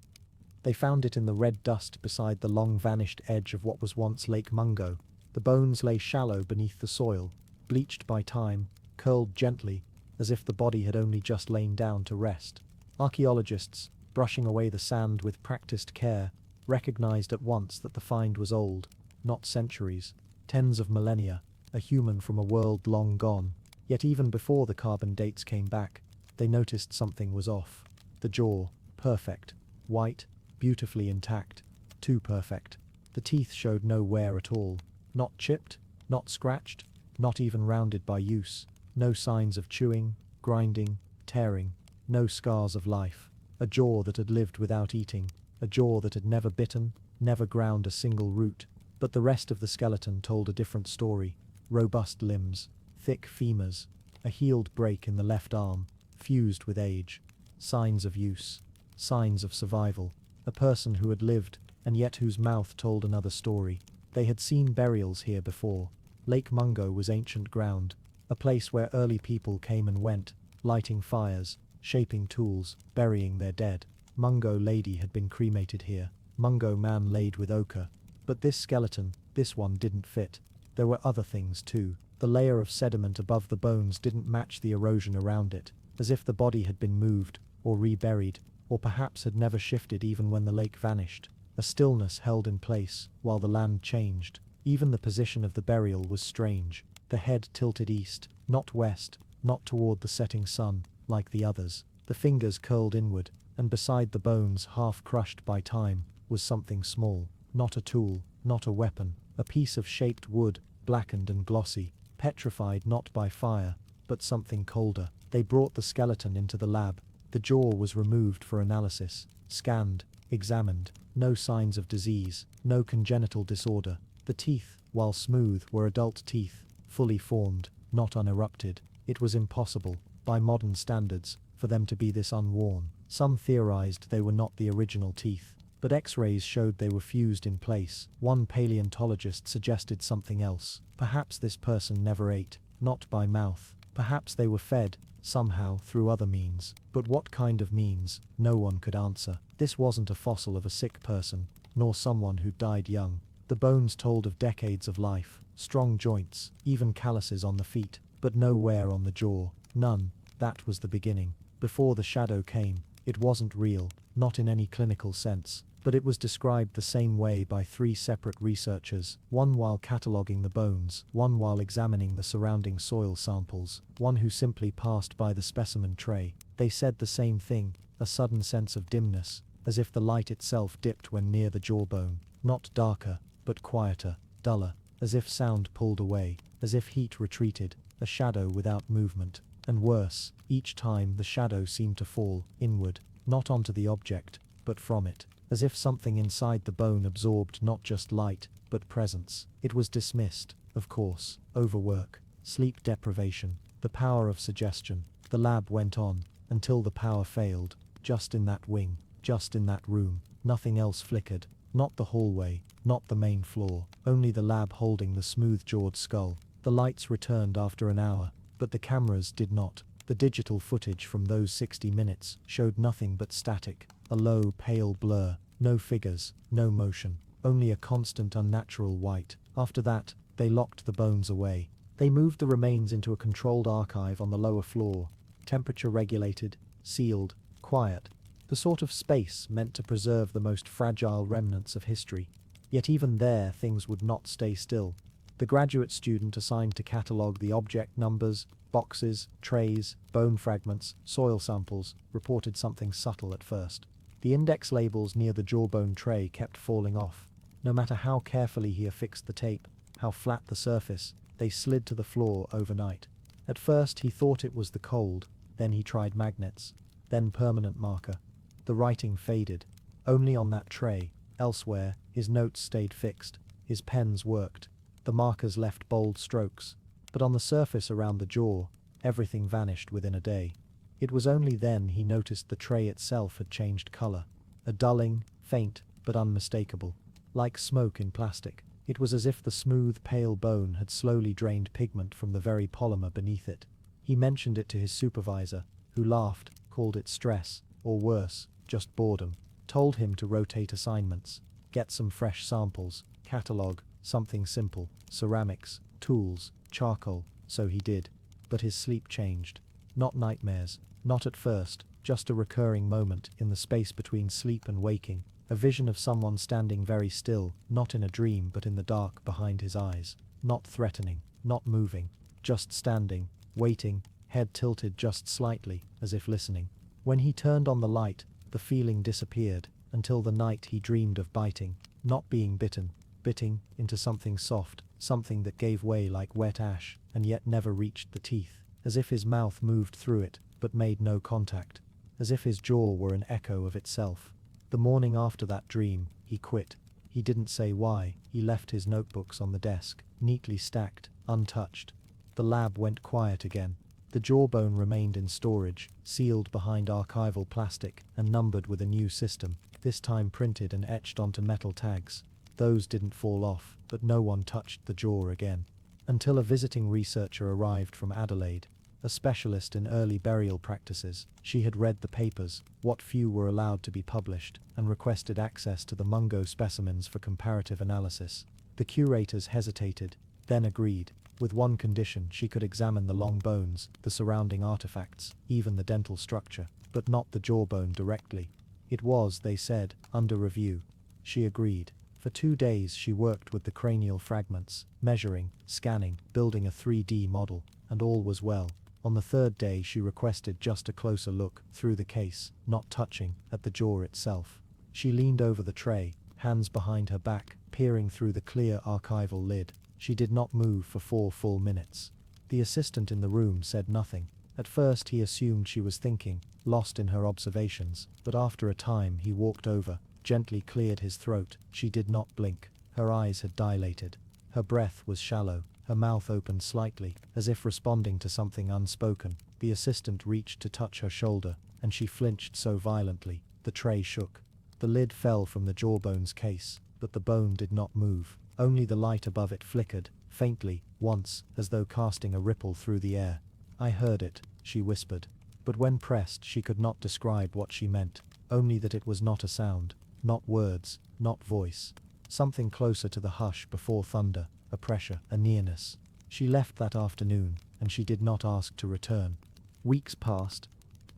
They found it in the red dust beside the long-vanished edge of what was once Lake Mungo. The bones lay shallow beneath the soil, bleached by time, curled gently, as if the body had only just lain down to rest. Archaeologists, brushing away the sand with practiced care, recognized at once that the find was old, not centuries, tens of millennia, a human from a world long gone. Yet even before the carbon dates came back, they noticed something was off. The jaw, perfect, white, beautifully intact, too perfect. The teeth showed no wear at all, not chipped, not scratched, not even rounded by use. No signs of chewing, grinding, tearing, no scars of life. A jaw that had lived without eating, a jaw that had never bitten, never ground a single root. But the rest of the skeleton told a different story. Robust limbs, thick femurs, a healed break in the left arm, fused with age. Signs of use, signs of survival. A person who had lived, and yet whose mouth told another story. They had seen burials here before. Lake Mungo was ancient ground, a place where early people came and went, lighting fires, shaping tools, burying their dead. Mungo lady had been cremated here. Mungo man laid with ochre. But this skeleton, this one didn't fit. There were other things too. The layer of sediment above the bones didn't match the erosion around it, as if the body had been moved, or reburied, or perhaps had never shifted even when the lake vanished. A stillness held in place, while the land changed. Even the position of the burial was strange. The head tilted east, not west, not toward the setting sun, like the others. The fingers curled inward, and beside the bones, half crushed by time, was something small. Not a tool, not a weapon. A piece of shaped wood, blackened and glossy, petrified not by fire, but something colder. They brought the skeleton into the lab. The jaw was removed for analysis, scanned, examined. No signs of disease, no congenital disorder. The teeth, while smooth, were adult teeth, fully formed, not unerupted. It was impossible, by modern standards, for them to be this unworn. Some theorized they were not the original teeth, but X-rays showed they were fused in place. One paleontologist suggested something else. Perhaps this person never ate, not by mouth. Perhaps they were fed, somehow, through other means. But what kind of means? No one could answer. This wasn't a fossil of a sick person, nor someone who died young. The bones told of decades of life, strong joints, even calluses on the feet, but no wear on the jaw. None. That was the beginning. Before the shadow came, it wasn't real, not in any clinical sense, but it was described the same way by 3 separate researchers, one while cataloguing the bones, one while examining the surrounding soil samples, one who simply passed by the specimen tray. They said the same thing, a sudden sense of dimness, as if the light itself dipped when near the jawbone, not darker, but quieter, duller, as if sound pulled away, as if heat retreated, a shadow without movement. And worse, each time the shadow seemed to fall inward, not onto the object, but from it, as if something inside the bone absorbed not just light, but presence. It was dismissed, of course, overwork, sleep deprivation, the power of suggestion. The lab went on, until the power failed, just in that wing, just in that room. Nothing else flickered, not the hallway, not the main floor, only the lab holding the smooth-jawed skull. The lights returned after an hour, but the cameras did not. The digital footage from those 60 minutes showed nothing but static, a low, pale blur, no figures, no motion, only a constant unnatural white. After that, they locked the bones away. They moved the remains into a controlled archive on the lower floor, temperature regulated, sealed, quiet, the sort of space meant to preserve the most fragile remnants of history. Yet even there, things would not stay still. The graduate student assigned to catalogue the object numbers, boxes, trays, bone fragments, soil samples, reported something subtle at first. The index labels near the jawbone tray kept falling off. No matter how carefully he affixed the tape, how flat the surface, they slid to the floor overnight. At first he thought it was the cold, then he tried magnets, then permanent marker. The writing faded. Only on that tray, elsewhere, his notes stayed fixed, his pens worked. The markers left bold strokes, but on the surface around the jaw, everything vanished within a day. It was only then he noticed the tray itself had changed color, a dulling, faint, but unmistakable, like smoke in plastic. It was as if the smooth, pale bone had slowly drained pigment from the very polymer beneath it. He mentioned it to his supervisor, who laughed, called it stress, or worse, just boredom, told him to rotate assignments, get some fresh samples, catalog, something simple, ceramics, tools, charcoal. So he did. But his sleep changed. Not nightmares, not at first, just a recurring moment in the space between sleep and waking, a vision of someone standing very still, not in a dream but in the dark behind his eyes, not threatening, not moving, just standing, waiting, head tilted just slightly, as if listening. When he turned on the light, the feeling disappeared, until the night he dreamed of biting, not being bitten, biting into something soft, something that gave way like wet ash, and yet never reached the teeth, as if his mouth moved through it, but made no contact, as if his jaw were an echo of itself. The morning after that dream, he quit. He didn't say why. He left his notebooks on the desk, neatly stacked, untouched. The lab went quiet again. The jawbone remained in storage, sealed behind archival plastic, and numbered with a new system, this time printed and etched onto metal tags. Those didn't fall off, but no one touched the jaw again. Until a visiting researcher arrived from Adelaide, a specialist in early burial practices. She had read the papers, what few were allowed to be published, and requested access to the Mungo specimens for comparative analysis. The curators hesitated, then agreed. With one condition: she could examine the long bones, the surrounding artifacts, even the dental structure, but not the jawbone directly. It was, they said, under review. She agreed. For 2 days she worked with the cranial fragments, measuring, scanning, building a 3D model, and all was well. On the 3rd day she requested just a closer look, through the case, not touching, at the jaw itself. She leaned over the tray, hands behind her back, peering through the clear archival lid. She did not move for 4 full minutes. The assistant in the room said nothing. At first he assumed she was thinking, lost in her observations, but after a time he walked over, gently cleared his throat. She did not blink. Her eyes had dilated. Her breath was shallow, her mouth opened slightly, as if responding to something unspoken. The assistant reached to touch her shoulder, and she flinched so violently, the tray shook. The lid fell from the jawbone's case, but the bone did not move. Only the light above it flickered, faintly, once, as though casting a ripple through the air. "I heard it," she whispered. But when pressed she could not describe what she meant, only that it was not a sound, not words, not voice. Something closer to the hush before thunder, a pressure, a nearness. She left that afternoon, and she did not ask to return. Weeks passed.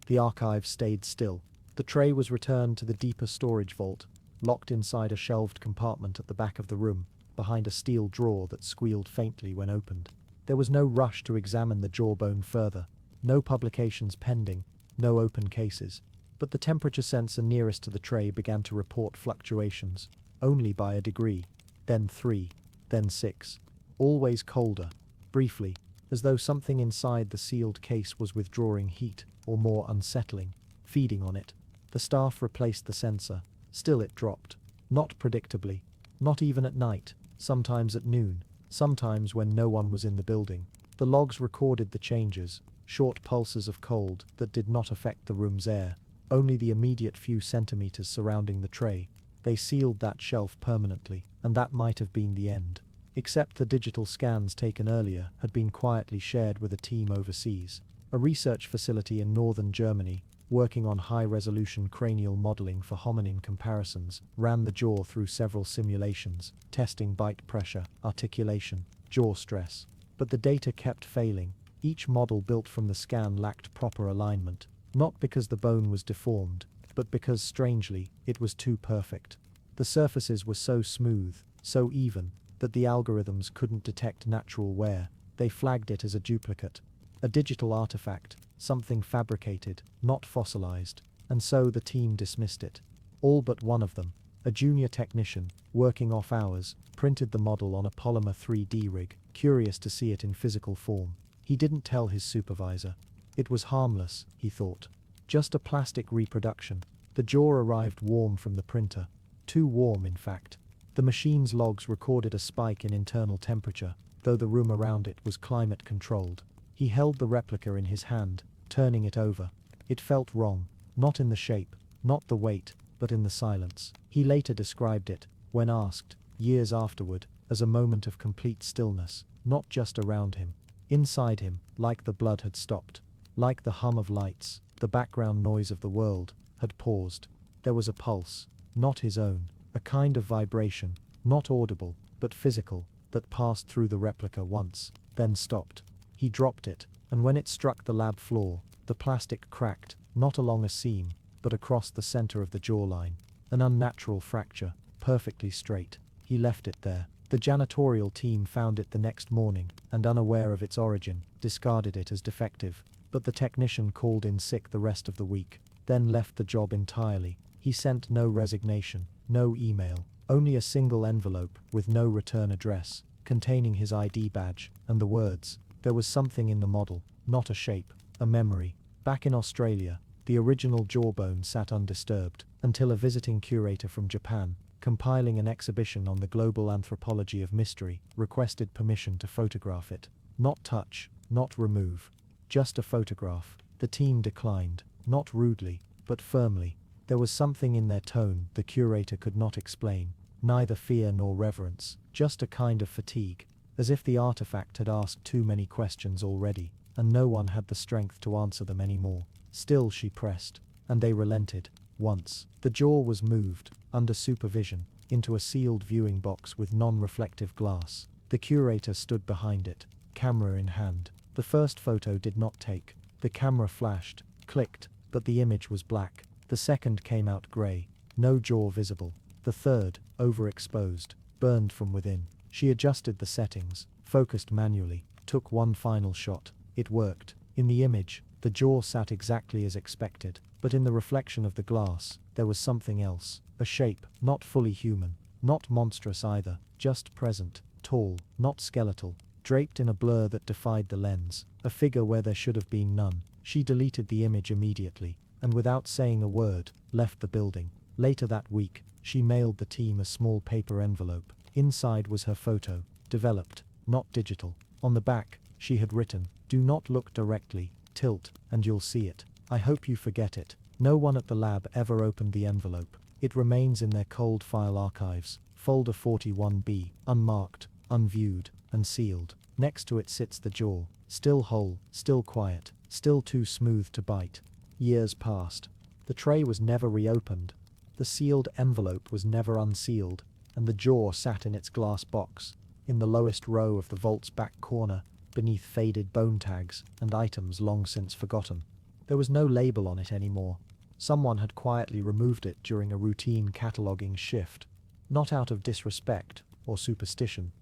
The archive stayed still. The tray was returned to the deeper storage vault, locked inside a shelved compartment at the back of the room, behind a steel drawer that squealed faintly when opened. There was no rush to examine the jawbone further, no publications pending, no open cases. But the temperature sensor nearest to the tray began to report fluctuations, only by a degree, then 3, then 6, always colder, briefly, as though something inside the sealed case was withdrawing heat, or more unsettling, feeding on it. The staff replaced the sensor. Still it dropped. Not predictably. Not even at night. Sometimes at noon. Sometimes when no one was in the building. The logs recorded the changes, short pulses of cold that did not affect the room's air, only the immediate few centimeters surrounding the tray. They sealed that shelf permanently, and that might have been the end. Except the digital scans taken earlier had been quietly shared with a team overseas. A research facility in northern Germany, working on high-resolution cranial modeling for hominin comparisons, ran the jaw through several simulations, testing bite pressure, articulation, jaw stress. But the data kept failing. Each model built from the scan lacked proper alignment, not because the bone was deformed, but because, strangely, it was too perfect. The surfaces were so smooth, so even, that the algorithms couldn't detect natural wear. They flagged it as a duplicate, a digital artifact, something fabricated, not fossilized, and so the team dismissed it. All but one of them, a junior technician, working off hours, printed the model on a polymer 3D rig, curious to see it in physical form. He didn't tell his supervisor. It was harmless, he thought. Just a plastic reproduction. The jaw arrived warm from the printer. Too warm, in fact. The machine's logs recorded a spike in internal temperature, though the room around it was climate-controlled. He held the replica in his hand, turning it over. It felt wrong, not in the shape, not the weight, but in the silence. He later described it, when asked, years afterward, as a moment of complete stillness, not just around him. Inside him, like the blood had stopped. Like the hum of lights, the background noise of the world, had paused. There was a pulse, not his own, a kind of vibration, not audible, but physical, that passed through the replica once, then stopped. He dropped it, and when it struck the lab floor, the plastic cracked, not along a seam, but across the center of the jawline. An unnatural fracture, perfectly straight. He left it there. The janitorial team found it the next morning, and unaware of its origin, discarded it as defective. But the technician called in sick the rest of the week, then left the job entirely. He sent no resignation, no email, only a single envelope with no return address, containing his ID badge, and the words, "There was something in the model, not a shape, a memory." Back in Australia, the original jawbone sat undisturbed, until a visiting curator from Japan, compiling an exhibition on the global anthropology of mystery, requested permission to photograph it. Not touch, not remove. Just a photograph. The team declined, not rudely, but firmly. There was something in their tone the curator could not explain, neither fear nor reverence, just a kind of fatigue, as if the artifact had asked too many questions already, and no one had the strength to answer them anymore. Still she pressed, and they relented. Once, the jaw was moved, under supervision, into a sealed viewing box with non-reflective glass. The curator stood behind it, camera in hand. The first photo did not take. The camera flashed, clicked, but the image was black. The second came out grey, no jaw visible. The third, overexposed, burned from within. She adjusted the settings, focused manually, took one final shot. It worked. In the image, the jaw sat exactly as expected, but in the reflection of the glass, there was something else. A shape, not fully human, not monstrous either, just present, tall, not skeletal, draped in a blur that defied the lens, a figure where there should have been none. She deleted the image immediately, and without saying a word, left the building. Later that week, she mailed the team a small paper envelope. Inside was her photo, developed, not digital. On the back, she had written, "Do not look directly, tilt, and you'll see it. I hope you forget it." No one at the lab ever opened the envelope. It remains in their cold file archives, folder 41B, unmarked, unviewed, and sealed. Next to it sits the jaw, still whole, still quiet, still too smooth to bite. Years passed. The tray was never reopened. The sealed envelope was never unsealed, and the jaw sat in its glass box, in the lowest row of the vault's back corner, beneath faded bone tags and items long since forgotten. There was no label on it anymore. Someone had quietly removed it during a routine cataloguing shift, not out of disrespect or superstition,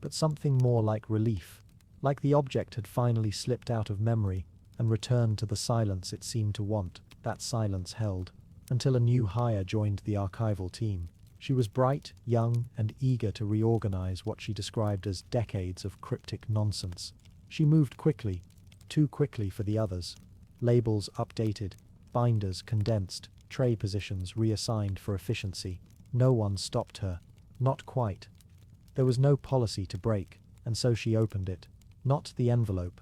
but something more like relief, like the object had finally slipped out of memory and returned to the silence it seemed to want. That silence held until a new hire joined the archival team. She was bright, young, and eager to reorganize what she described as decades of cryptic nonsense. She moved quickly, too quickly for the others. Labels updated, binders condensed, tray positions reassigned for efficiency. No one stopped her. Not quite. There was no policy to break, and so she opened it. Not the envelope.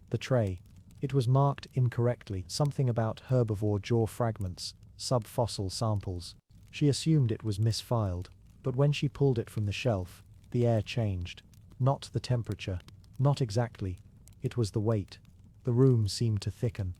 The tray. It was marked incorrectly, something about herbivore jaw fragments, subfossil samples. She assumed it was misfiled, but when she pulled it from the shelf, the air changed. Not the temperature. Not exactly. It was the weight. The room seemed to thicken.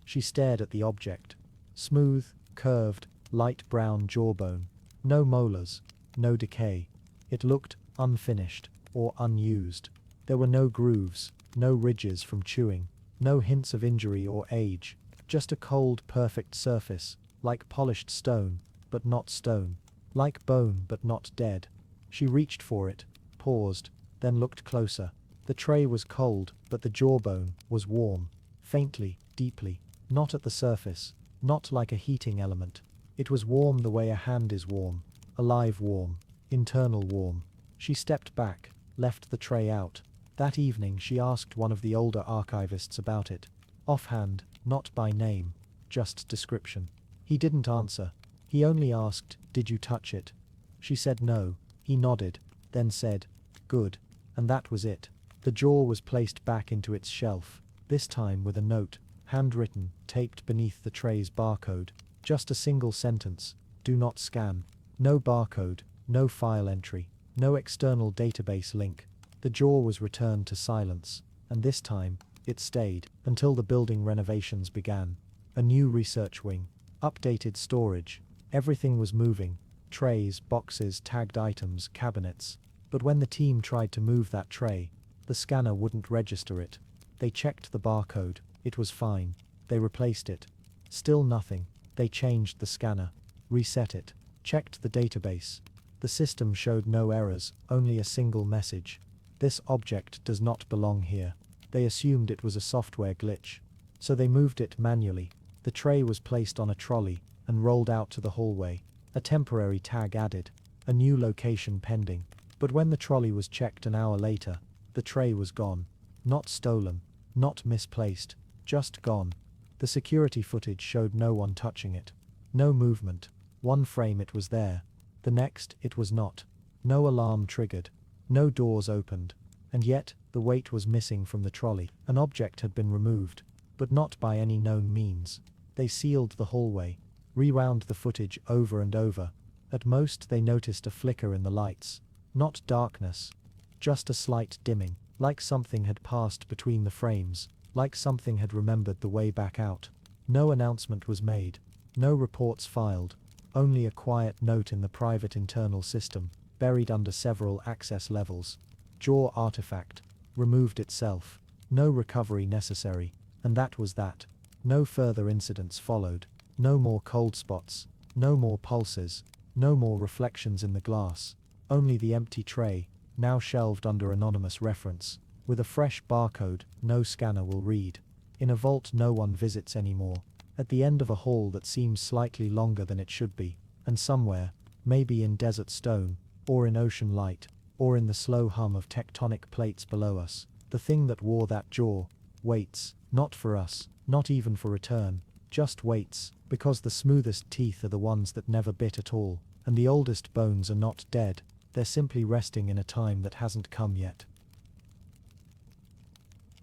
She stared at the object. Smooth, curved, light brown jawbone. No molars. No decay. It looked unfinished or unused. There were no grooves, no ridges from chewing, no hints of injury or age. Just a cold, perfect surface, like polished stone, but not stone. Like bone, but not dead. She reached for it, paused, then looked closer. The tray was cold, but the jawbone was warm. Faintly, deeply. Not at the surface. Not like a heating element. It was warm the way a hand is warm. Alive warm. Internal warm. She stepped back, left the tray out. That evening she asked one of the older archivists about it. Offhand, not by name. Just description. He didn't answer. He only asked, "Did you touch it?" She said no. He nodded, then said, "Good." And that was it. The jaw was placed back into its shelf, this time with a note, handwritten, taped beneath the tray's barcode. Just a single sentence. Do not scan. No barcode, no file entry, no external database link. The jaw was returned to silence, and this time, it stayed, until the building renovations began. A new research wing, updated storage, everything was moving, trays, boxes, tagged items, cabinets. But when the team tried to move that tray, the scanner wouldn't register it. They checked the barcode, it was fine. They replaced it. Still nothing. They changed the scanner, reset it, checked the database. The system showed no errors, only a single message. This object does not belong here. They assumed it was a software glitch. So they moved it manually. The tray was placed on a trolley and rolled out to the hallway. A temporary tag added. A new location pending. But when the trolley was checked an hour later, the tray was gone. Not stolen. Not misplaced. Just gone. The security footage showed no one touching it. No movement. One frame it was there. The next it was not. No alarm triggered. No doors opened. And yet, the weight was missing from the trolley. An object had been removed. But not by any known means. They sealed the hallway. Rewound the footage over and over. At most they noticed a flicker in the lights. Not darkness. Just a slight dimming. Like something had passed between the frames. Like something had remembered the way back out. No announcement was made. No reports filed. Only a quiet note in the private internal system, buried under several access levels. Jaw artifact. Removed itself. No recovery necessary. And that was that. No further incidents followed. No more cold spots. No more pulses. No more reflections in the glass. Only the empty tray, now shelved under anonymous reference. With a fresh barcode no scanner will read. In a vault no one visits anymore. At the end of a hall that seems slightly longer than it should be. And somewhere, maybe in desert stone, or in ocean light, or in the slow hum of tectonic plates below us, the thing that wore that jaw, waits, not for us, not even for return, just waits, because the smoothest teeth are the ones that never bit at all, and the oldest bones are not dead, they're simply resting in a time that hasn't come yet.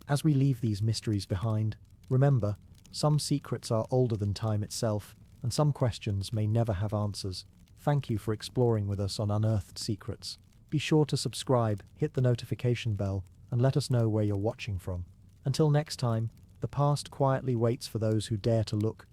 As we leave these mysteries behind, remember, some secrets are older than time itself, and some questions may never have answers. Thank you for exploring with us on Unearthed Secrets. Be sure to subscribe, hit the notification bell, and let us know where you're watching from. Until next time, the past quietly waits for those who dare to look,